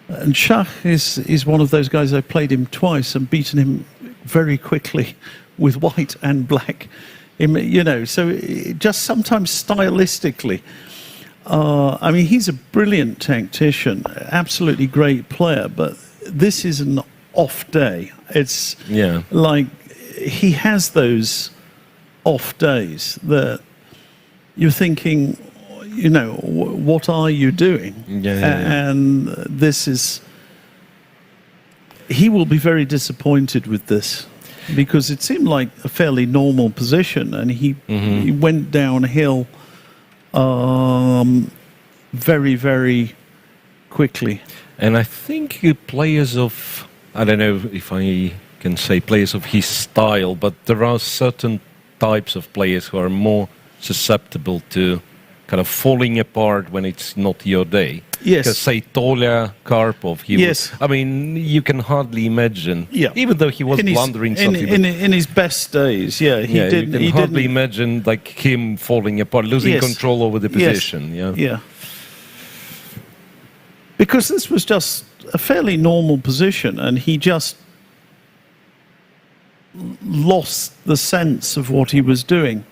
And Shach is one of those guys. I've played him twice and beaten him very quickly with white and black. So just sometimes stylistically. I mean, he's a brilliant tactician, absolutely great player, but this is an off day. It's like he has those off days that you're thinking, what are you doing? And this is... He will be very disappointed with this because it seemed like a fairly normal position, and he went downhill very, very quickly. And I think players of... I don't know if I can say players of his style, but there are certain types of players who are more susceptible to kind of falling apart when it's not your day. Yes. Because say Tolia Karpov, I mean, you can hardly imagine, even though he was blundering something. In his best days, you can hardly imagine like him falling apart, losing control over the position. Because this was just a fairly normal position, and he just lost the sense of what he was doing.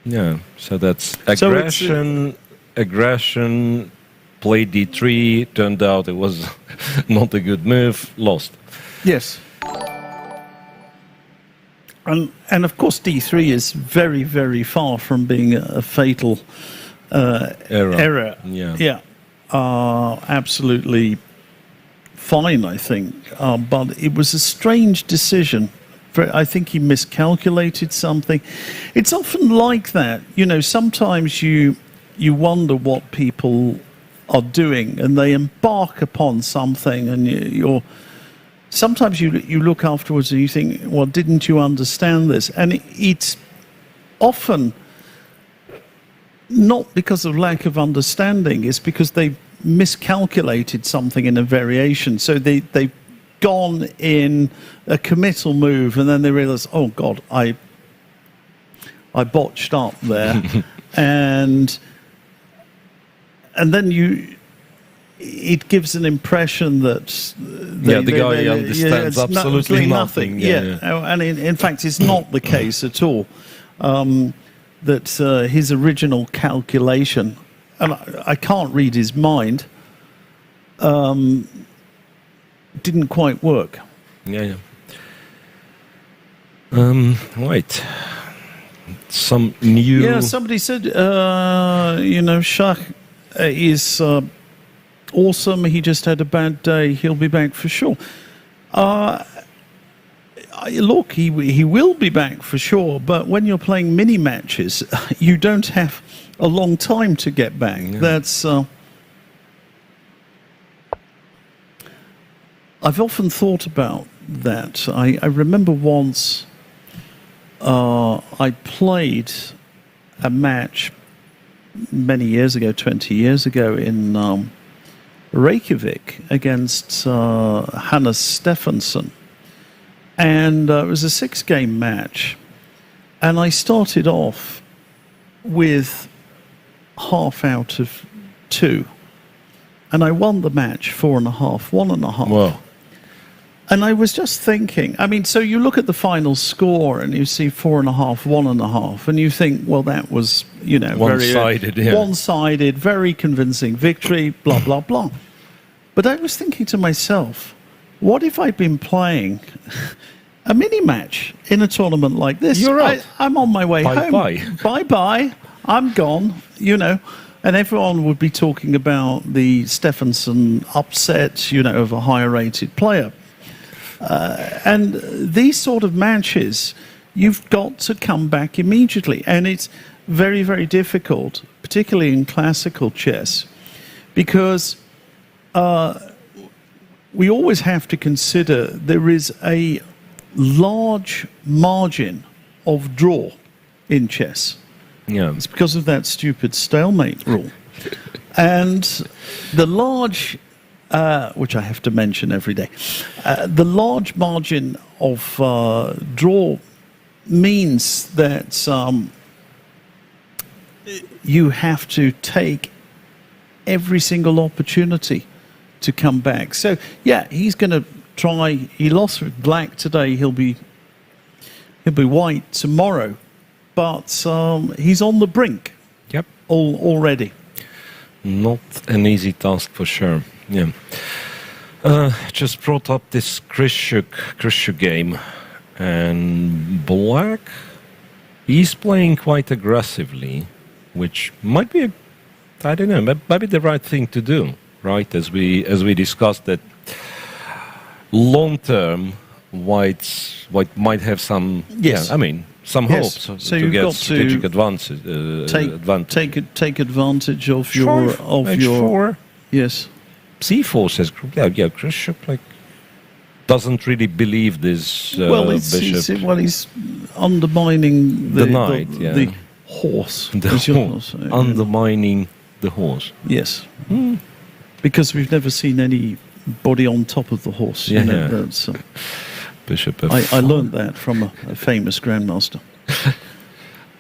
Yeah, so that's aggression, played d3, turned out it was not a good move, lost. Yes. And of course d3 is very, very far from being a fatal error. Yeah. Absolutely fine, I think. But it was a strange decision. I think he miscalculated something. It's often like that. You know, sometimes you wonder what people are doing, and they embark upon something, and sometimes you look afterwards and you think, well, didn't you understand this? And it's often not because of lack of understanding, it's because they miscalculated something in a variation. So they've gone in a committal move, and then they realize, oh God, I botched up there. and then it gives an impression that the guy understands absolutely nothing. And in fact, it's not the case at all. That his original calculation, and I can't read his mind, didn't quite work. Right. Some new... Yeah, somebody said, Shah is awesome. He just had a bad day. He'll be back for sure. Look, he will be back for sure, but when you're playing mini matches, you don't have a long time to get back. Yeah. That's... I've often thought about that. I remember once I played a match many years ago, 20 years ago, in Reykjavik against Hannes Stefansson. And it was a 6-game match. And I started off with half out of 2. And I won the match 4.5, 1.5. Wow. And I was just thinking, I mean, so you look at the final score and you see 4.5, 1.5, and you think, well, that was, one-sided, one-sided, very convincing victory, blah, blah, blah. But I was thinking to myself, what if I'd been playing a mini-match in a tournament like this? You're right. I'm on my way home. Bye-bye. I'm gone, And everyone would be talking about the Stefansson upset, of a higher-rated player. And these sort of matches, you've got to come back immediately. And it's very, very difficult, particularly in classical chess, because we always have to consider there is a large margin of draw in chess. Yeah. It's because of that stupid stalemate rule. And the large... which I have to mention every day. The large margin of draw means that you have to take every single opportunity to come back. So, yeah, he's going to try. He lost with black today. He'll be white tomorrow. But he's on the brink. Yep. Already. Not an easy task for sure. Yeah. Just brought up this Krishuk game, and black, he's playing quite aggressively, which might be might be the right thing to do, right? As we discussed that long term, white might have some some hopes to get strategic advantage. Take advantage of H4. Yes. C4 says, Krishuk doesn't really believe this bishop. He's undermining the knight, the horse. Undermining the horse. Yes. Because we've never seen anybody on top of the horse. Bishop F5. I learned that from a famous grandmaster.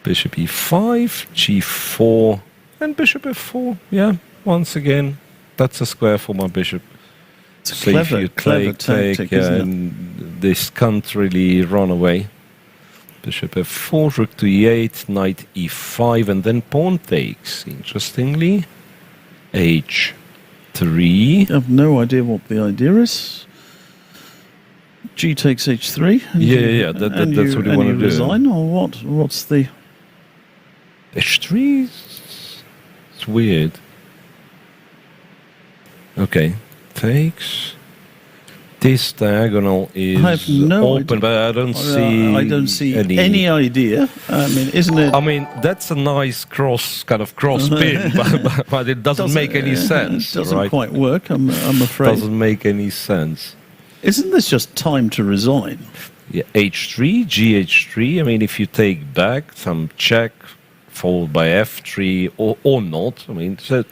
Bishop E5, G4, and Bishop F4. Yeah, once again. that's a square for my bishop. It's a So clever, if you clever tactic, isn't it? and this can't really run away. Bishop f4, rook to e8, knight e5, and then pawn takes. Interestingly, h3. I have no idea what the idea is. G takes h3. Yeah. That's what you want to do. Resign, or what? What's the h3? It's weird. Okay, takes. This diagonal is I have no open, idea. but I don't see any idea. I mean, isn't it? I mean, that's a nice cross pin, but it doesn't make any sense. It doesn't right? quite work, I'm afraid. Doesn't make any sense. Isn't this just time to resign? Yeah, h3, gh3. I mean, if you take back some check, followed by f3 or not. I mean, so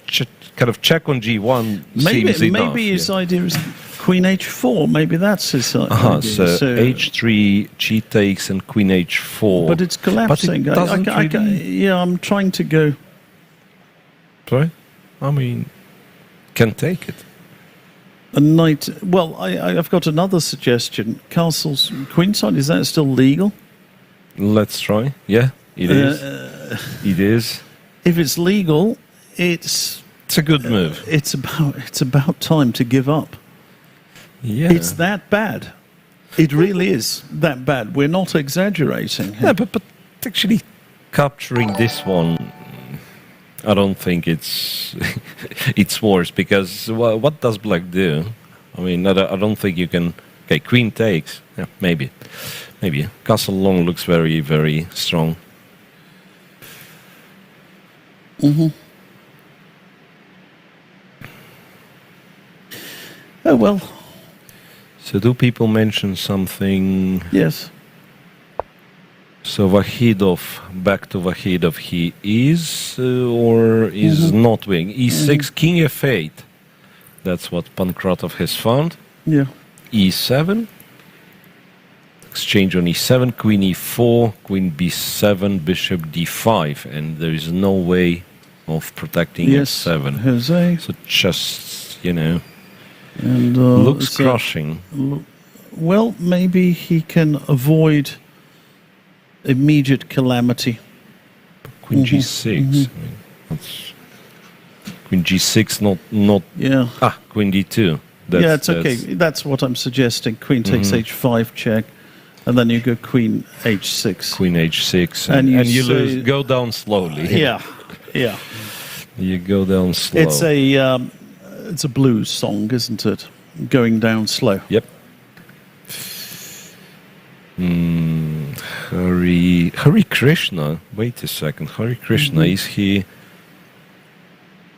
kind of check on g1 seems enough. Maybe his idea is queen h4. Maybe that's his idea. So h3, g takes, and queen h4. But it's collapsing. But it doesn't I'm trying to go. Sorry? I mean, can take it. A knight. Well, I've got another suggestion. Castle's queenside, is that still legal? Let's try. Yeah, it is. It is. If it's legal, it's a good move. It's about time to give up. Yeah. It's that bad. It really is that bad. We're not exaggerating. Yeah, but actually capturing this one, I don't think it's it's worse, because what does black do? I mean, I don't think you can. Okay, queen takes. Yeah, maybe. Castle long looks very, very strong. Oh well. So do people mention something? Yes. So Vahidov, back to Vahidov, he is or is not winning. E6, king f8. That's what Pankratov has found. Yeah. E7. Exchange on e7, queen e4, queen b7, bishop d5. And there is no way of protecting f7. Jose. So just, and looks so, crushing. Well, maybe he can avoid immediate calamity. Queen g6. I mean, that's queen g6, not. Yeah. Queen d2. It's okay. That's what I'm suggesting. Queen takes h5 check, and then you go queen h6. Queen h6, and you lose. Go down slowly. Yeah. You go down slow. It's a blues song, isn't it? Going down slow. Yep. Hari Krishna. Wait a second. Hari Krishna, is he?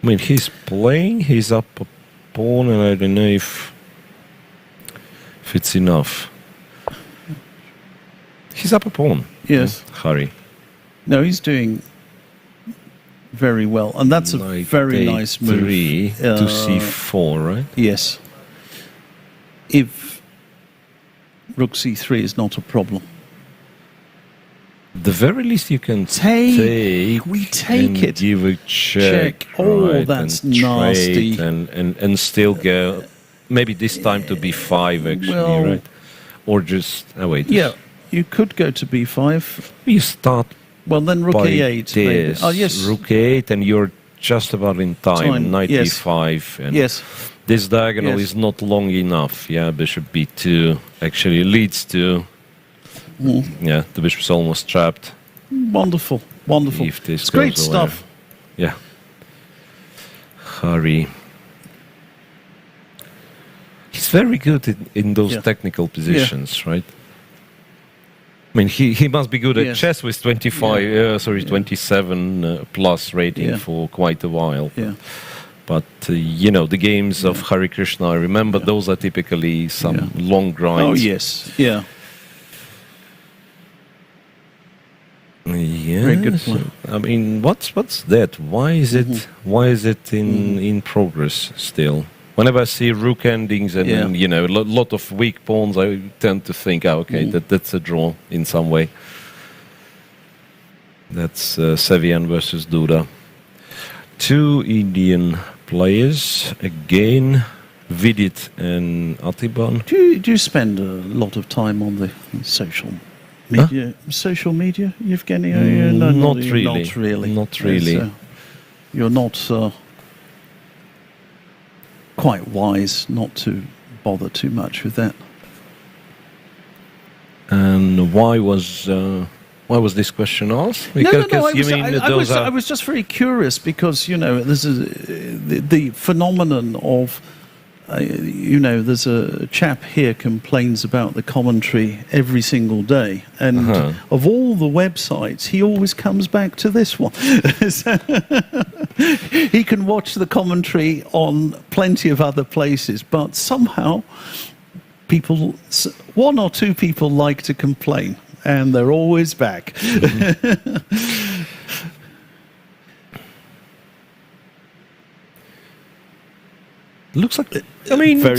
I mean, he's playing. He's up a pawn, and I don't know if it's enough. He's up a pawn. Yes. Hari. No, he's doing very well, and that's a very nice move. 3 to c4, right? Yes. If rook c3 is not a problem. The very least you can take. We take and it. Give a check. Oh, right, that's and nasty. And still go. Maybe this time to b5 actually, right? Or just wait. Yeah, you could go to b5. You start. Well, then rook e8. Maybe. Oh, yes. Rook e8, and you're just about in time. Knight e5. And this diagonal is not long enough. Yeah, bishop b2 actually leads to. Yeah, the bishop's almost trapped. Wonderful. If this it's great goes stuff. Away. Yeah. Hari. He's very good in those technical positions, right? I mean, he must be good at chess with 27 plus rating for quite a while. Yeah. But, the games of Hari Krishna, I remember those are typically some long grinds. Oh, yes. Yeah. Yeah. Very good point. I mean, what's that? Why is it in progress still? Whenever I see rook endings and a lot of weak pawns, I tend to think, that's a draw in some way. That's Sevian versus Duda. 2 Indian players again. Vidit and Atiban. Do you spend a lot of time on the social media? Huh? Social media, Evgeny? No, not really. Not really. Not really. Yes, you're not quite wise not to bother too much with that. And why was this question asked? Because I was just very curious because this is the phenomenon of. There's a chap here complains about the commentary every single day, and of all the websites, he always comes back to this one. He can watch the commentary on plenty of other places, but somehow one or two people like to complain, and they're always back. Looks like,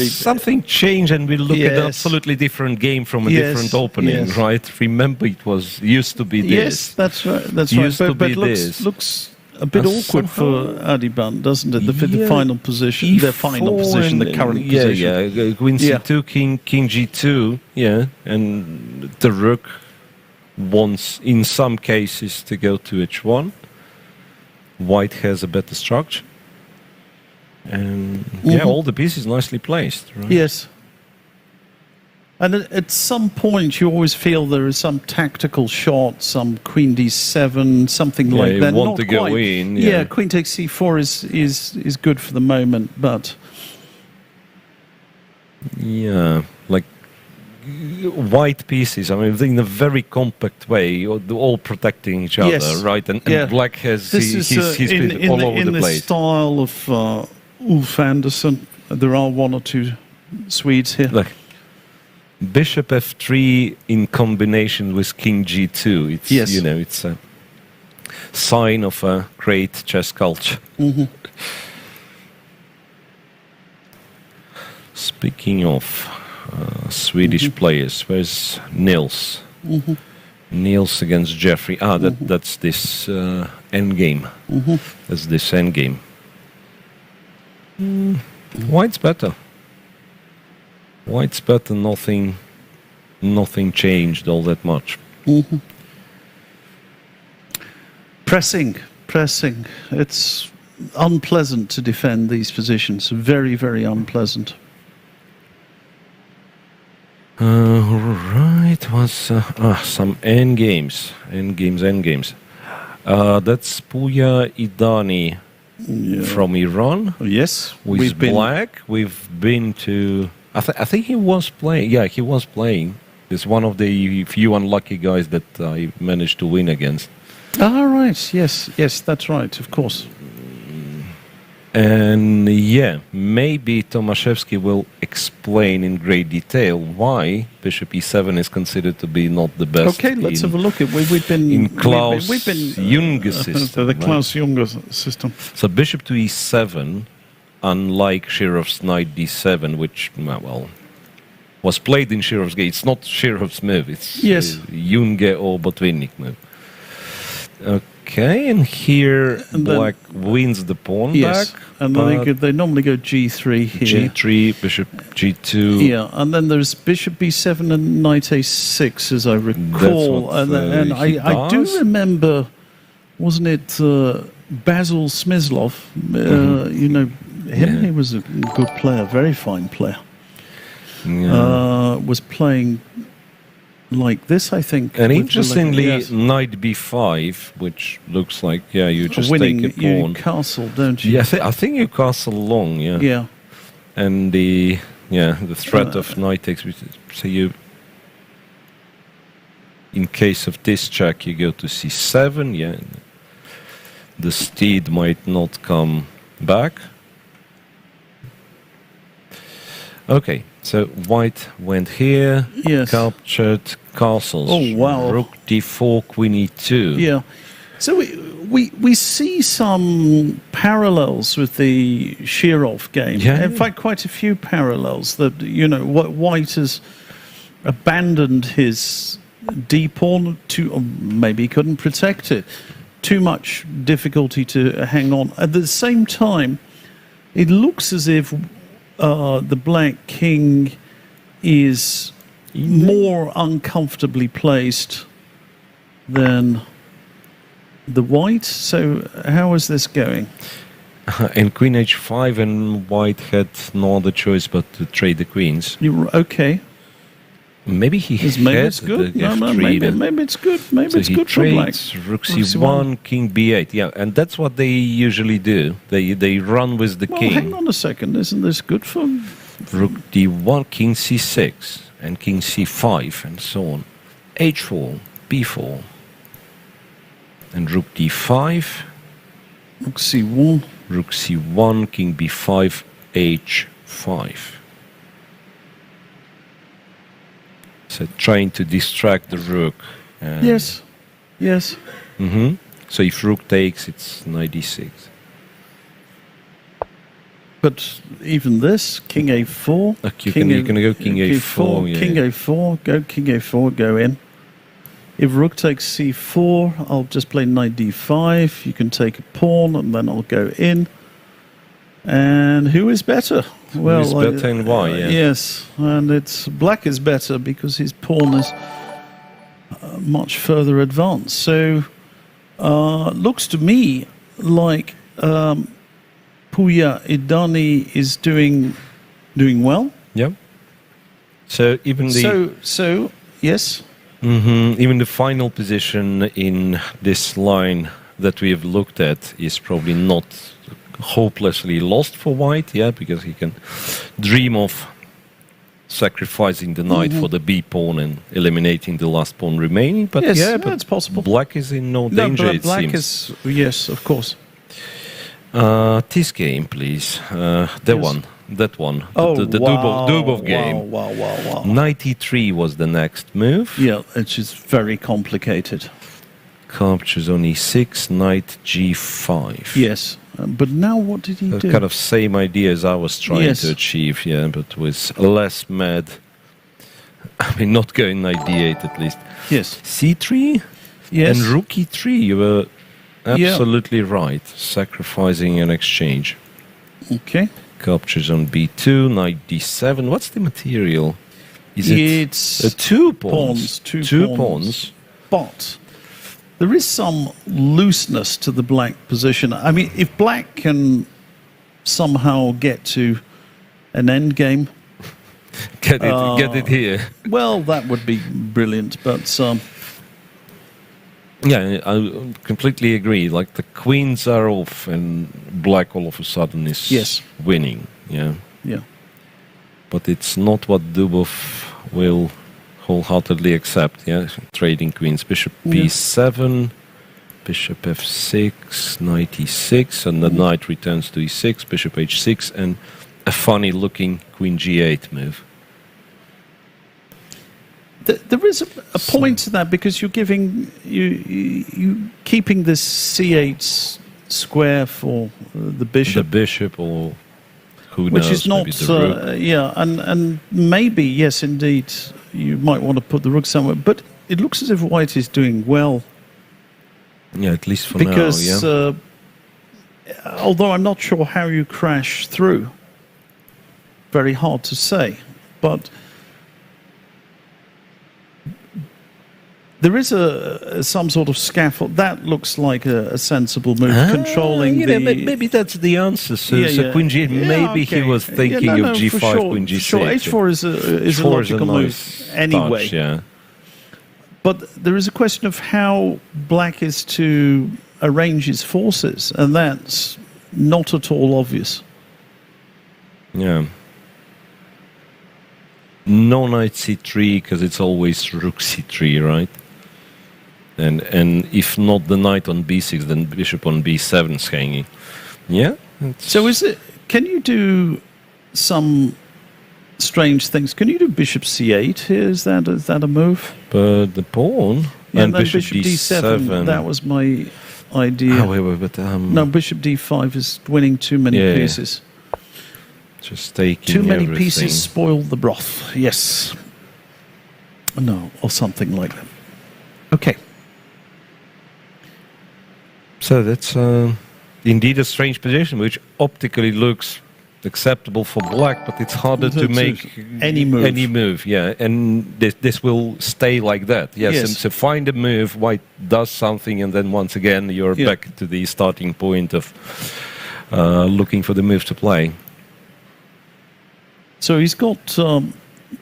something changed, and we look at an absolutely different game from a different opening, right? Remember, it used to be this. Yes, that's right. That's used right. To but be this. Looks a bit awkward for Adiban, doesn't it? The final position, the final position, the current position. Yeah, Queen C2, King G2, and the Rook wants, in some cases, to go to H1. White has a better structure. And all the pieces nicely placed, right? Yes. And at some point, you always feel there is some tactical shot, some Queen D7, something like that. You want to go in. Yeah, Queen takes C4 is good for the moment, but like white pieces. I mean, in a very compact way, all protecting each other, right? And black has his pieces all over the place. In the style of Ulf Andersson, there are one or two Swedes here. Look, Bishop F3 in combination with King G2. It's it's a sign of a great chess culture. Speaking of Swedish players, where's Nils? Nils against Jeffrey. That's this endgame. That's this endgame. White's better. White's better. Nothing changed all that much. Pressing. It's unpleasant to defend these positions. Very, very unpleasant. Right, was some endgames. That's Puya Idani from Iran. Yes, with black. We've been to. I think he was playing. Yeah, he was playing. He's one of the few unlucky guys that I managed to win against. Ah, right. Yes, that's right. Of course. And maybe Tomaszewski will explain in great detail why Bishop E7 is considered to be not the best. Okay, let's have a look at. We've been in Klaus Junge system. The Klaus Junge system. So Bishop to E7, unlike Shirov's Knight D7, which was played in Shirov's game. It's not Shirov's move. It's Junge or Botvinnik move. Okay, and here black wins the pawn back. And they normally go G3 here. G3, Bishop G2. Yeah, and then there's Bishop B7 and Knight A6, as I recall. And I do remember, wasn't it Basil Smyslov? You know him. He was a good player, very fine player. Was playing like this, I think. And interestingly, Knight B5, which looks like, you just take a pawn. You castle, don't you? Yeah, I think you castle long, Yeah. And the threat of Knight takes, so you, in case of this check, you go to C7, the steed might not come back. Okay, so white went here, captured castles. Oh, wow. Rook D4, Queen E2. Yeah. So we see some parallels with the Shirov game. Yeah. In fact, quite a few parallels that, white has abandoned his d-pawn or maybe he couldn't protect it. Too much difficulty to hang on. At the same time, It looks as if the black king is more uncomfortably placed than the white. So how is this going? And queen h5, and white had no other choice but to trade the queens. Okay. Maybe he Maybe had it's good. the No, f3 maybe then. it's good. Maybe So it's he good for black. trades rook c1, king b8. Yeah, and that's what they usually do. They run with the Well, king. hang on a second. Isn't this good for... Rook d1, king c6, and king c5, and so on. h4, b4, and rook d5, Rook c1. rook c1, king b5, h5. So trying to distract the rook. Yes. Yes. So if rook takes, it's knight d6. But even this, king a4. You can go king a4. Yeah. King a4, go king a4, go in. If rook takes c4, I'll just play knight d5. You can take a pawn, and then I'll go in. And who is better? Well, is better and why? Yeah. Yes, and it's black is better because his pawn is much further advanced. So, looks to me like Puya Idani is doing well. Yeah. So even the So yes. Even the final position in this line that we have looked at is probably not hopelessly lost for white, yeah, because he can dream of sacrificing the knight for the b pawn and eliminating the last pawn remaining. But Yes, yeah, but it's possible. black is in no danger. but it black seems. is yes, of course. This game, please. That one. Oh, the Dubov game. Wow. Knight e3 was the next move. Yeah, it's just very complicated. Captures on e6, knight g5. Yes, but now what did he do? Kind of same idea as I was trying Yes. to achieve, yeah, but with less mad. I mean, not going knight d8 at least. Yes. c3 Yes. and rook e3. You were absolutely right. Sacrificing an exchange. Okay. Captures on b2, knight d7. What's the material? Is It's it two pawns? Two pawns. pawns. But there is some looseness to the black position. I mean, if black can somehow get to an end game, Get it here. well, that would be brilliant. But Yeah, I completely agree. Like the queens are off, and black all of a sudden is Yes. winning. Yeah, yeah. but it's not what Dubov will wholeheartedly accept. Yeah, trading queens, bishop b7, bishop f6, knight e6, and the knight returns to e6, bishop h6, and a funny-looking queen g8 move. There is a point to that because you're giving you keeping this c8 square for the bishop, The bishop, or who which knows, is not maybe the rook. and maybe yes, indeed, you might want to put the rook somewhere, but it looks as if white is doing well Yeah, at least for because now. Yeah. although I'm not sure how you crash through, very hard to say, but. There is some sort of scaffold. That looks like a sensible move, controlling the... Maybe that's the answer. So, Yeah. Queen G8, maybe okay. he was thinking no, of for G5, sure, Queen G6. Sure, H4 is a logical nice move anyway. touch, yeah. But there is a question of how black is to arrange his forces, and that's not at all obvious. Yeah. No knight c3, because it's always rook c3, right? And if not the knight on b6, then bishop on b7 is hanging. Yeah. So can you do some strange things? Can you do bishop c8 here? Is that a move? But the pawn And and then bishop d7. That was my idea. Oh, wait, but No, bishop d5 is winning too many pieces. Just taking Too many everything. pieces spoil the broth. Yes. No, or something like that. Okay. So that's indeed a strange position, which optically looks acceptable for black, but it's harder to make any move. Any move, yeah. And this will stay like that. Yes. And so find a move, white does something, and then once again you're back to the starting point of looking for the move to play. So he's got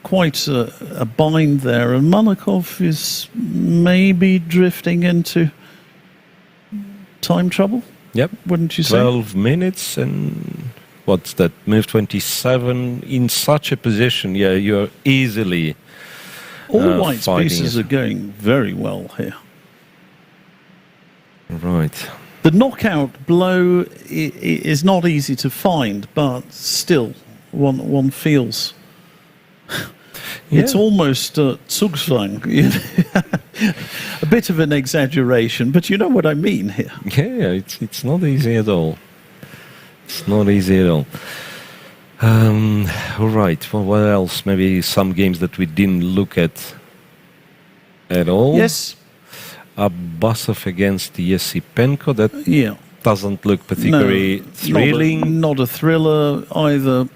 quite a bind there, and Malakov is maybe drifting into time trouble. Yep. Wouldn't you say? 12 minutes and what's that? Move 27 in such a position. Yeah, you're easily. All White's pieces are going very well here. Right. The knockout blow is not easy to find, but still, one feels. It's almost Zugzwang. A bit of an exaggeration, but you know what I mean here. Yeah, it's not easy at all. It's not easy at all. All right. Well, what else? Maybe some games that we didn't look at all. Yes. Abbasov against Yesipenko. That doesn't look particularly thrilling. Not a thriller. Either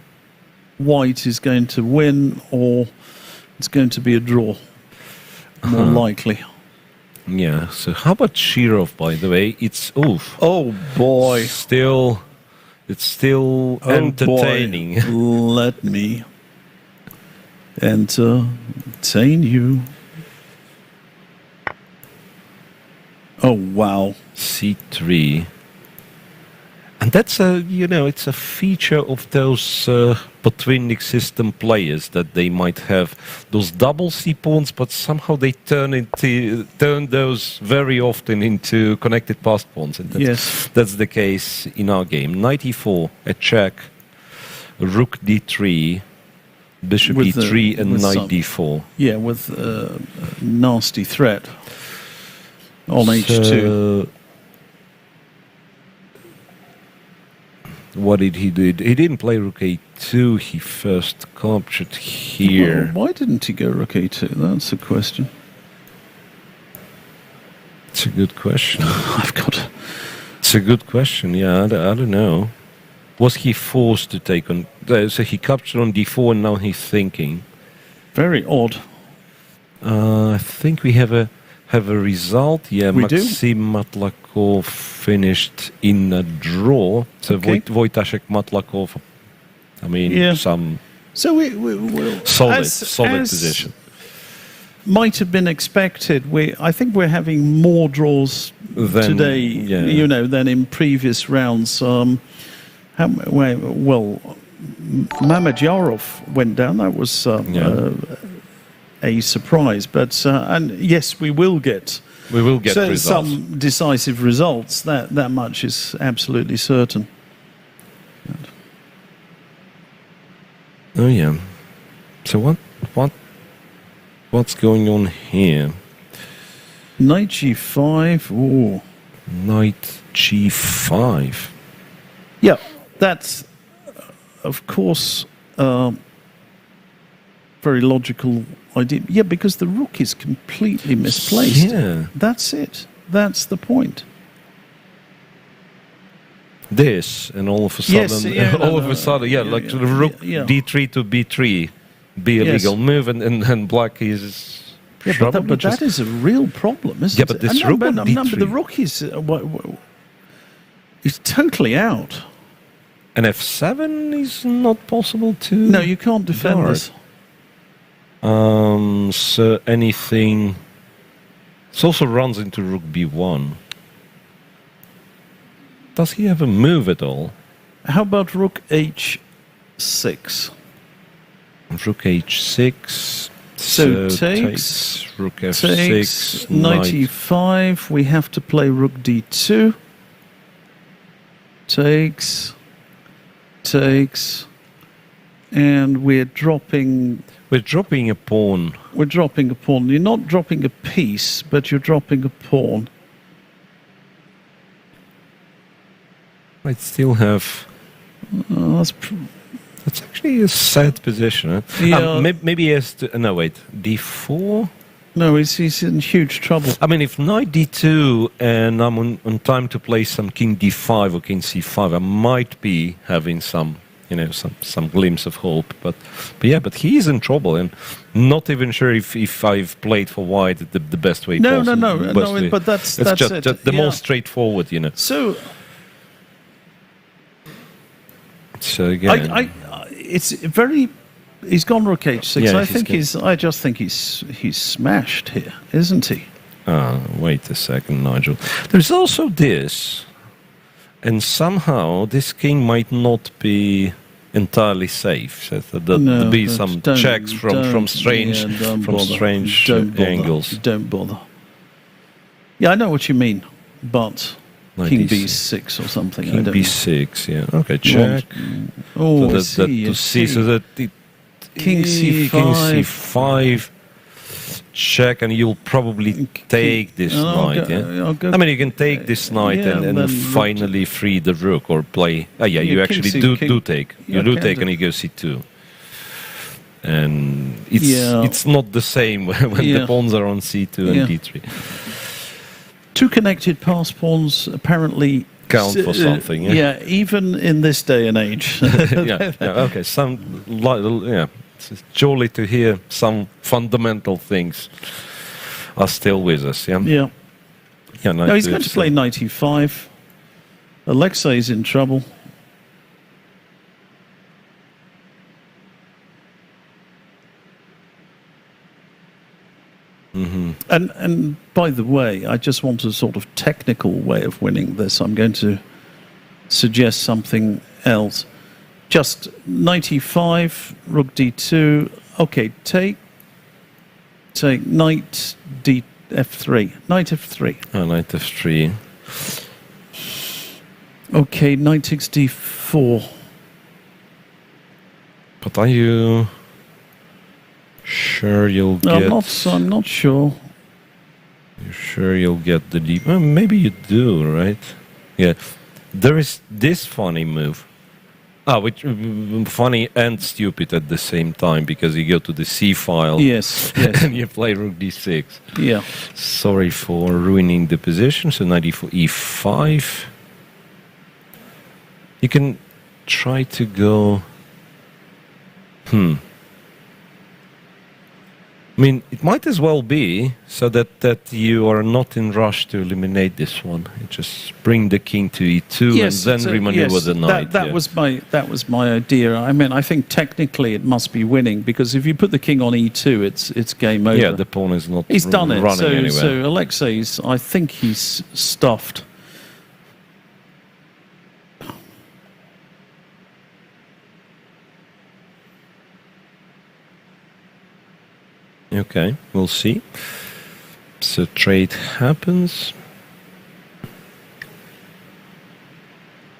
White is going to win or it's going to be a draw. More likely. Yeah. So how about Shirov, by the way? It's Oh boy. It's still entertaining. Boy. Let me entertain you. Oh wow. C3. And that's it's a feature of those Botvinnik system players, that they might have those double C pawns, but somehow they turn those very often into connected pass pawns. And that's the case in our game. Knight E4, a check, Rook D3, Bishop E3, and Knight D4. Yeah, with a nasty threat on H2. What did he do? He didn't play Rook A2. He first captured here. Well, why didn't he go Rook A2? That's a question. It's a good question. It's a good question. Yeah, I don't know. Was he forced to take on? So he captured on D4, and now he's thinking. Very odd. I think we have a result. Yeah, we Maxim Matlakov finished in a draw. So Wojtaszek Matlakov. I mean, some. So we'll solid position. Might have been expected. I think we're having more draws today, than in previous rounds. Mamedyarov went down. That was a surprise, but and yes, we will get results. Some decisive results. That much is absolutely certain. Oh yeah. So what's going on here? Knight G5. Ooh. Knight G5. Yeah, that's of course very logical idea. Yeah, because the rook is completely misplaced. Yeah. That's it. That's the point. This, and all of a sudden, like the rook D3 to B3, be a legal move, and black is. Yeah, but that is a real problem, isn't it? Yeah, but this rook on D3. But the rook is totally out. And F7 is not possible to. No, you can't defend this. So anything. It also runs into Rook B1. Does he have a move at all? How about Rook H6? Rook H6. So takes Rook F6. Takes Knight E5. We have to play Rook D2. Takes. And we're dropping. We're dropping a pawn. We're dropping a pawn. You're not dropping a piece, but you're dropping a pawn. I'd still have. That's actually a sad position. Yeah. Maybe he has to. No, wait. D4? No, he's in huge trouble. I mean, if Knight D2 and I'm on time to play some King D5 or King C5, I might be having some some glimpse of hope. But he is in trouble, and not even sure if I've played for white the best way possible. No. But that's just it. the most straightforward, So again, it's very. He's gone rook h6. Yeah, I just think he's smashed here, isn't he? Wait a second, Nigel. There's also this, and somehow this king might not be entirely safe. So there'll be some checks from strange angles. Don't bother. Yeah, I know what you mean, but king b6 or something. King b6, yeah. Okay, check. Oh, so that king c5. King c5. Check, and you'll probably take this knight. I mean, you can take this knight and finally free the rook or play. You actually do take. You do take, and you go c2. And it's not the same when the pawns are on c2 and d3. Two connected pass pawns apparently count for something. Yeah, even in this day and age. Okay. It's jolly to hear some fundamental things are still with us. No, he's going to play knight e5. Alexei's in trouble. And by the way, I just want a sort of technical way of winning this. I'm going to suggest something else. Just knight e5, rook d2. Okay, take knight f3. Knight f3. Knight f3. Okay, knight takes d4. But are you sure you'll get... I'm not sure. You're sure you'll get the d... Well, maybe you do, right? Yeah. There is this funny move. Which funny and stupid at the same time, because you go to the C file. Yes. And you play rook d6. Yeah. Sorry for ruining the position. So knight e5. You can try to go. I mean, it might as well be so that you are not in rush to eliminate this one. You just bring the king to e2 and then remaneuver the knight. That was my idea. I mean, I think technically it must be winning, because if you put the king on e2, it's game over. Yeah, the pawn is not. He's done it. Running anywhere. So Alexei's, I think he's stuffed. Okay, we'll see. So trade happens.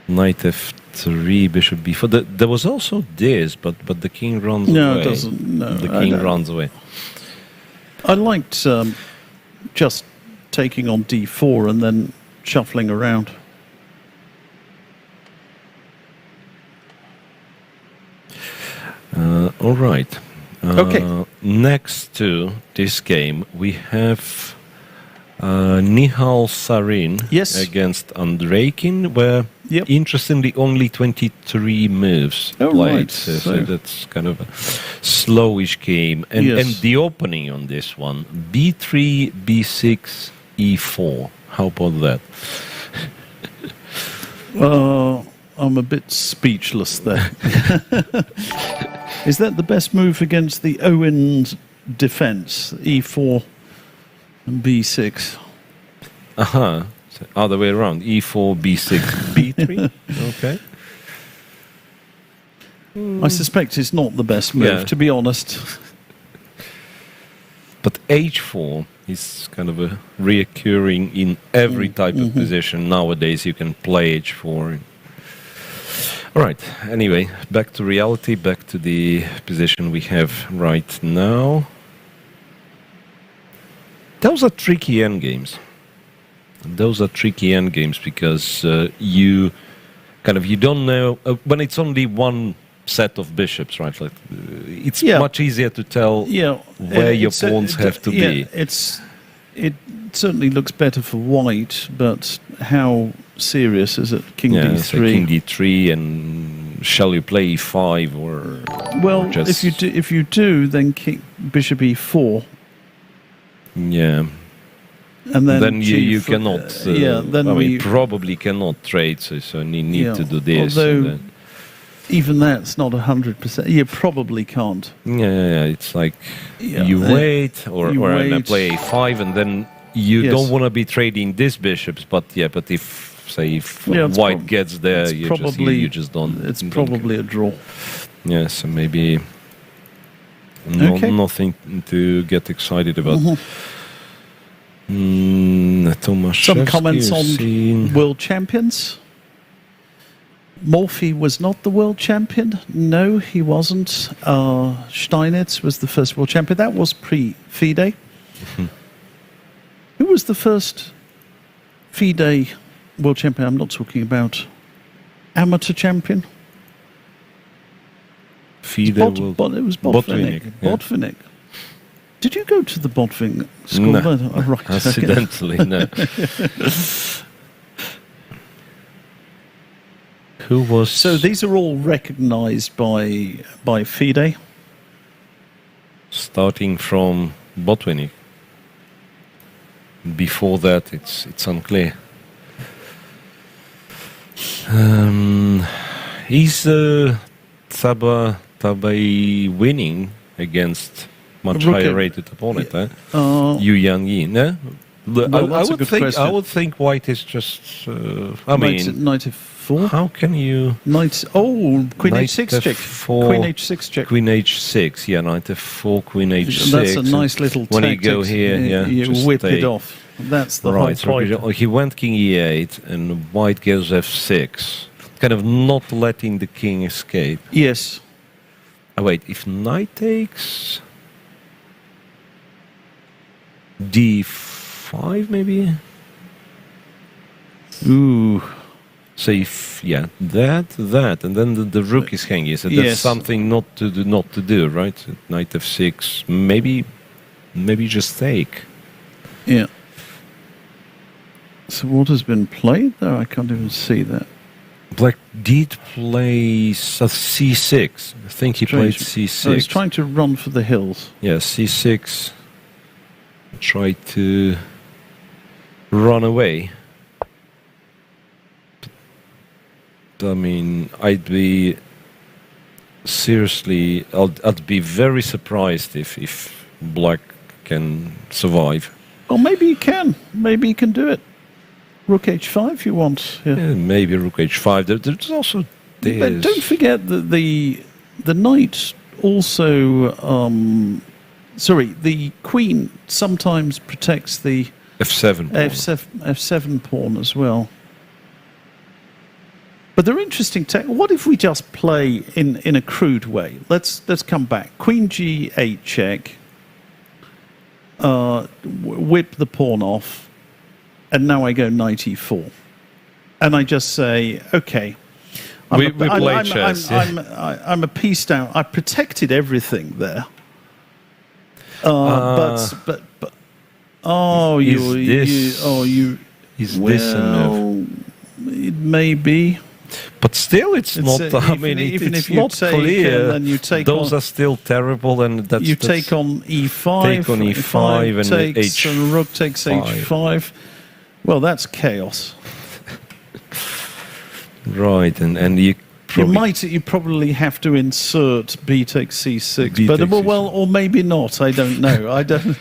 Knight f3, bishop b4. There was also this, but the king runs away. No, it doesn't. No, the king runs away. I liked just taking on d4 and then shuffling around. All right. Okay. Next to this game, we have Nihal Sarin against Andreikin, where interestingly only 23 moves played. Right. So that's kind of a slowish game. And the opening on this one, b3, b6, e4. How about that? I'm a bit speechless there. Is that the best move against the Owen's defense? E4 and b6. So other way around. E4, b6, b3. Okay. I suspect it's not the best move, to be honest. But h4 is kind of a reoccurring in every type of position. Nowadays you can play h4. All right, anyway, back to reality, back to the position we have right now. Those are tricky endgames. Those are tricky endgames because you don't know, when it's only one set of bishops, right? Like, it's much easier to tell where your pawns have to be. It certainly looks better for white, but how serious is it? King d3. So king d3, and shall you play e5 or? Well, or just, if you do, then bishop e4. Yeah. And then you cannot. Then we probably cannot trade. So you need to do this. Although even that's not 100%. You probably can't. Yeah. It's like you wait, or I play a5, and then you don't want to be trading these bishops. But if white gets there, you just don't. It's probably a draw. Yeah, so maybe nothing to get excited about. Some comments on world champions. Morphy was not the world champion. No, he wasn't. Steinitz was the first world champion. That was pre-FIDE. Who was the first FIDE world champion? I'm not talking about amateur champion. FIDE it was Botvinnik. Yeah. Botvinnik. Did you go to the Botvinnik school? No, right, accidentally, no. Who was? So these are all recognised by FIDE. Starting from Botvinnik. Before that, it's unclear. Is Tabai winning against much higher rated opponent? Yu Yang-yi, no? I would think white is just. Knight f4. How can you? Queen h6 check. Queen h6 check. Queen h6. Yeah, knight f4, queen h6. That's a nice little tactic. When you go here, you whip it off. That's the whole point. So he went king e8, and white goes f6, kind of not letting the king escape. Yes. Oh, wait, if knight takes d5, maybe. Ooh. So if that, and then the rook is hanging. So that's something not to do, right? Knight f6, maybe just take. Yeah. So what has been played there? I can't even see that. Black did play c6. I think he played c6. Oh, he's trying to run for the hills. Yeah, c6. Tried to run away. I mean, I'd be very surprised if black can survive. Well, maybe he can. Maybe he can do it. Rook h5 if you want. Yeah. Yeah, maybe rook h5. There's also this. But don't forget that the knight also... the queen sometimes protects the... f7 pawn. F7 pawn as well. But they're interesting. What if we just play in a crude way? Let's come back. Queen g8 check. Whip the pawn off. And now I go knight e4. And I just say, okay. We play chess. I'm a piece down. I protected everything there. Is this enough? It may be. But still, it's not. Even if you not take, clear. then you take those are still terrible, and you take on e5. Take on e5 and takes, and rook takes h5. Well, that's chaos. Right, and you probably have to insert b takes c6, or maybe not. I don't know. I don't.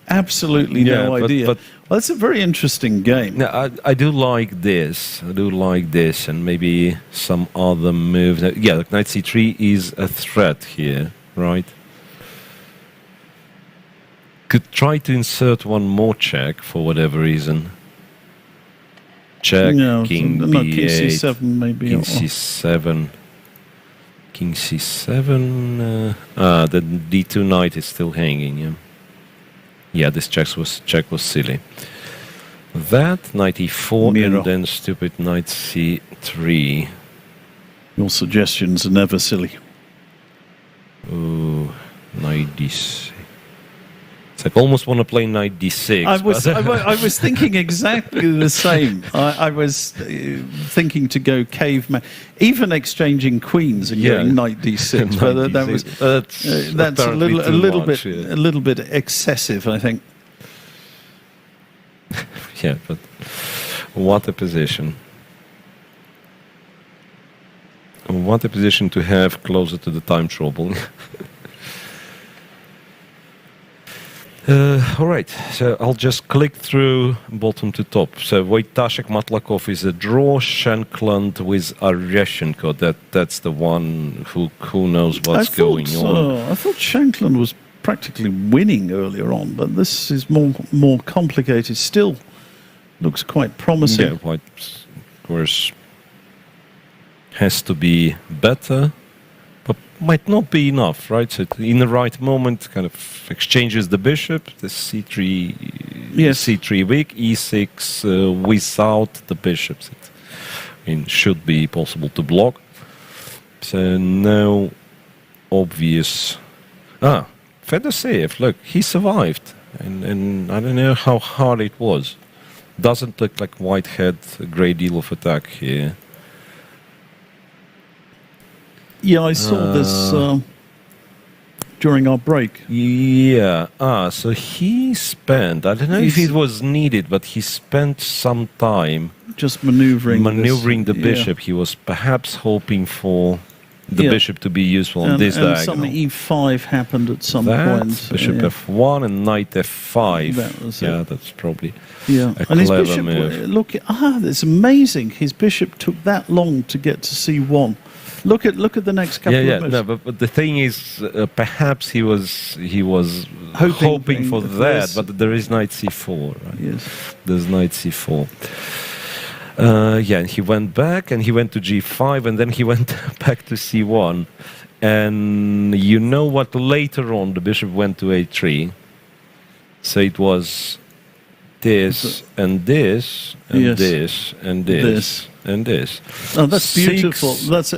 Absolutely no idea. But that's a very interesting game. No, I do like this. And maybe some other moves. Yeah, like knight c3 is a threat here, right? Could try to insert one more check for whatever reason. Check, king b8. King c7 maybe. King c7. King c7. The d2 knight is still hanging, yeah. Yeah, this check was silly. That, knight e4, and then stupid knight c3. Your suggestions are never silly. Ooh, knight d6. It's like almost want to play knight d6. I was thinking exactly the same. I was thinking to go caveman, even exchanging queens and going knight d6. But that's a little bit excessive, I think. Yeah, but what a position. What a position to have closer to the time trouble. All right, so I'll just click through bottom to top. So Wojtaszek Matlakov is a draw. Shankland with Aryashenko. That's the one who knows what's going on. I thought Shankland was practically winning earlier on, but this is more complicated. Still looks quite promising. Yeah, White, of course, has to be better. But might not be enough, right? So in the right moment, kind of exchanges the bishop, the c3, c3 weak, e6 without the bishops. It should be possible to block. So no obvious. Fedoseev, look, he survived, and I don't know how hard it was. Doesn't look like White had a great deal of attack here. Yeah, I saw this during our break. Yeah. So he spent, I don't know if it was needed, but he spent some time just maneuvering the bishop. He was perhaps hoping for the bishop to be useful on this diagonal. Some e5 happened at some point. Bishop f1 and knight f5. That's probably a and his clever bishop, move. look, it's amazing. His bishop took that long to get to c1. Look at the next couple of moves. No, but the thing is, perhaps he was hoping for that, but there is knight c4. Right? Yes, there's knight c4. And he went back, and he went to g5, and then he went back to c1. And you know what? Later on, the bishop went to a3. So it was this and this and this and this. And this. Oh, that's beautiful. That's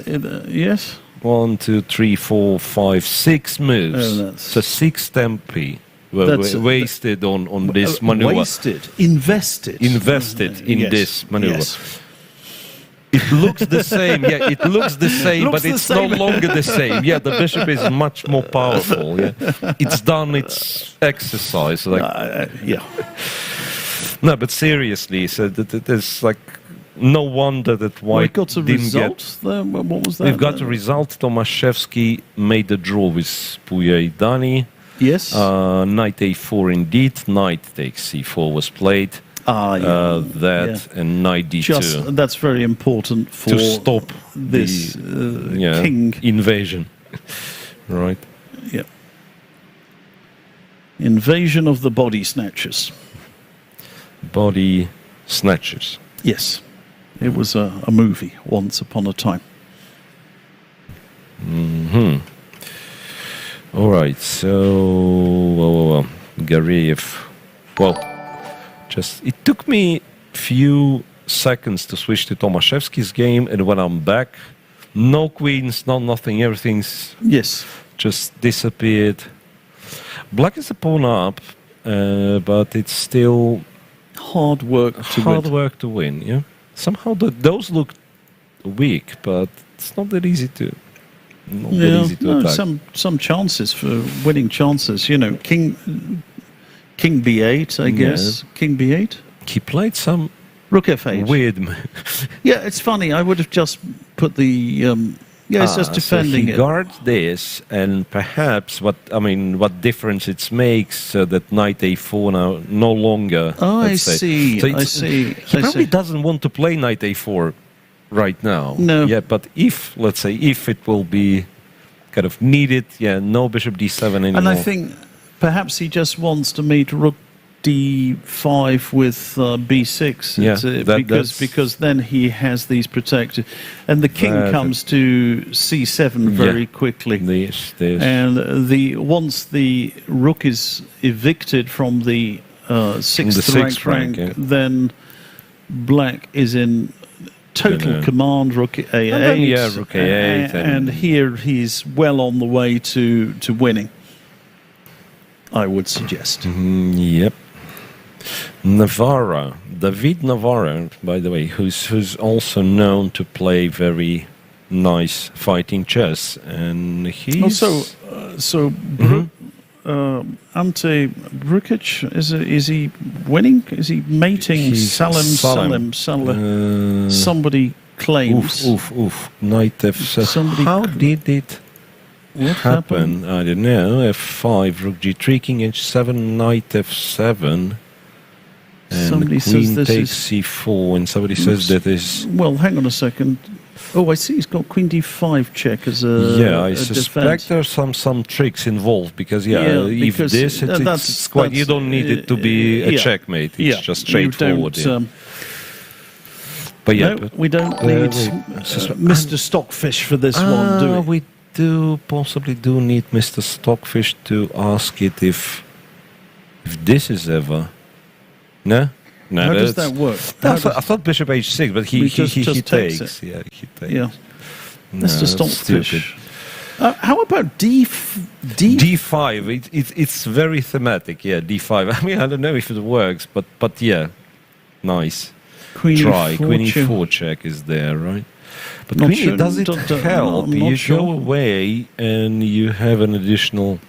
yes. 1, 2, 3, 4, 5, 6 moves. So 6 tempi were wasted on this maneuver. Invested in this maneuver. Yes. It looks the same. Yeah, it looks the same, but it's no longer the same. Yeah, the bishop is much more powerful. Yeah, it's done its exercise. No, but seriously, so there's like. No wonder that White got a result. What was that? We've got a result. Tomaszewski made a draw with Pujajdani. Yes. Knight a4 indeed. Knight takes c4 was played. And knight d2. That's very important to stop this king invasion. Right. Yeah. Invasion of the body snatchers. Body snatchers. Yes. It was a movie once upon a time. All right, so Gariev. Well, it took me a few seconds to switch to Tomaszewski's game, and when I'm back, no queens, no nothing, everything's just disappeared. Black is a pawn up, but it's still hard work to win. Yeah. Somehow those look weak, but it's not that easy to. attack. Some chances for winning chances. You know, King B8, I guess. King B8. He played some Rook F8. Weird. Yeah, it's funny. I would have just put the. It's just defending so he guards this, and perhaps what difference it makes so that knight a4 now no longer. Oh, I see. So he probably doesn't want to play knight a4 right now. No. Yeah, but if it will be kind of needed, no bishop d7 anymore. And I think perhaps he just wants to meet rook d5 with b6 because then he has these protected, and the king comes to c7 very quickly. And once the rook is evicted from the sixth rank, then black is in total command. Rook a8, rook a8, and here he's well on the way to winning. I would suggest. Yep. Navarra, David Navarra, by the way, who's also known to play very nice fighting chess, and he's also Ante Brukic, is he winning? Is he mating? Salim. Somebody claims. Oof. Knight F7. Somebody How did it happen? I don't know. F5, Rook G3, King H7, Knight F7. And somebody Queen says this takes is C4, and somebody says that is. Well, hang on a second. Oh, I see. He's got Queen D5 check as a. Yeah, I a suspect defense. there's some tricks involved because because if this it's quite you don't need it to be a checkmate. It's just straightforward. But yeah, no, we don't need Mr. Stockfish for this one, do we? We possibly do need Mr. Stockfish to ask it if this is ever. No. How does that work? I thought Bishop H6, but he takes. Yeah, he takes. Yeah. No, Mr. Stockfish. How about D5? It's very thematic. Yeah, D5. I mean, I don't know if it works, but yeah, nice. Queen Try. E4 Queen E4 check is there, right? But Not Queen sure, does it help? You go away and you have an additional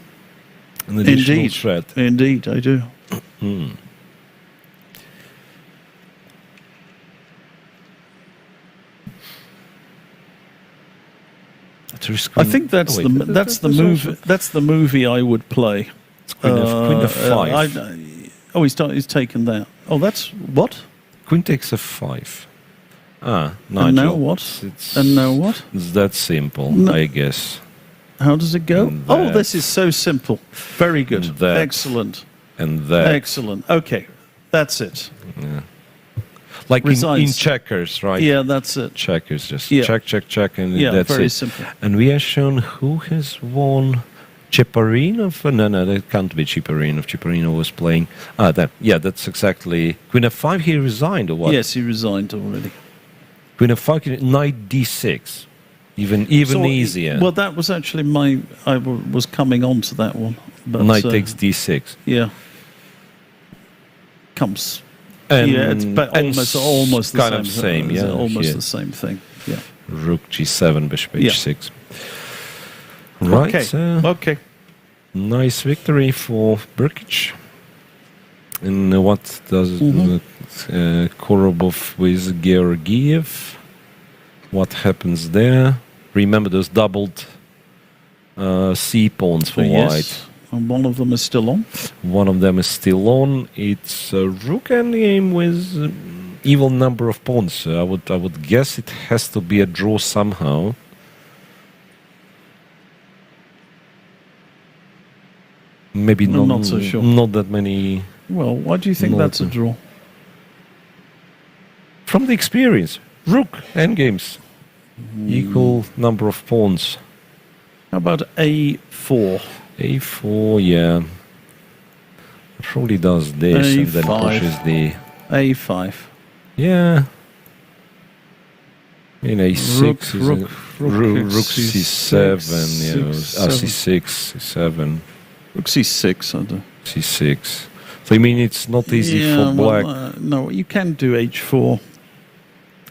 threat. Indeed, I do. I think that's the movie I would play. It's Queen F5. He's taken that. Oh, that's what? Queen takes F5. Nigel. And now what? It's that simple, I guess. How does it go? Oh, this is so simple. Very good. Excellent. And that. Excellent. Okay, that's it. Yeah. Like in checkers, right? Yeah, that's it. Checkers, just check, and that's very it. Simple. And we are shown who has won. Cheparinov? No, that can't be Cheparinov. Cheparinov was playing. That's exactly Queen F5. He resigned, or what? Yes, he resigned already. Queen F5, Knight D6, even easier. Well, that was actually I was coming on to that one. But, Knight takes D6. Yeah. Comes. And, it's almost the kind same. Of same. Yeah, almost the same thing. Yeah. Rook G7, Bishop H6. Right. Okay. Nice victory for Brkic. And what does Korobov with Georgiev? What happens there? Remember those doubled C pawns for white. And one of them is still on. One of them is still on. It's a rook endgame with evil number of pawns. I would guess it has to be a draw somehow. Maybe I'm not so sure. Not that many. Well, why do you think that's a draw? From the experience, rook endgames, equal number of pawns. How about A4? A4, yeah. Probably does this A5. and then pushes the A5. Yeah. In A6 rook C7, C6, C7. Rook C6, I do. C6. So you mean it's not easy for black? No, you can do H4.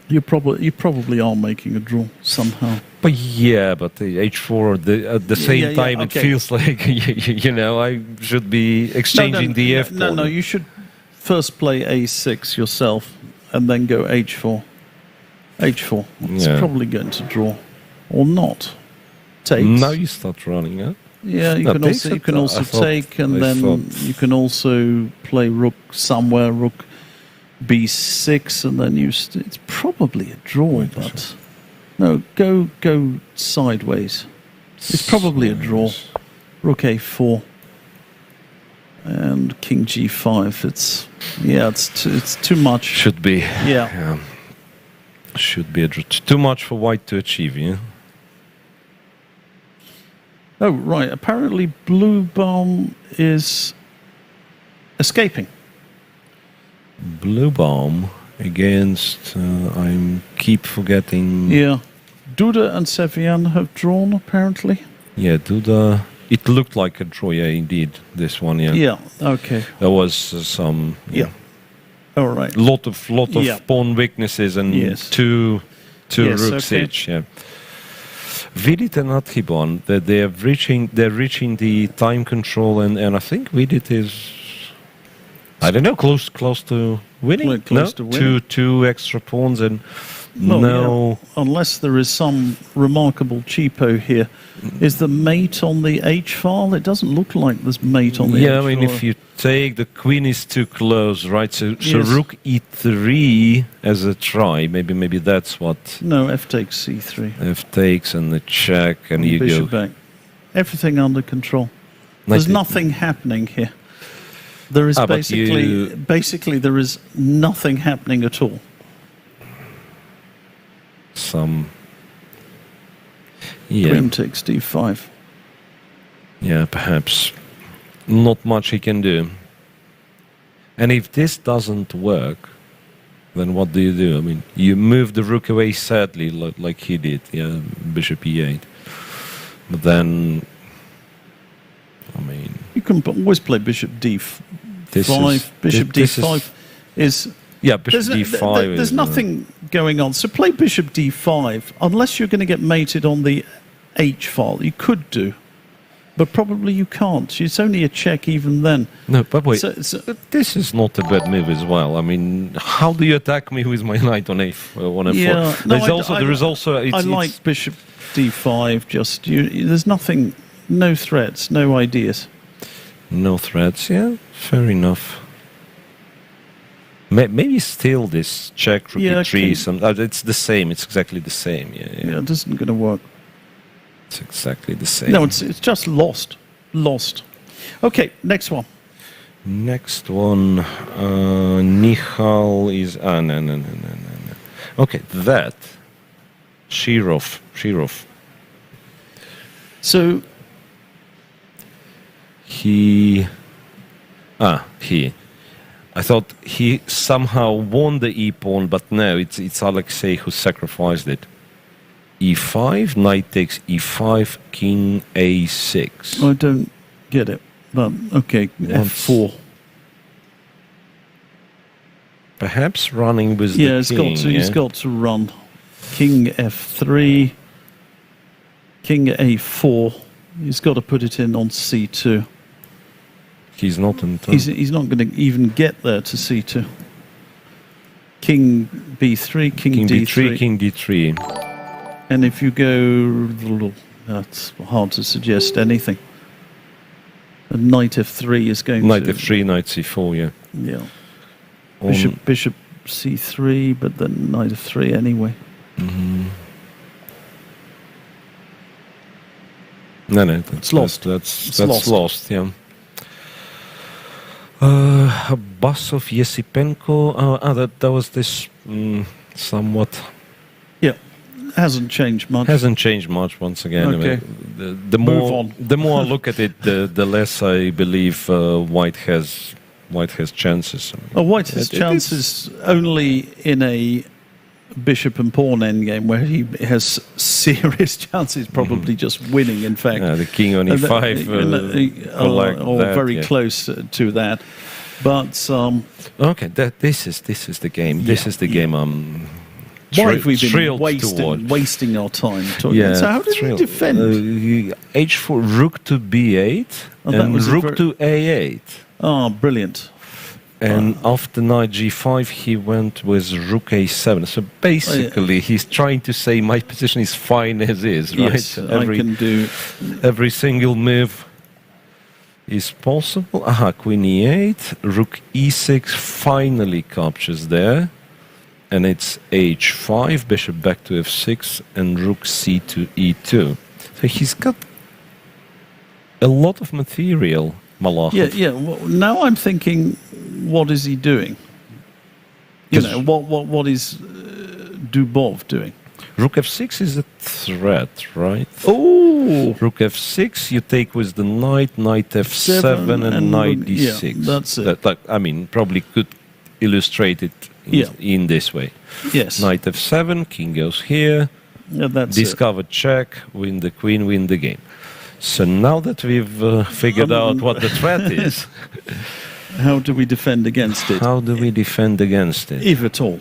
You probably are making a draw somehow. But the H4 at the same time it feels like I should be exchanging the F pawn. No, you should first play A6 yourself and then go H4. H4. It's probably going to draw or not. Takes. Now you start running, huh? Yeah, you can also take, and then you can also play rook somewhere, rook B6, and then it's probably a draw, but no, go sideways. It's probably a draw. Rook A4 and King G5. It's too much. Should be. Yeah. Should be a draw. Too much for white to achieve. Yeah. Oh, right. Apparently Blue Bomb is escaping. Blue Bomb against... I keep forgetting... Yeah. Duda and Sevian have drawn, apparently. Yeah, Duda It looked like a draw, yeah, indeed. This one, yeah. Yeah. Okay. There was some. Yeah. All right. Lot of Yeah. pawn weaknesses and Yes. two Yes, rooks okay. each. Yeah. Vidit and Atibon, they're reaching the time control, and I think Vidit is, I don't know, close to winning. Well, close to winning. Two extra pawns and Well, no. yeah, unless there is some remarkable cheapo here. Is the mate on the H file? It doesn't look like there's mate on the H Yeah, I file. mean, if you take the queen is too close, right? So Yes. rook e3 as a try. Maybe that's what No, F takes C3. F takes and the check, and you Bishop go. back. Everything under control. There's nothing happening here. There is but basically there is nothing happening at all. Yeah, Queen takes D5. yeah, perhaps not much he can do. And if this doesn't work, then what do? I mean, you move the rook away sadly, like he did. Yeah, bishop e8. But then, I mean, You can always play bishop D5. Bishop this D5 is yeah, bishop there's, d5. there's nothing going on. So play bishop D5 unless you're going to get mated on the H file. You could do, but probably you can't. It's only a check even then. No, but wait. So, This is not a bad move as well. I mean, how do you attack me with my knight on on f4? yeah, There is also. I like bishop D5. Just there's nothing, no threats, no ideas. No threats. Yeah, fair enough. Maybe still this check rook Yeah, e3. It's the same. It's exactly the same. Yeah, it isn't going to work. It's exactly the same. No, it's just lost. Okay, next one. Next one, Nihal is no. Okay, that Shirov. So He. I thought he somehow won the e pawn, but no, it's Alexei who sacrificed it. E5, knight takes E5, king A6. I don't get it, but okay, F4. Perhaps running with Yeah, the king. he's got to run. King F3, King A4. He's got to put it in on C2. He's not in time. He's not going to even get there to C2. King B3, King D3. King D3. And if you go, that's hard to suggest anything. A knight F3 is going Knight to... F3, knight C4, yeah. Yeah. Bishop C3, but then knight F3 anyway. Mm-hmm. No, It's lost. That's lost. lost, yeah. Basov Yesipenko. That was this somewhat. Yeah, hasn't changed much. Hasn't changed much. Once again, Okay. I mean, the more I look at it, the less I believe White has chances. White has chances only in a bishop and pawn endgame where he has serious chances, probably just winning. In fact, the king on e5 or very close to that. But okay, this is the game. This is the game. Why have we been thrilled wasting our time talking? Yeah, So how did we defend? H4, rook to b8 and rook to a8. Oh, brilliant. And after knight g5, he went with rook a7. So basically, he's trying to say my position is fine as is, right? Yes, I can do... Every single move is possible. Queen e8, rook e6 finally captures there. And it's h5, bishop back to f6, and rook c to e2. So he's got a lot of material, Malakhov. Yeah. Well, now I'm thinking, what is he doing? You know, what is Dubov doing? Rook f6 is a threat, right? Oh! Rook f6, you take with the knight, knight f7, and knight d6. Yeah, that's it. I mean, probably could illustrate it in this way. Yes. Knight f7, king goes here, Yeah, that's discovered check, win the queen, win the game. So now that we've figured out what the threat is, how do we defend against it? how do we defend against it? If at all.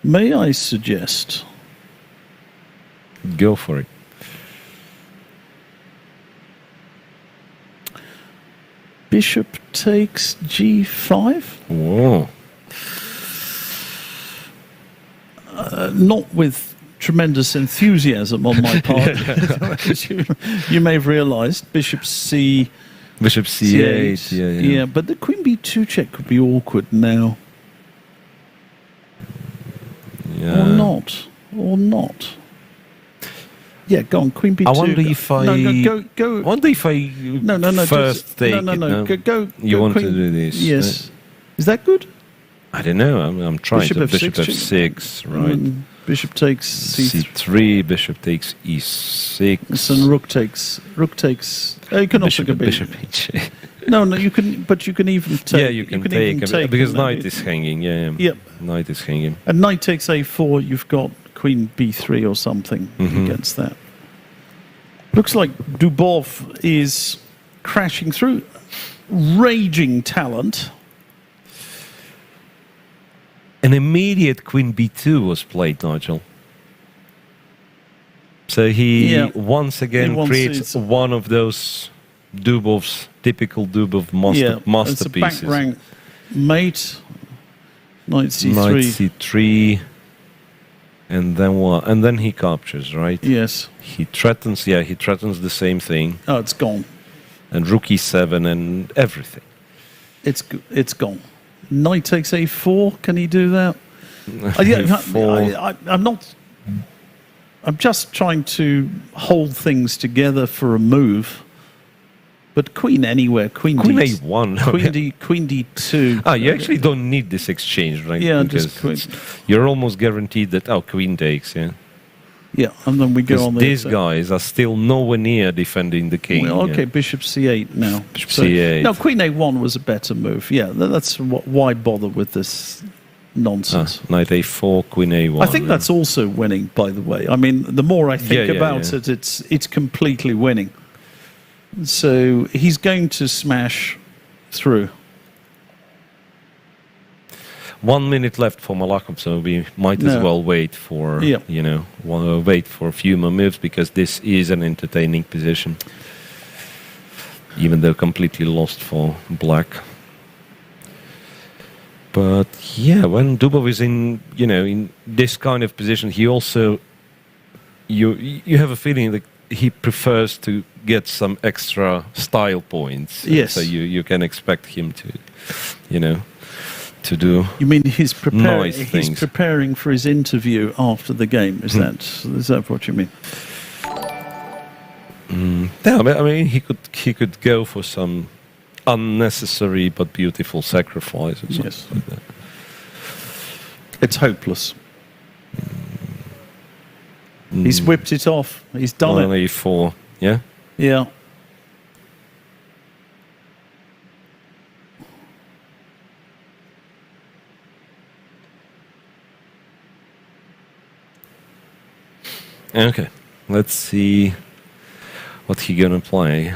May I suggest? Go for it. Bishop takes g5? Whoa. Not with tremendous enthusiasm on my part. As you may have realised, Bishop C. Bishop c8. Yeah, but the Queen b2 check could be awkward now. Yeah. Or not. Yeah, go on, Queen b2. I wonder if I... No, go. I wonder if I No, first just, take no. it. Go. You go want Queen. to do this? Yes. Is that good? I don't know. I'm trying Bishop to. F6, Bishop f6, right? Bishop takes c3. Bishop takes e6. And rook takes. Oh, you can also go bishop h8. No, you can. But you can even take. Yeah, you can take because knight is hanging. Yeah. Yep. Knight is hanging. And knight takes a4. You've got Queen b3 or something against that. Looks like Dubov is crashing through. Raging talent. An immediate Queen b2 was played, Nigel. So he once again creates one of those Dubov's typical Dubov masterpieces. It's a back rank mate. Knight c3. Knight c3. And then what? And then he captures, right? Yes. He threatens. Yeah, he threatens the same thing. Oh, it's gone. And rook e7 and everything. It's gone. Knight takes a4. Can he do that? I'm not. I'm just trying to hold things together for a move. But Queen anywhere. Queen a1. Queen d2. Ah, you actually don't need this exchange, right? Yeah, because just Queen. You're almost guaranteed that. Oh, Queen takes. Yeah. Yeah, and then we go on. These guys are still nowhere near defending the king. Well, okay, Bishop c8 now. Bishop c8. No, Queen a1 was a better move. Yeah, that's why bother with this nonsense. Knight a4, Queen a1. I think that's also winning, by the way. I mean, the more I think about it, it's completely winning. So he's going to smash through. 1 minute left for Malakov, so we might as well wait for wait for a few more moves because this is an entertaining position, even though completely lost for black. But yeah, when Dubov is in in this kind of position, he also you have a feeling that he prefers to get some extra style points. Yes. So you can expect him to, to do. You mean he's nice things. He's preparing for his interview after the game? Is that what you mean? Yeah, I mean he could go for some unnecessary but beautiful sacrifice or something like that. It's hopeless. He's whipped it off. He's done it. A4, yeah? Yeah. Okay, let's see what he gonna play.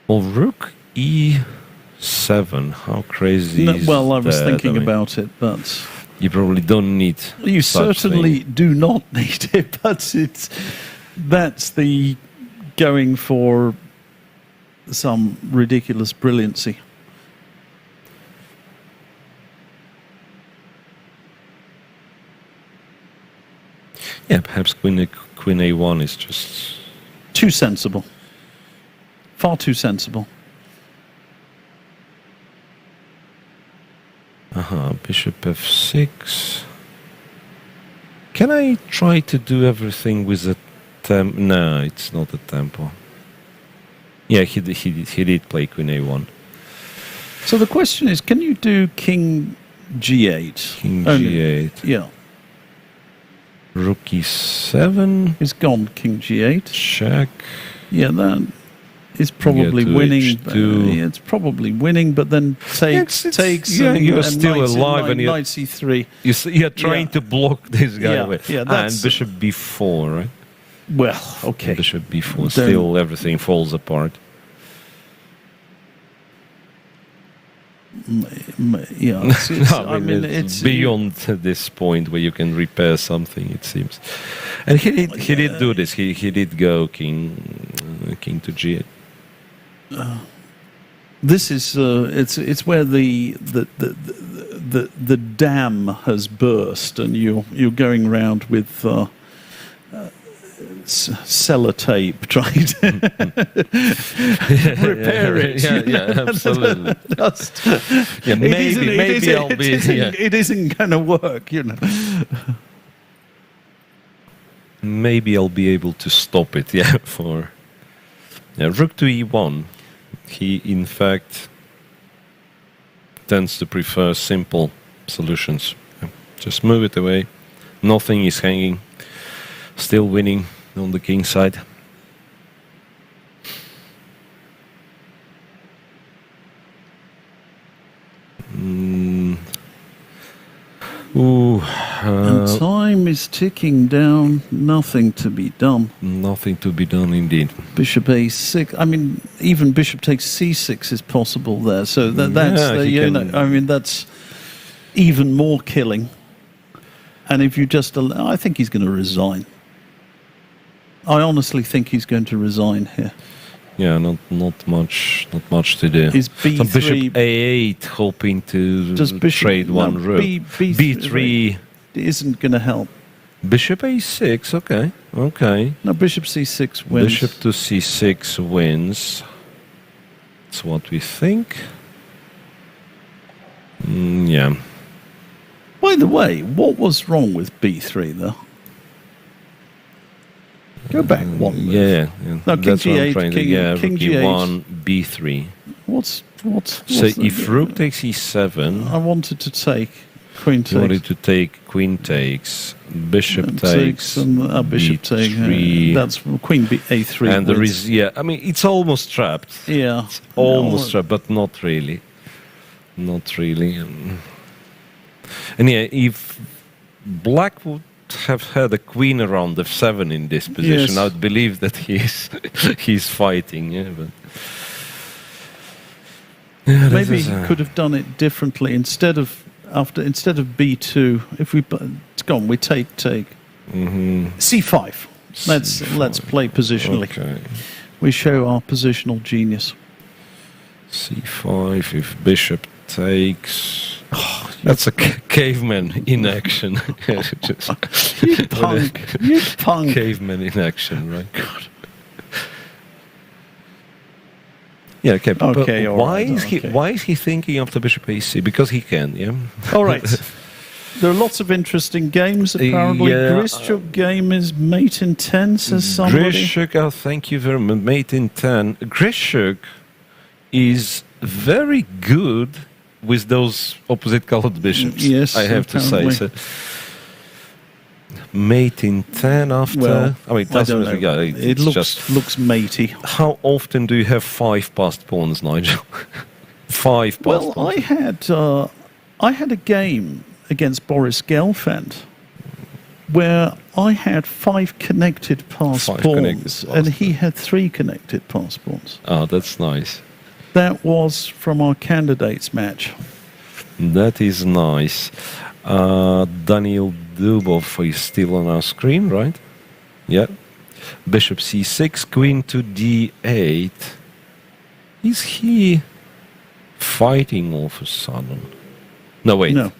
Well, rook e7. How crazy is well, I was that? thinking about it, but you probably don't need. You certainly do not need it, but that's the going for some ridiculous brilliancy. Yeah, perhaps Queen a1 is just too sensible. Far too sensible. Bishop f6. Can I try to do everything with a tempo? No, it's not a tempo. Yeah, he did play Queen a1. So the question is, can you do King g8? King g8. Yeah. Rook e7. He's gone King g8. Check. Yeah, then. is probably to winning. H2. It's probably winning, but then takes. Yeah, and, you're still knight, alive, and knight c3. you're trying to block this guy away. Yeah, And bishop b4, right? Well, okay. Bishop b4, still everything falls apart. Yeah, I mean, it's beyond this point where you can repair something, it seems. And he did do this. He did go king to g8. This is it's where the dam has burst, and you're going around with sellotape trying to repair it. Yeah, absolutely. Maybe I'll be. It isn't going to work, Maybe I'll be able to stop it. For rook to e1. He, in fact, tends to prefer simple solutions. Just move it away. Nothing is hanging. Still winning on the king side. And time is ticking down. Nothing to be done. Nothing to be done indeed. Bishop a6. I mean, even bishop takes c6 is possible there. So that's that's even more killing. And if you just allow, I think he's going to resign. I honestly think he's going to resign here. Yeah, not much to do. Is b3 so bishop a8 hoping to trade one rook. B3 isn't going to help. Bishop a6, okay. No, bishop c6 wins. Bishop to c6 wins. That's what we think. Yeah. By the way, what was wrong with b3 though? Go back one move. Yeah. No, king g8, king g1, g8. b3. What's so if rook takes e7, I wanted to take queen takes. You wanted to take queen takes, bishop takes, and bishop b3. That's queen a3. And there is I mean it's almost trapped. Yeah, it's almost trapped, but not really. Not really. And if black would have had a queen around f7 in this position, I would believe that he's fighting. But maybe he could have done it differently. Instead of b2, if it's gone, we take c5. Let's play positionally. Okay. We show our positional genius. c5. If bishop takes. That's a caveman in action. You punk. You punk. Caveman in action, right? God. Yeah, okay. Okay, why is he thinking of the bishop ac? Because he can, yeah? All right. There are lots of interesting games, apparently. Grishuk game is mate in 10, says somebody. Grishuk, thank you very much. Mate in 10. Grishuk is very good with those opposite colored bishops. Yes, I have apparently. to say. So, mate in 10 after. Well, I mean, it doesn't really go. It looks matey. How often do you have 5 passed pawns, Nigel? 5 passed pawns. Well, I had a game against Boris Gelfand where I had 5 connected passed pawns, and he had 3 connected passed pawns. Oh, that's nice. That was from our candidates match. That is nice. Daniel Dubov is still on our screen, right? Yeah. Bishop c6, queen to d8. Is he fighting all of a sudden? No, wait. No.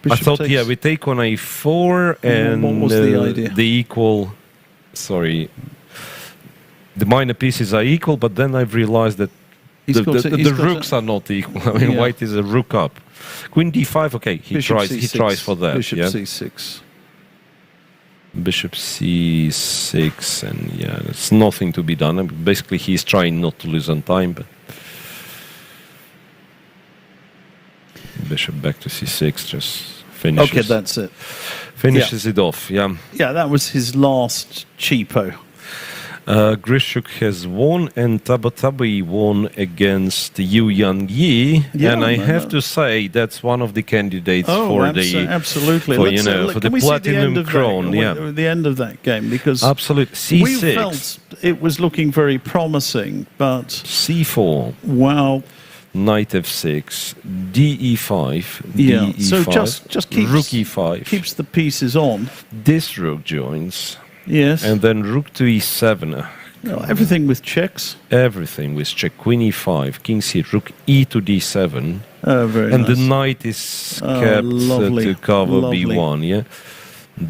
Bishop I thought, we take on a4 and what was the idea? The equal... Sorry. The minor pieces are equal, but then I've realized that the rooks are not equal. I mean, white is a rook up. Queen d5, okay, he tries for that. Bishop c6. Bishop c6, and there's nothing to be done. I mean, basically, he's trying not to lose on time, but... Bishop back to c6, just finishes. Okay, that's it. Finishes it off, Yeah, that was his last cheapo. Grishuk has won, and Tabatabai won against Yu Yang Yi, and I have to say that's one of the candidates for the absolutely for the Platinum Crown. The end of that game, because absolutely C6. We felt it was looking very promising, but C4. Wow. Knight F6, DE5, yeah. DE5, so just keeps, Rook E5. Keeps the pieces on. This rook joins. Yes. And then Rook to E7. Everything with checks. Everything with check. Queen E5, King C, Rook E to D7. Very and nice. the knight is kept to cover B1, yeah?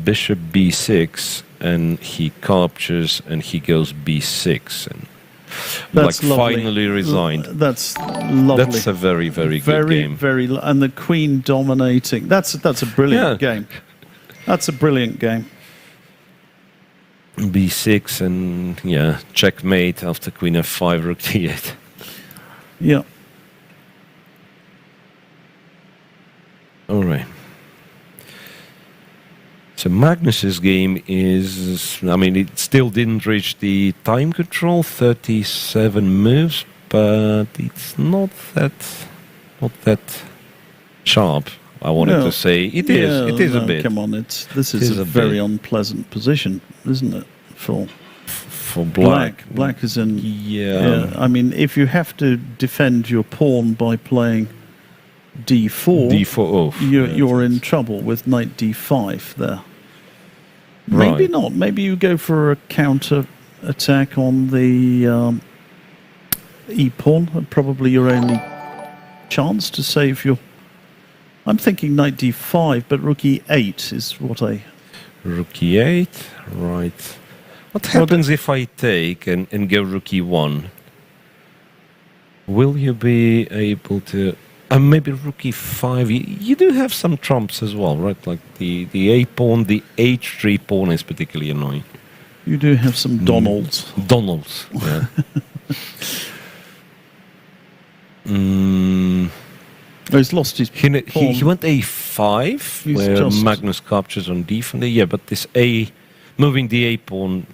Bishop B6, and he captures, and he goes B6. And that's like lovely. Finally resigned. That's lovely. That's a very, very good game. And the queen dominating. That's a brilliant game. That's a brilliant game. B6 and checkmate after Queen F5, Rook D8. Yeah. All right. So Magnus's game is, I mean, it still didn't reach the time control, 37 moves, but it's not that sharp. I wanted to say it is a bit. Come on, this is a very unpleasant position, isn't it? For black. Black is in. Yeah. I mean, if you have to defend your pawn by playing D4, you're in trouble with Knight D5 there. Maybe right. not. Maybe you go for a counter attack on the E pawn. Probably your only chance to save your. I'm thinking Knight D5, but Rook E8 is what I... Rook E8, right. What happens if I take and go Rook E1? Will you be able to... maybe Rook E5. You do have some trumps as well, right? Like the A pawn, the H3 pawn is particularly annoying. You do have some Donalds. Donalds, yeah. He's lost his pawn. He went A5, where Magnus captures on d. Yeah, but this moving the A pawn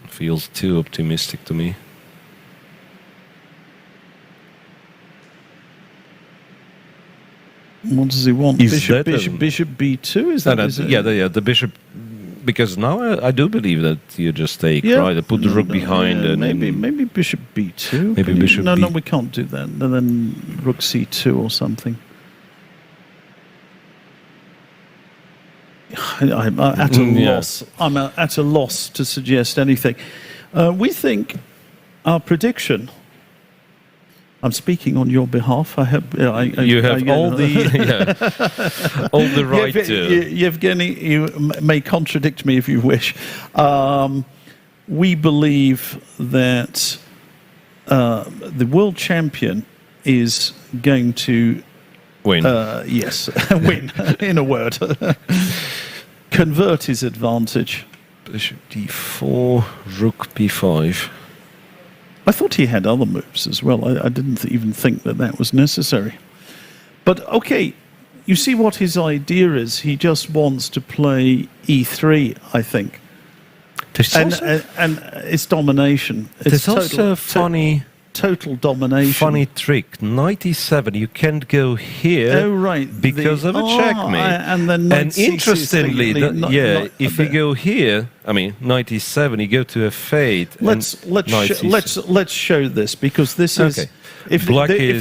feels too optimistic to me. What does he want? Bishop B2? Is that? The bishop. Because now I do believe that you just take, right? I put the rook behind and maybe Bishop B2. Maybe Bishop. No, we can't do that. And then Rook C2 or something. I'm at a loss. I'm at a loss to suggest anything. We think our prediction. I'm speaking on your behalf. I have. You have all the all the right to. Yevgeny, you may contradict me if you wish. We believe that the world champion is going to win. Yes, win. In a word, convert his advantage. Bishop D4, Rook B5. I thought he had other moves as well. I didn't even think that was necessary. But okay, you see what his idea is. He just wants to play E3, I think. And it's domination. It's also funny... Total domination. Funny trick. Knight E7. You can't go here. Oh, right. Because of a checkmate. And then Knight interestingly, if you go here, I mean, Knight E7, you go to a fade. Let's show this, because this is. If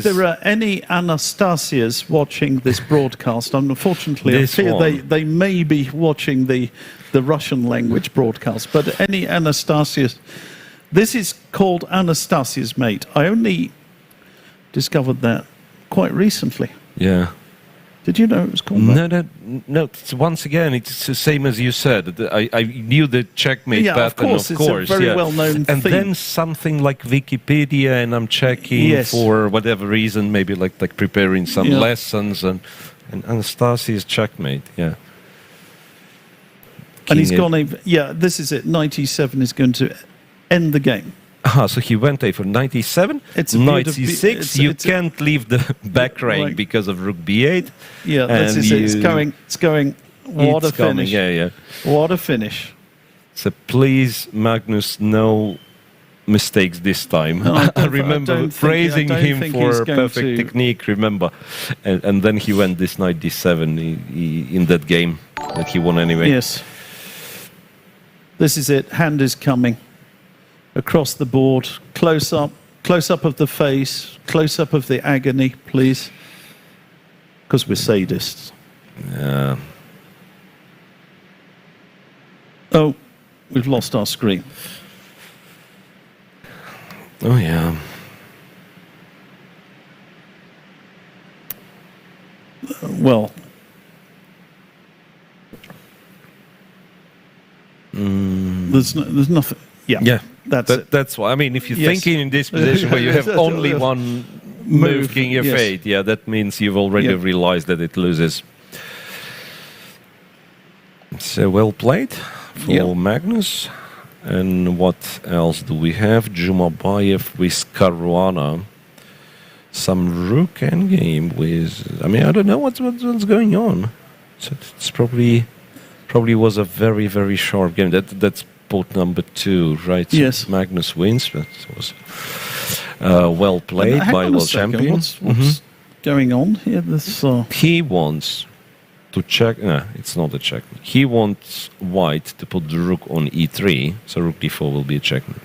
there are any Anastasias watching this broadcast, unfortunately, I fear they may be watching the Russian language broadcast. But any Anastasias. This is called Anastasia's Mate. I only discovered that quite recently. Yeah. Did you know it was called that? No. Once again, it's the same as you said. I knew the checkmate pattern, of course. It's a very well-known And theme. then something like Wikipedia, and I'm checking for whatever reason, maybe like preparing some lessons, and Anastasia's checkmate, And he's gone over. Yeah, this is it. Knight E7 is going to end the game. So he went for Knight E7, Knight C6. You can't leave the back rank because of Rook B8. Yeah, this is it. It's going. What a finish! Yeah. What a finish! So please, Magnus, no mistakes this time. No, I remember praising him for perfect technique, remember. And then he went this knight d7 in that game that he won anyway. Yes. This is it. Hand is coming. Across the board. Close up of the face. Close up of the agony, please. Because we're sadists. Yeah. Oh, we've lost our screen. Oh, yeah. Well. There's nothing. Yeah. Yeah. That's why. I mean, if you're thinking in this position where you have only one move, king f8, yeah, that means you've already realized that it loses. So well played for Magnus. And what else do we have? Jumabayev with Caruana. Some rook endgame with... I mean, I don't know what's going on. So it's probably was a very, very sharp game. That's pot number 2, right? So yes. Magnus wins, but it was well played by world champion. What's going on here? He wants to check. No, it's not a check. He wants white to put the rook on e3, so rook d4 will be a checkmate.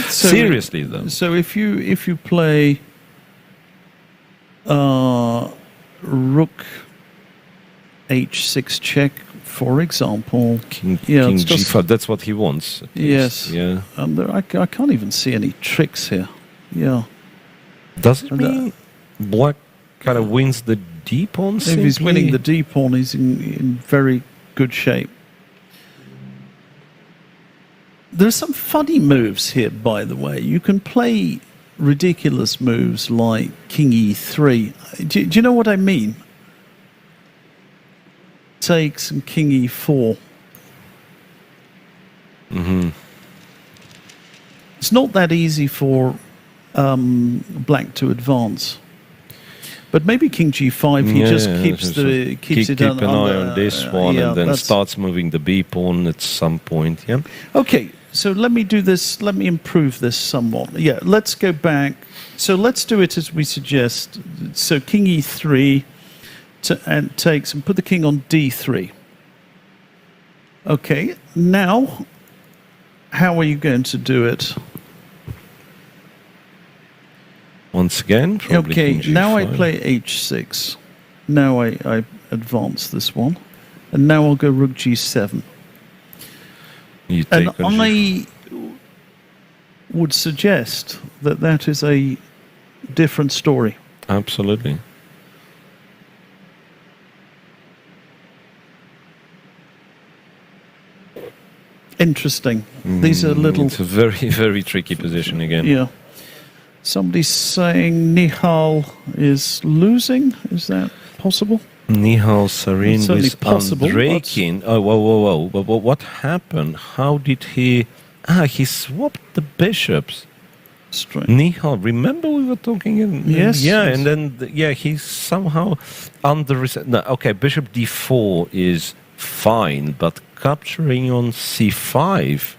So, seriously, though. So if you play rook h6 check, for example, king g5. That's what he wants. Yes. Yeah. And I can't even see any tricks here. Yeah. Does it mean black kind of wins the d pawn? If he's winning the d pawn, he's in very good shape. There are some funny moves here, by the way. You can play ridiculous moves like king e3. Do you know what I mean? Takes and king e4. Mm-hmm. It's not that easy for black to advance. But maybe king g5, he just keeps keep an eye on this one and then starts moving the b pawn at some point. Yeah. Okay, so let me do this. Let me improve this somewhat. Yeah, let's go back. So let's do it as we suggest. So king e3 and takes and put the king on d3. Okay, now how are you going to do it? Once again, okay, now I play h6. Now I advance this one. And now I'll go rook g7. And I would suggest that that is a different story. Absolutely. Interesting. These are little... It's a very, very tricky position again. Yeah. Somebody's saying Nihal is losing. Is that possible? Nihal Sarin with possible. Andreikin. Oh, whoa. But what happened? How did he... he swapped the bishops. Strange. Nihal, remember we were talking in... Yes. Yeah, and then, he somehow under... No, okay, bishop d4 is fine, but capturing on c5...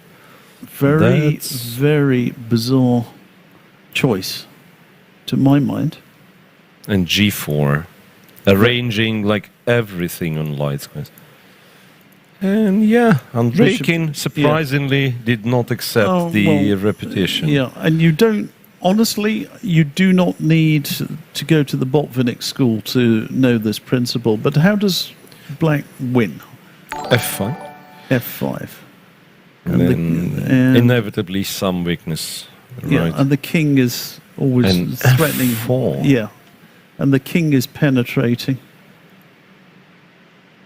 Very bizarre choice, to my mind. And g4, arranging like everything on light squares. And Andreikin surprisingly did not accept the repetition. Yeah, and you don't, honestly, you do not need to go to the Botvinnik school to know this principle. But how does black win? f5. f5. And then inevitably some weakness. Yeah, right. And the king is always threatening. F4. Yeah, and the king is penetrating.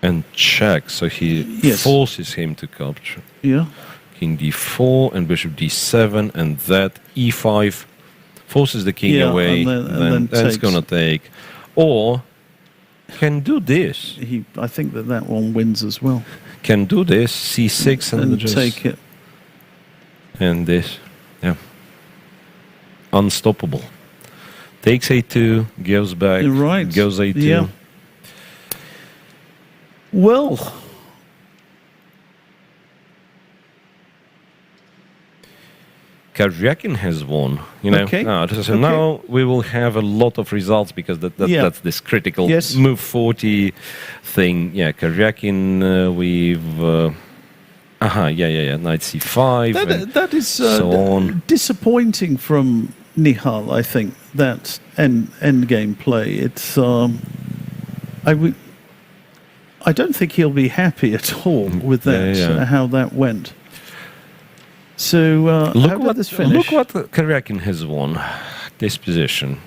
And check, so he forces him to capture. Yeah. King d4 and bishop d7, and that e5 forces the king away, and then it's going to take. Or can do this. I think that one wins as well. Can do this, c6 and just take it. And this, unstoppable. Takes a2, goes back, goes a2. Yeah. Well, Karjakin has won. You know, Okay. So now we will have a lot of results because that's this critical move 40 thing. Yeah, Karjakin with knight c5. That is so on. disappointing from Nihal. I think that end game play. It's I don't think he'll be happy at all with that. How that went. So how did this finish? Look what Karjakin has won. This position.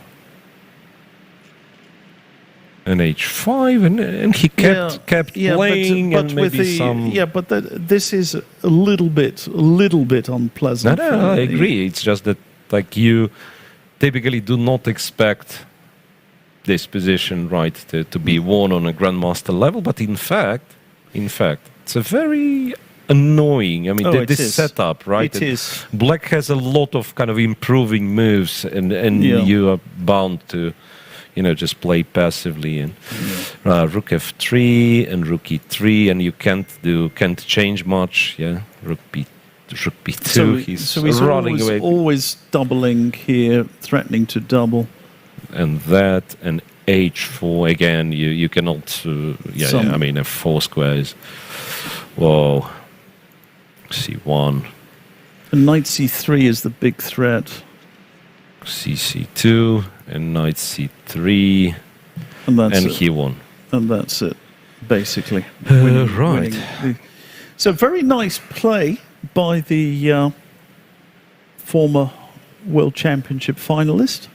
An h5, and he kept playing, but and maybe some. Yeah, but this is a little bit unpleasant. No, I agree. It's just that, like, you typically do not expect this position, right, to be won on a grandmaster level. But in fact, it's a very annoying. I mean, this setup, right? It is. Black has a lot of kind of improving moves, and you are bound to, just play passively. And rook f3 and rook e3, and you can't change much. Yeah, rook b2. So he's running away. Always doubling here, threatening to double. And that, and h4 again. You cannot. I mean, f4 squares. Whoa. c1. And knight c3 is the big threat. c2 and knight c3, and he won. And that's it, basically. Right. So very nice play by the former World Championship finalist.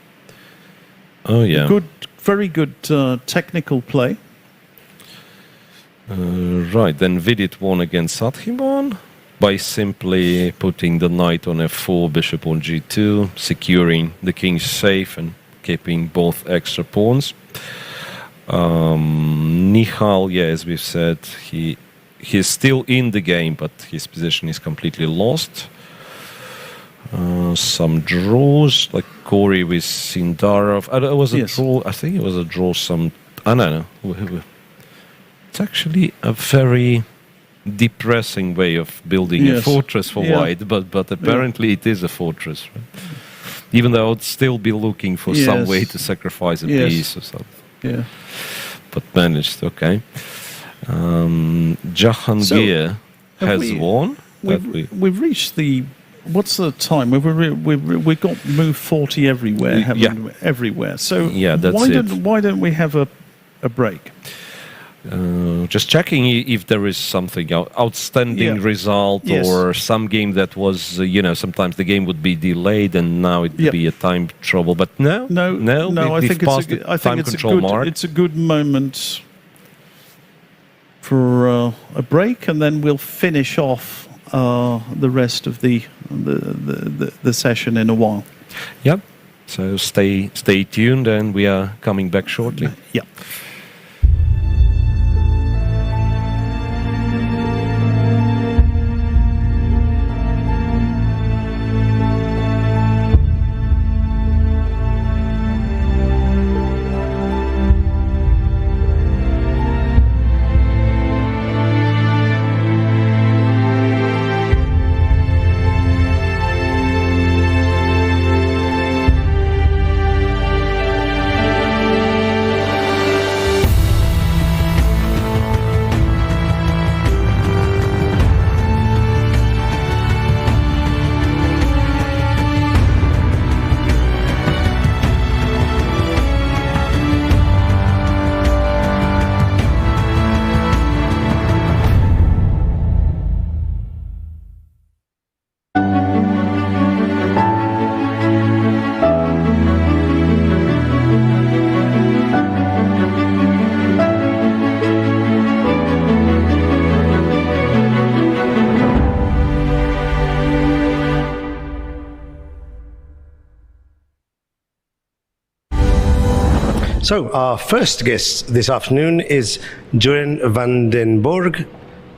Oh yeah. Very good technical play. Right, then Vidit won against Sathiman by simply putting the knight on f4, bishop on g2, securing the king's safe and keeping both extra pawns. Nihal, as we've said, he's still in the game, but his position is completely lost. Some draws, like Corey with Sindarov. It was a draw. I think it was a draw. I don't know. It's actually a very depressing way of building a fortress for white, but apparently it is a fortress. Right? Even though I would still be looking for some way to sacrifice a piece or something. Yeah. But managed, okay. Jahangir has won. We've reached the... What's the time? We've got move 40 everywhere, everywhere. So why don't we have a break? Just checking if there is something outstanding result or some game that was, sometimes the game would be delayed and now it would be a time trouble. But no. I think it's a good moment for a break, and then we'll finish off the rest of the session in a while. Yep. So stay tuned, and we are coming back shortly. Yeah. So our first guest this afternoon is Joren van den Borg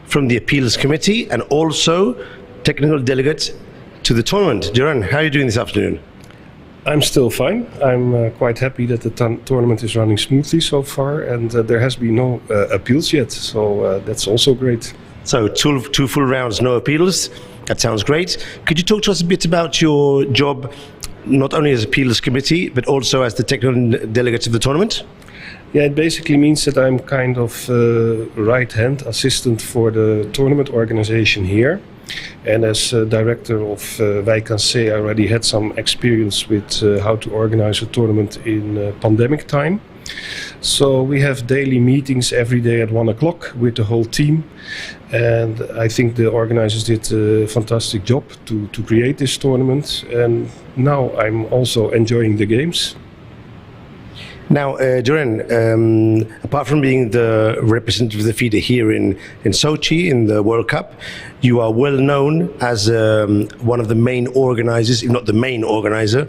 from the Appeals Committee and also technical delegate to the tournament. Joren, how are you doing this afternoon? I'm still fine. I'm quite happy that the tournament is running smoothly so far, and there has been no appeals yet, so that's also great. So two full rounds, no appeals. That sounds great. Could you talk to us a bit about your job, not only as appeals committee, but also as the technical delegate of the tournament? Yeah, it basically means that I'm kind of right-hand assistant for the tournament organization here. And as director of FIDE, I already had some experience with how to organize a tournament in pandemic time. So we have daily meetings every day at 1 o'clock with the whole team. And I think the organizers did a fantastic job to create this tournament. And now I'm also enjoying the games. Now, Duran, apart from being the representative of the FIDE here in Sochi in the World Cup, you are well known as one of the main organizers, if not the main organizer,